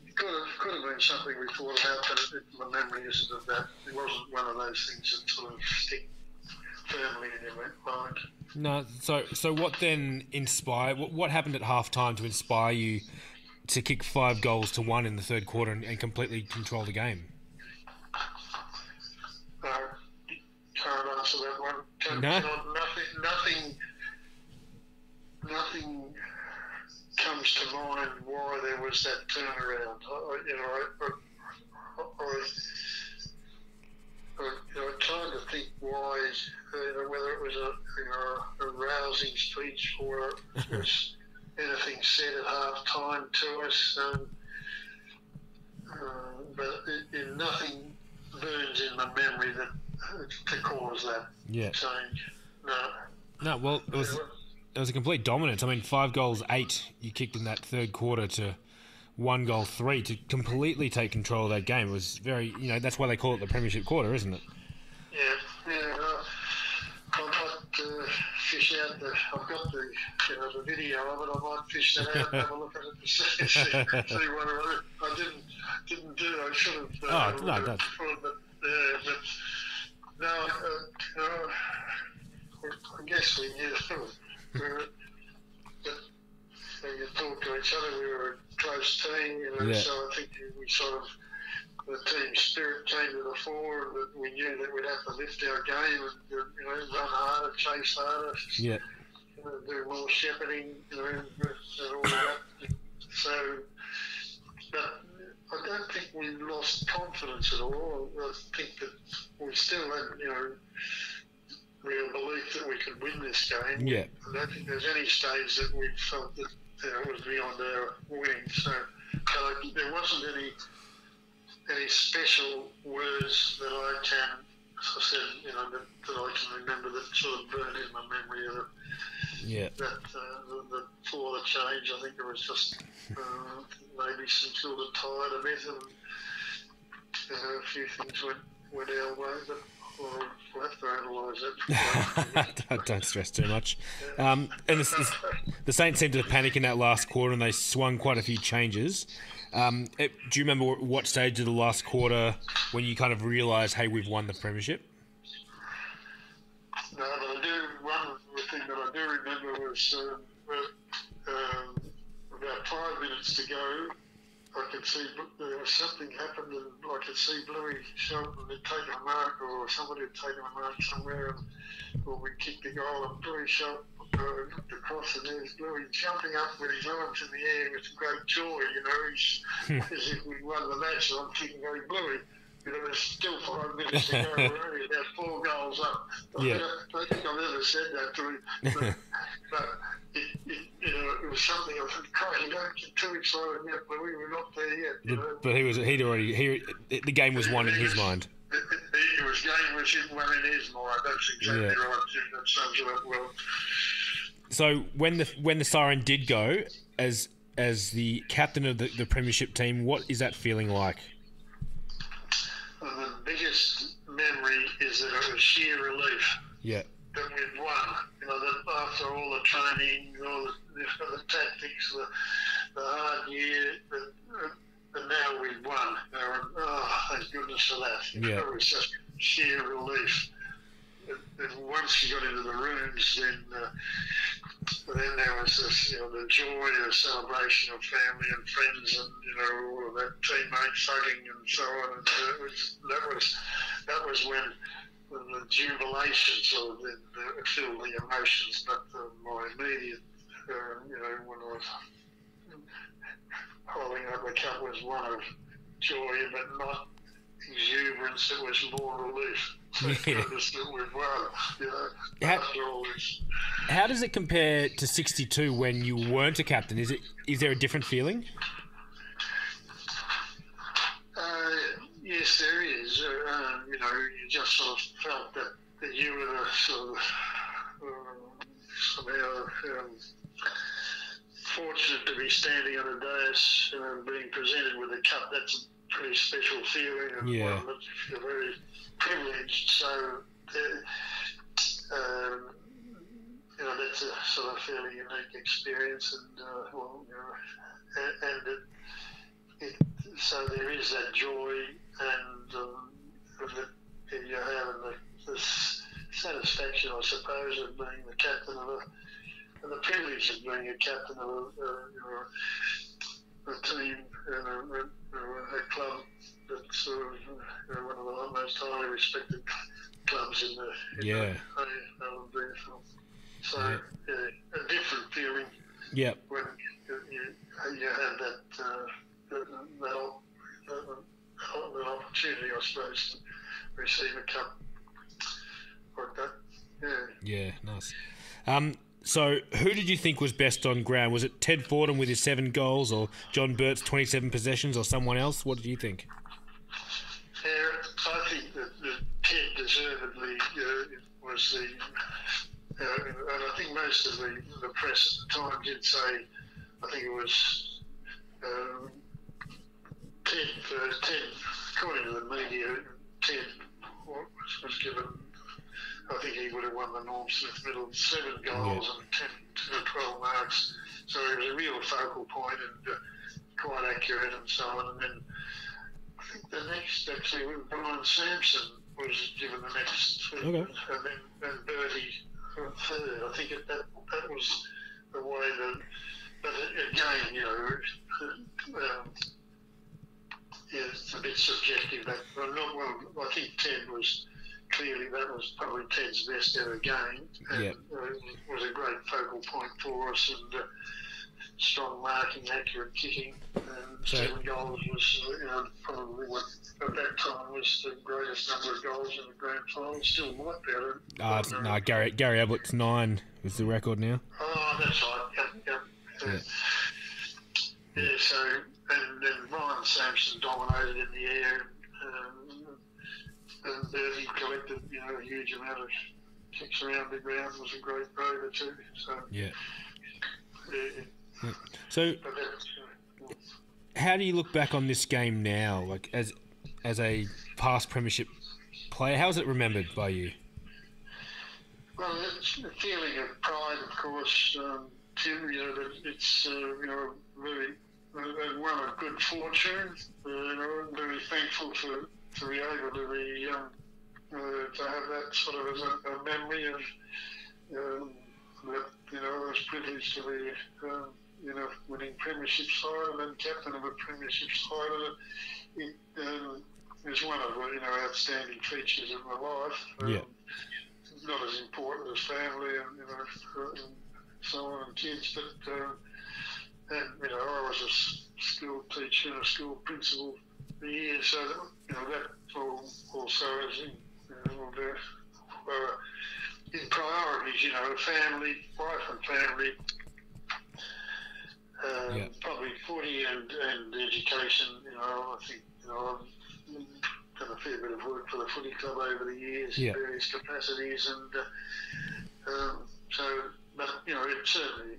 it could have been something we thought about, but my memory isn't of that. It wasn't one of those things that sort of firmly in your mind. No, so what then inspired? What happened at half time to inspire you to kick 5 goals to 1 in the third quarter and completely control the game? Can't answer that one. Nothing comes to mind why there was that turnaround. I tried to think why, whether it was a rousing speech or it was anything said at half time to us, but nothing burns in my memory that to cause that change. No. Well, it was a complete dominance. I mean, 5 goals, 8 you kicked in that third quarter to 1 goal, 3 to completely take control of that game. It was very, that's why they call it the Premiership quarter, isn't it? Yeah. I might fish out I've got the video of it. I might fish that out and have a look at it to see what I didn't do. I should have. I guess we knew that when you talk to each other, we were a close team, so I think we sort of, the team spirit came to the fore, and that we knew that we'd have to lift our game and, run harder, chase harder, do more shepherding, and all that. So, but I don't think we lost confidence at all. I think that we still had, real belief that we could win this game. Yeah. I don't think there's any stage that we felt that it was beyond our winning. So there wasn't any special words that I can, as I said, that I can remember that sort of burned in my memory of it. That before the change, I think it was just maybe some sort of tired a bit, and a few things went our way, but we'll have to analyse that. Don't stress too much. And the Saints seemed to panic in that last quarter, and they swung quite a few changes. Do you remember what stage of the last quarter when you kind of realised, hey, we've won the Premiership? No, but one thing that I do remember was about 5 minutes to go, I could see something happened, and I could see Bluey Shelton had taken a mark, or somebody had taken a mark somewhere, or we kicked the goal, and Bluey Shelton looked across, and there's Bluey jumping up with his arms in the air with great joy, as if we won the match. And I'm thinking, oh, Bluey, there's still 5 minutes to go. We're only about 4 goals up. I don't think I've ever said that to him, but it was something I thought, God, don't get too excited yet, Bluey, we're not there yet. But the game was won in his mind. It was game was won in his mind. That's exactly right. That sums it up well. So when the siren did go, as the captain of the Premiership team, what is that feeling like? Well, the biggest memory is that it was sheer relief. Yeah. That we'd won. That after all the training, all the tactics, the hard year, and now we've won. Thank goodness for that. Yeah. It was just sheer relief. And once you got into the rooms, then there was this, the joy of celebration of family and friends, and all of that teammates hugging and so on. And that was when the jubilation sort of filled the emotions. But my immediate, when I was holding up the cup, was one of joy, but not exuberance. It was more relief. How does it compare to 62 when you weren't a captain? Is there a different feeling? Yes, there is. You just sort of felt that you were the sort of somehow fortunate to be standing on a dais, being presented with a cup. That's a pretty special feeling, and one that you feel very privileged. So, that's a sort of fairly unique experience, and so there is that joy and that you have, and the satisfaction, I suppose, of being the captain of and the privilege of being a captain of a team and a club that's sort of one of the most highly respected clubs in the AFL. So a different feeling. Yep. When you have that opportunity, I suppose, to receive a cup like that. Yeah, nice. So, who did you think was best on ground? Was it Ted Fordham with his 7 goals, or John Burt's 27 possessions, or someone else? What did you think? Yeah, I think that Ted deservedly was the... and I think most of the press at the time did say, I think it was Ted, according to the media, Ted was given... I think he would have won the Norm Smith Medal, 7 goals and 10 to 12 marks. So he was a real focal point and quite accurate and so on. And then I think the next, actually, Brian Sampson was given the next, and then Bertie third. I think that was the way that. But again, it's a bit subjective. But I think Ted was. Clearly, that was probably Ted's best ever game, and was a great focal point for us, and strong marking, accurate kicking, and 7 goals was probably what at that time was the greatest number of goals in the grand final. Still might be. No, Gary Ablett's 9 is the record now. Oh, that's right. Yep. Yeah. So and then Brian Sampson dominated in the air. And he collected, a huge amount of kicks around the ground. Was a great rover too. So So, how do you look back on this game now, like as a past premiership player? How is it remembered by you? Well, it's a feeling of pride, of course. Tim, that it's very one of good fortune. I'm very thankful to be able to be to have that sort of as a memory of that I was privileged to be winning premiership side and then captain of a premiership side, and it is one of the outstanding features of my life. It's not as important as family and and so on and kids, but I was a school teacher and a school principal for years, so that also is in priorities, family, wife and family, probably footy and education. I think I've done a fair bit of work for the footy club over the years in various capacities, and but it certainly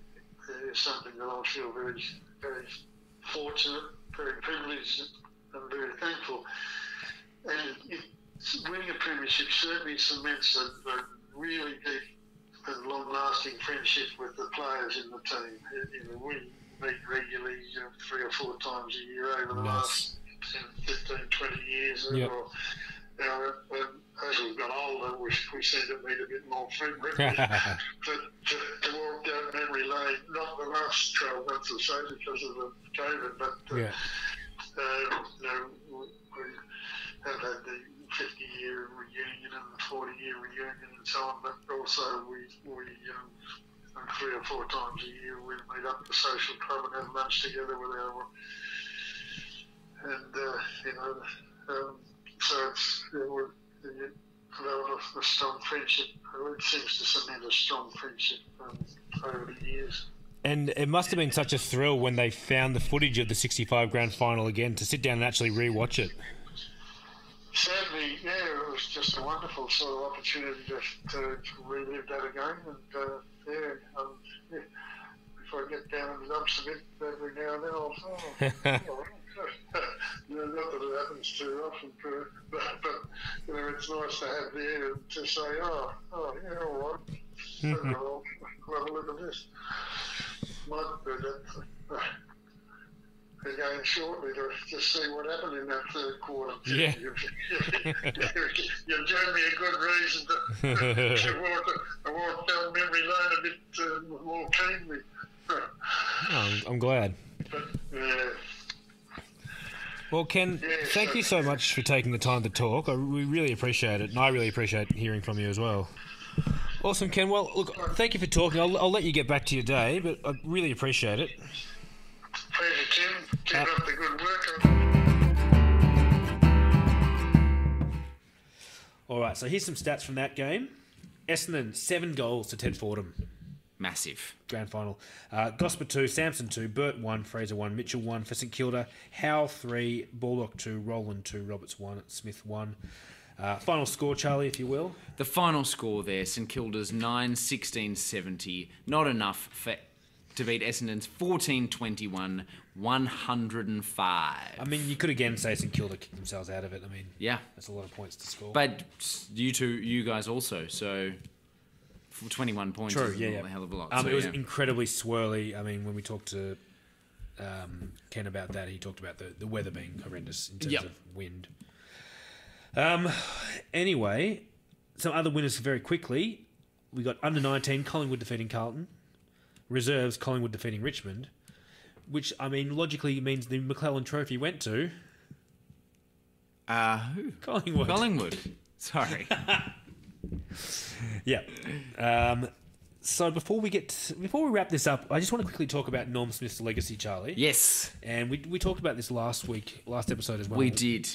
is something that I feel very, very fortunate, very privileged, and very thankful. And winning a premiership certainly cements a really deep and long-lasting friendship with the players in the team. We meet regularly 3 or 4 times a year over the last 10, 15, 20 years. As we've got older, we seem to meet a bit more frequently. to walk down memory lane, not the last 12 months or so because of the COVID, but we have had the 50-year reunion and the 40-year reunion and so on, but also we 3 or 4 times a year we meet up at the social club and have lunch together with our so it's developed a strong friendship. It seems to cement a strong friendship over the years. And it must have been such a thrill when they found the footage of the 65 grand final again, to sit down and actually re-watch it. Certainly, it was just a wonderful sort of opportunity to relive that again. And if I get down in the dumps a bit every now and then, I'll not that it happens too often, but it's nice to have the air to say, all right, I'll have a look at this. Might do that. again shortly to just see what happened in that third quarter. Yeah. You've given me a good reason to walk down memory lane a bit more keenly. I'm glad. But, yeah. Well, Ken, thank you so much for taking the time to talk. We really appreciate it, and I really appreciate hearing from you as well. Awesome, Ken. Well, look, thank you for talking. I'll let you get back to your day, but I really appreciate it. Pleasure, Tim. Keep up the good work. All right, so here's some stats from that game. Essendon, 7 goals to Ted Fordham. Massive. Grand final. Gosper 2, Samson 2, Burt 1, Fraser 1, Mitchell 1 for St Kilda, Howe 3, Baldock 2, Rowland 2, Roberts 1, Smith 1. Final score, Charlie, if you will. The final score there, St Kilda's 9-16-70. Not enough to beat Essendon's 14-21, 105. I mean, you could again say St Kilda kicked themselves out of it. I mean, yeah, that's a lot of points to score. But you guys also, so 21 points is a hell of a lot. It was incredibly swirly. I mean, when we talked to Ken about that, he talked about the weather being horrendous in terms of wind. Anyway, some other winners very quickly. We got under 19, Collingwood defeating Carlton. Reserves, Collingwood defeating Richmond. Which, I mean, logically means the McClellan Trophy went to... who? Collingwood. Collingwood. Sorry. Yeah. So before we wrap this up, I just want to quickly talk about Norm Smith's legacy, Charlie. Yes. And we talked about this last episode as well. We did.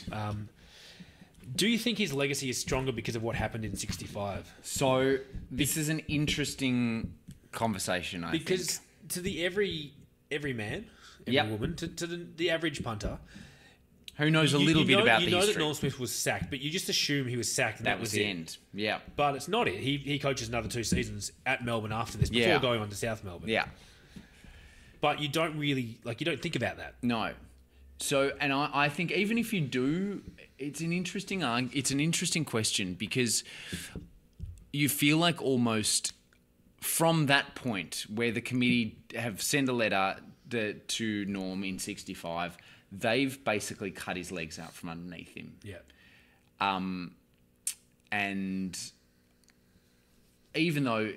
Do you think his legacy is stronger because of what happened in 65? So this is an interesting conversation, I think. Because to the every man, every woman, to the average punter, who knows a little bit about the history. You know that Norm Smith was sacked, but you just assume he was sacked and that was the it. end. Yeah. But it's not it. He coaches another 2 seasons at Melbourne after this, before going on to South Melbourne. Yeah. But you don't really, you don't think about that. No. So, and I think even if you do, it's an interesting question, because you feel like almost from that point where the committee have sent a letter to Norm in 65, they've basically cut his legs out from underneath him. Yeah. And even though,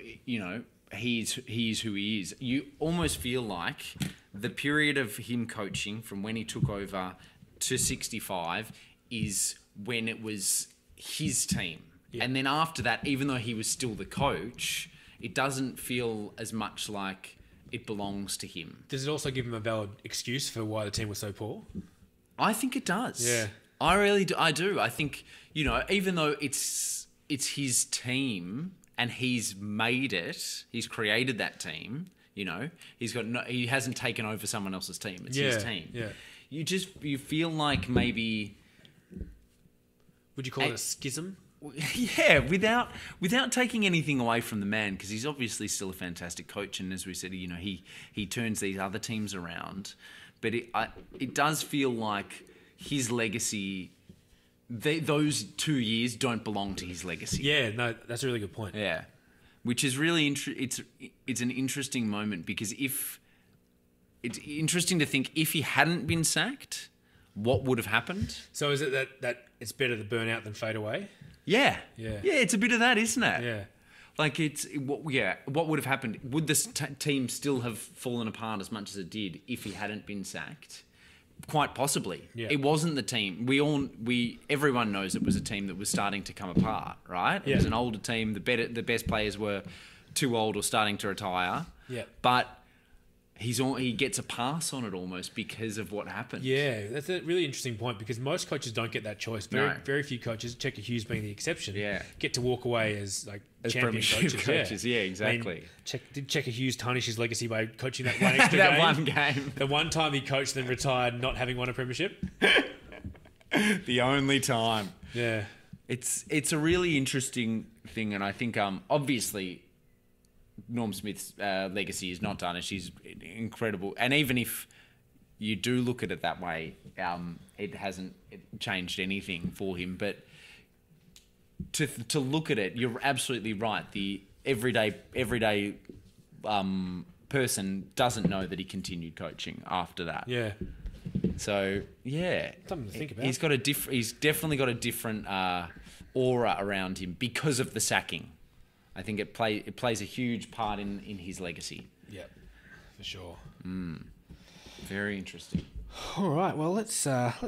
he's who he is, you almost feel like the period of him coaching from when he took over to 65 is when it was his team. Yeah. And then after that, even though he was still the coach, it doesn't feel as much like it belongs to him. Does it also give him a valid excuse for why the team was so poor? I think it does. Yeah. I really do. I do. I think, even though it's his team and he's made it, he's created that team, he hasn't taken over someone else's team. It's his team. Yeah. You feel like maybe... Would you call it a schism? Yeah, without taking anything away from the man, because he's obviously still a fantastic coach, and as we said, he turns these other teams around. But it does feel like his legacy, those 2 years don't belong to his legacy. Yeah, no, that's a really good point. Yeah, which is really it's an interesting moment, because it's interesting to think if he hadn't been sacked, what would have happened? So is it that it's better to burn out than fade away? Yeah. Yeah. Yeah, it's a bit of that, isn't it? Yeah. Like what would have happened? Would this team still have fallen apart as much as it did if he hadn't been sacked? Quite possibly. Yeah. It wasn't the team. Everyone knows it was a team that was starting to come apart, right? Yeah. It was an older team. The best players were too old or starting to retire. Yeah. But he gets a pass on it almost because of what happened. Yeah, that's a really interesting point, because most coaches don't get that choice. Very few coaches, Checker Hughes being the exception, get to walk away as champion coaches. Yeah, exactly. I mean, did Checker Hughes tarnish his legacy by coaching that one extra that game? one game. The one time he coached and retired not having won a premiership? The only time. Yeah. It's a really interesting thing, and I think obviously Norm Smith's legacy is not tarnished. He's incredible, and even if you do look at it that way, it hasn't changed anything for him. But to look at it, you're absolutely right. The everyday person doesn't know that he continued coaching after that. Yeah. So yeah, Something to think about. He's got He's definitely got a different aura around him because of the sacking. I think it plays a huge part in his legacy. Yeah, for sure. Very interesting. All right, well, let's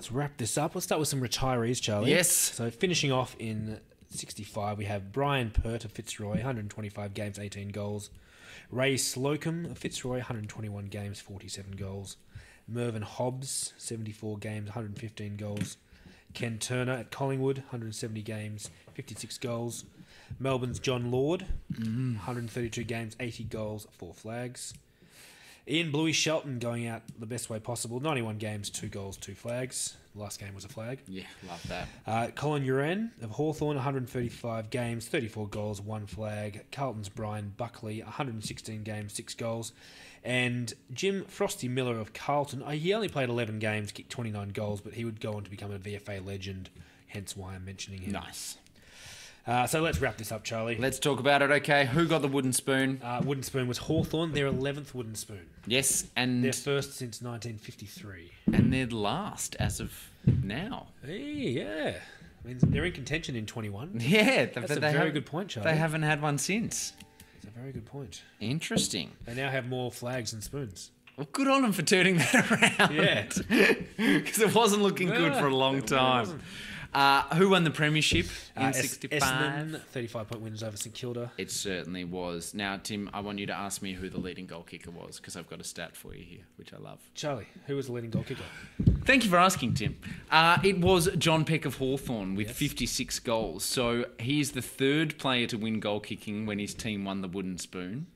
wrap this up. Let's start with some retirees, Charlie. Yes. So finishing off in 65, we have Brian Pert of Fitzroy, 125 games, 18 goals. Ray Slocum of Fitzroy, 121 games, 47 goals. Mervyn Hobbs, 74 games, 115 goals. Ken Turner at Collingwood, 170 games, 56 goals. Melbourne's John Lord, 132 games, 80 goals, 4 flags. Ian Bluey Shelton going out the best way possible, 91 games, 2 goals, 2 flags. The last game was a flag. Yeah, love that. Colin Uren of Hawthorn, 135 games, 34 goals, 1 flag. Carlton's Brian Buckley, 116 games, 6 goals. And Jim Frosty Miller of Carlton, he only played 11 games, kicked 29 goals, but he would go on to become a VFA legend, hence why I'm mentioning him. Nice. So let's wrap this up, Charlie. Let's talk about it, okay? Who got the wooden spoon? Wooden spoon was Hawthorn, their 11th wooden spoon. Yes, and... Their first since 1953. And their last as of now. Hey, yeah. I mean, they're in contention in 21. Yeah. That's a very good point, Charlie. They haven't had one since. It's a very good point. Interesting. They now have more flags and spoons. Well, good on them for turning that around. Yeah. Because it wasn't looking good for a long time. Who won the premiership in 65? Essendon, 35-point winners over St Kilda. It certainly was. Now, Tim, I want you to ask me who the leading goal kicker was, because I've got a stat for you here, which I love. Charlie, who was the leading goal kicker? Thank you for asking, Tim. It was John Peck of Hawthorn with 56 goals. So he's the third player to win goal kicking when his team won the wooden spoon.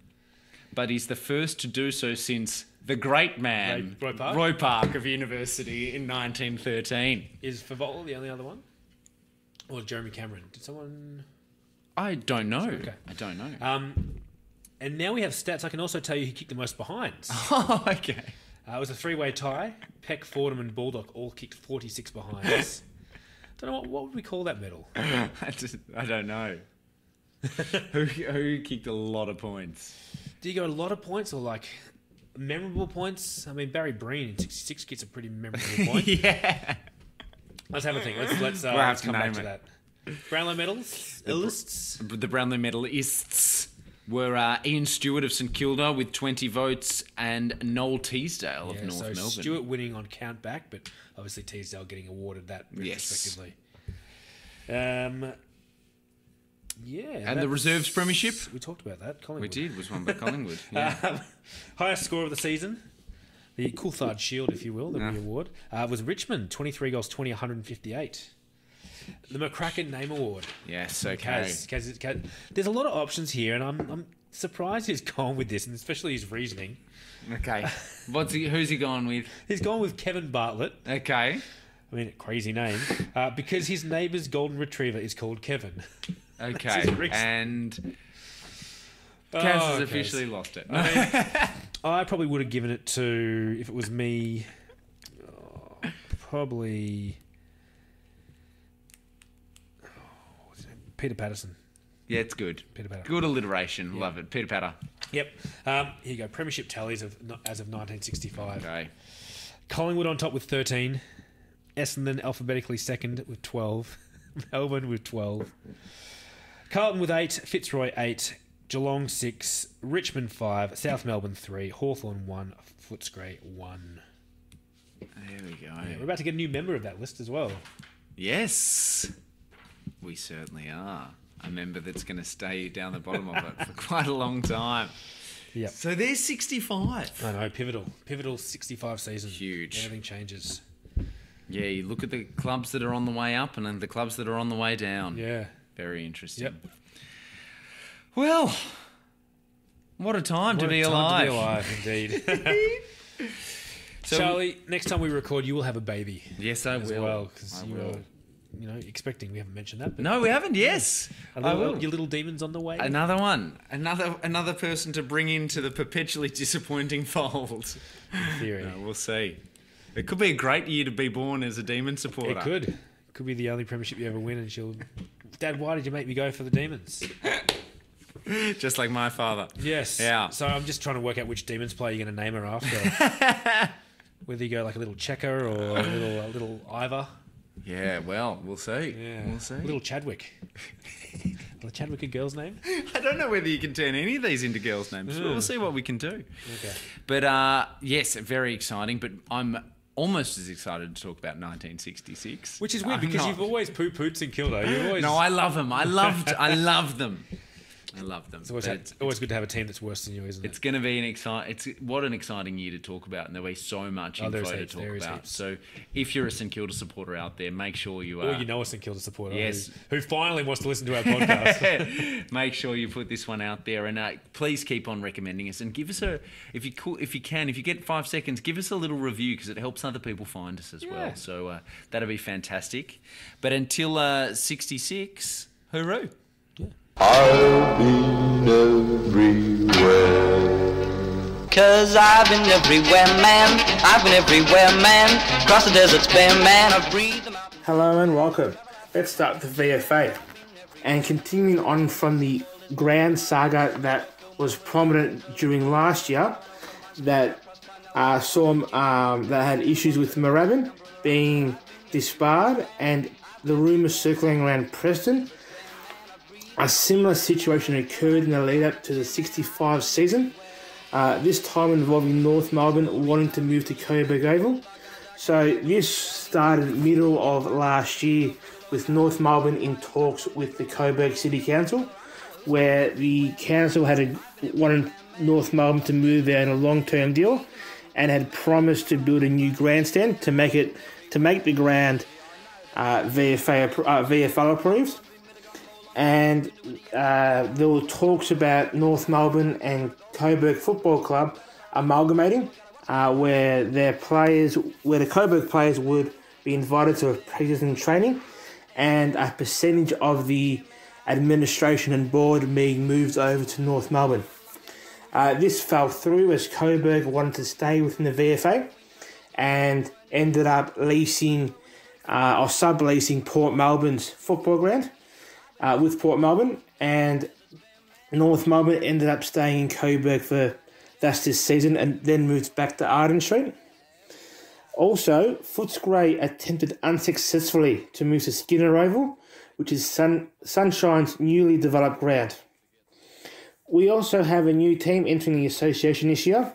But he's the first to do so since the great man, Roy Park of University in 1913. Is Favola the only other one? Or Jeremy Cameron? Did someone... I don't know. Okay. I don't know. And now we have stats. I can also tell you who kicked the most behinds. Oh, okay. It was a 3-way tie. Peck, Fordham and Baldock all kicked 46 behinds. Don't know, what would we call that medal? I don't know. Who kicked a lot of points? Do you go a lot of points or like... memorable points? I mean, Barry Breen in 66 gets a pretty memorable point. Yeah. Let's have a think. Let's come back to that. Brownlow medals? The Brownlow medalists were Ian Stewart of St Kilda with 20 votes and Noel Teasdale of North Melbourne. Stewart winning on count back, but obviously Teasdale getting awarded that respectively. Yeah. And the Reserves Premiership? We talked about that. Collingwood. We did. Was won by Collingwood. Yeah. Highest score of the season, the Coulthard Shield, if you will, that we award, was Richmond. 23 goals, 20, 158. The McCracken Name Award. Yes, okay. Kaz. There's a lot of options here, and I'm surprised he's gone with this, and especially his reasoning. Okay. Who's he gone with? He's gone with Kevin Bartlett. Okay. I mean, crazy name. Because his neighbour's golden retriever is called Kevin. Okay, and Kaz has officially lost it. I probably would have given it to, if it was me, probably Peter Patterson. Yeah, it's good. Peter Patter. Good alliteration. Yeah. Love it. Peter Patter. Yep. Here you go. Premiership tallies as of 1965. Okay. Collingwood on top with 13. Essendon alphabetically second with 12. Melbourne with 12. Carlton with 8, Fitzroy 8, Geelong 6, Richmond 5, South Melbourne 3, Hawthorn 1, Footscray 1. There we go. Yeah, we're about to get a new member of that list as well. Yes, we certainly are. A member that's going to stay down the bottom of it for quite a long time. Yeah. So there's 65. I know, pivotal 65 season. Huge. Everything changes. Yeah, you look at the clubs that are on the way up and then the clubs that are on the way down. Yeah. Very interesting. Yep. Well, what a time to be alive. To be alive, indeed. So, Charlie, next time we record, you will have a baby. Yes, I will. Well, because you were, expecting. We haven't mentioned that. But no, we haven't. Yes, I will. Your little demon's on the way. Another one. Another person to bring into the perpetually disappointing fold. In theory, we'll see. It could be a great year to be born as a Demon supporter. It could. Could be the only premiership you ever win, and she'll... Dad, why did you make me go for the Demons? Just like my father. Yes. Yeah. So I'm just trying to work out which Demons player you're going to name her after. Whether you go like a little Checker or a little Ivor. Yeah, well, we'll see. Yeah. We'll see. Little Chadwick. Is Chadwick a girl's name? I don't know whether you can turn any of these into girls' names. We'll see what we can do. Okay. But yes, very exciting. But I'm almost as excited to talk about 1966. Which is weird because you've always poo-pooed St Kilda. You've always... No, I love them. I love them. I love them. It's always good to have a team that's worse than you, isn't it? It's going to be what an exciting year to talk about, and there'll be so much info to talk about. So if you're a St Kilda supporter out there, make sure you are. Or you know a St Kilda supporter yes. who finally wants to listen to our podcast. Make sure you put this one out there, and please keep on recommending us, and give us if you get 5 seconds, give us a little review because it helps other people find us as well. So that'll be fantastic. But until 66, hooroo. I've been everywhere. 'Cause I've been everywhere, man. I've been everywhere, man. Across the deserts bare, man. I breathe them out. Hello and welcome. Let's start with the VFA. And continuing on from the grand saga that was prominent during last year, that that had issues with Moorabbin being disbarred and the rumours circling around Preston. A similar situation occurred in the lead-up to the 65 season, this time involving North Melbourne wanting to move to Coburg Oval. So this started middle of last year with North Melbourne in talks with the Coburg City Council, where the council wanted North Melbourne to move there in a long-term deal and had promised to build a new grandstand to make the ground VFL approved. And there were talks about North Melbourne and Coburg Football Club amalgamating, where the Coburg players would be invited to a pre-season training, and a percentage of the administration and board being moved over to North Melbourne. This fell through as Coburg wanted to stay within the VFA, and ended up leasing or subleasing Port Melbourne's football ground. With Port Melbourne, and North Melbourne ended up staying in Coburg for this season and then moved back to Arden Street. Also, Footscray attempted unsuccessfully to move to Skinner Oval, which is Sunshine's newly developed ground. We also have a new team entering the association this year,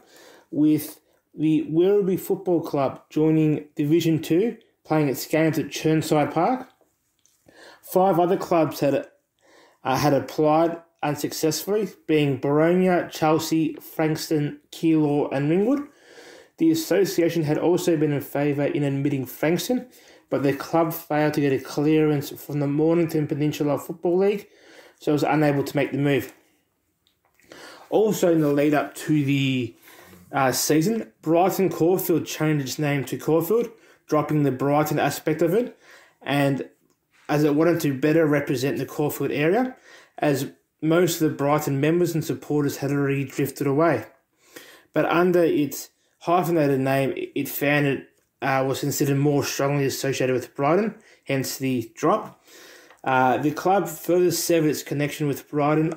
with the Werribee Football Club joining Division 2, playing its games at Chirnside Park. 5 other clubs had applied unsuccessfully, being Boronia, Chelsea, Frankston, Keilor and Ringwood. The association had also been in favour in admitting Frankston, but the club failed to get a clearance from the Mornington Peninsula Football League, so it was unable to make the move. Also in the lead up to the season, Brighton Caulfield changed its name to Caulfield, dropping the Brighton aspect of it, and as it wanted to better represent the Caulfield area, as most of the Brighton members and supporters had already drifted away. But under its hyphenated name, it found it was considered more strongly associated with Brighton, hence the drop. The club further severed its connection with Brighton's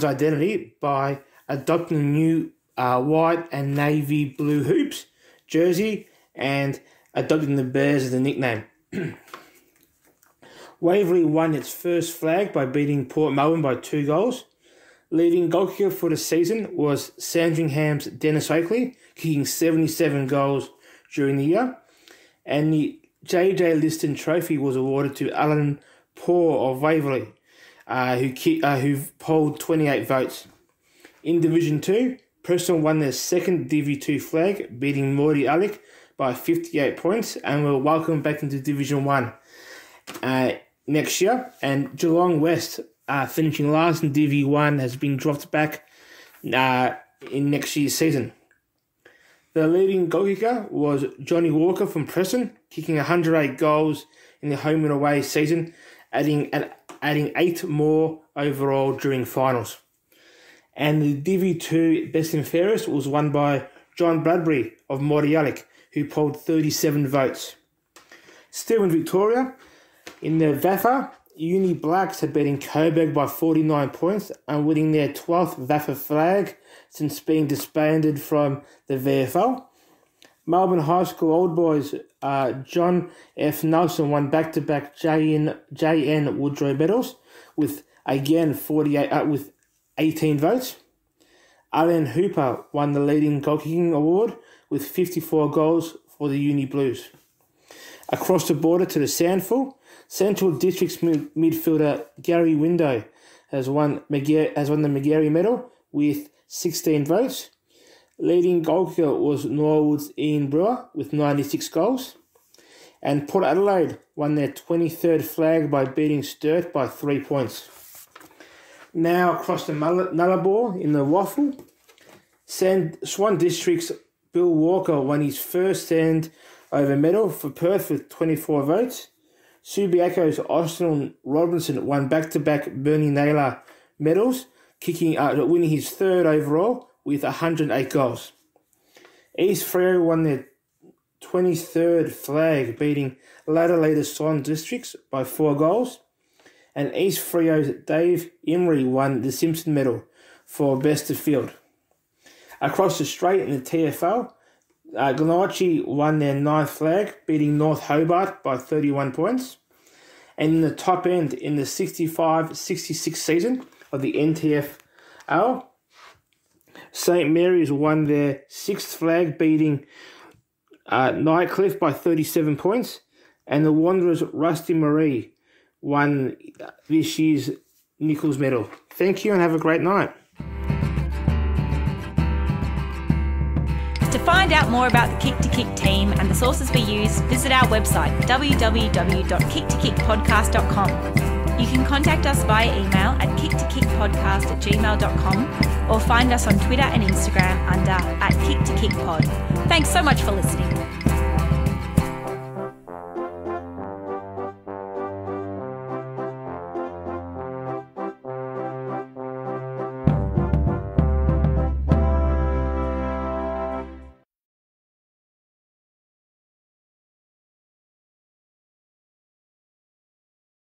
identity by adopting a new white and navy blue hoops jersey and adopting the Bears as the nickname. Waverley won its first flag by beating Port Melbourne by 2 goals. Leading goalkeeper for the season was Sandringham's Dennis Oakley, kicking 77 goals during the year. And the JJ Liston Trophy was awarded to Alan Poor of Waverley, who polled 28 votes. In Division 2, Preston won their second Div 2 flag, beating Morty Alec by 58 points, and were welcomed back into Division 1 next year. And Geelong West, finishing last in Div 1, has been dropped back in next year's season. The leading goal kicker was Johnny Walker from Preston, kicking 108 goals in the home and away season, adding 8 more overall during finals. And the Div 2 Best and Fairest was won by John Bradbury of Mordialloc, who polled 37 votes. Still in Victoria, in the VAFA, Uni Blacks had beaten Coburg by 49 points and winning their 12th VAFA flag since being disbanded from the VFL. Melbourne High School Old Boys, John F. Nelson won back-to-back JN Woodrow medals with, again, 18 votes. Alan Hooper won the leading goal-kicking award with 54 goals for the Uni Blues. Across the border to the Sandful, Central District's midfielder Gary Window has won the McGarry medal with 16 votes. Leading goalkeeper was Norwood's Ian Brewer with 96 goals. And Port Adelaide won their 23rd flag by beating Sturt by 3 points. Now across the Nullarbor in the Waffle, Swan District's Bill Walker won his first stand-over medal for Perth with 24 votes. Subiaco's Austin Robinson won back-to-back Bernie Naylor medals, winning his third overall with 108 goals. East Freo won their 23rd flag, beating ladder leader Swan Districts by 4 goals. And East Freo's Dave Emery won the Simpson medal for best of field. Across the straight in the TFL, Glenorchy won their 9th flag, beating North Hobart by 31 points. And in the top end, in the 65-66 season of the NTFL, St. Mary's won their 6th flag, beating Nightcliff by 37 points. And the Wanderers' Rusty Marie won this year's Nichols medal. Thank you and have a great night. To find out more about the Kick to Kick team and the sources we use, visit our website www.kicktokickpodcast.com. You can contact us via email at kicktokickpodcast@gmail.com or find us on Twitter and Instagram under @KickToKickPod. Thanks so much for listening.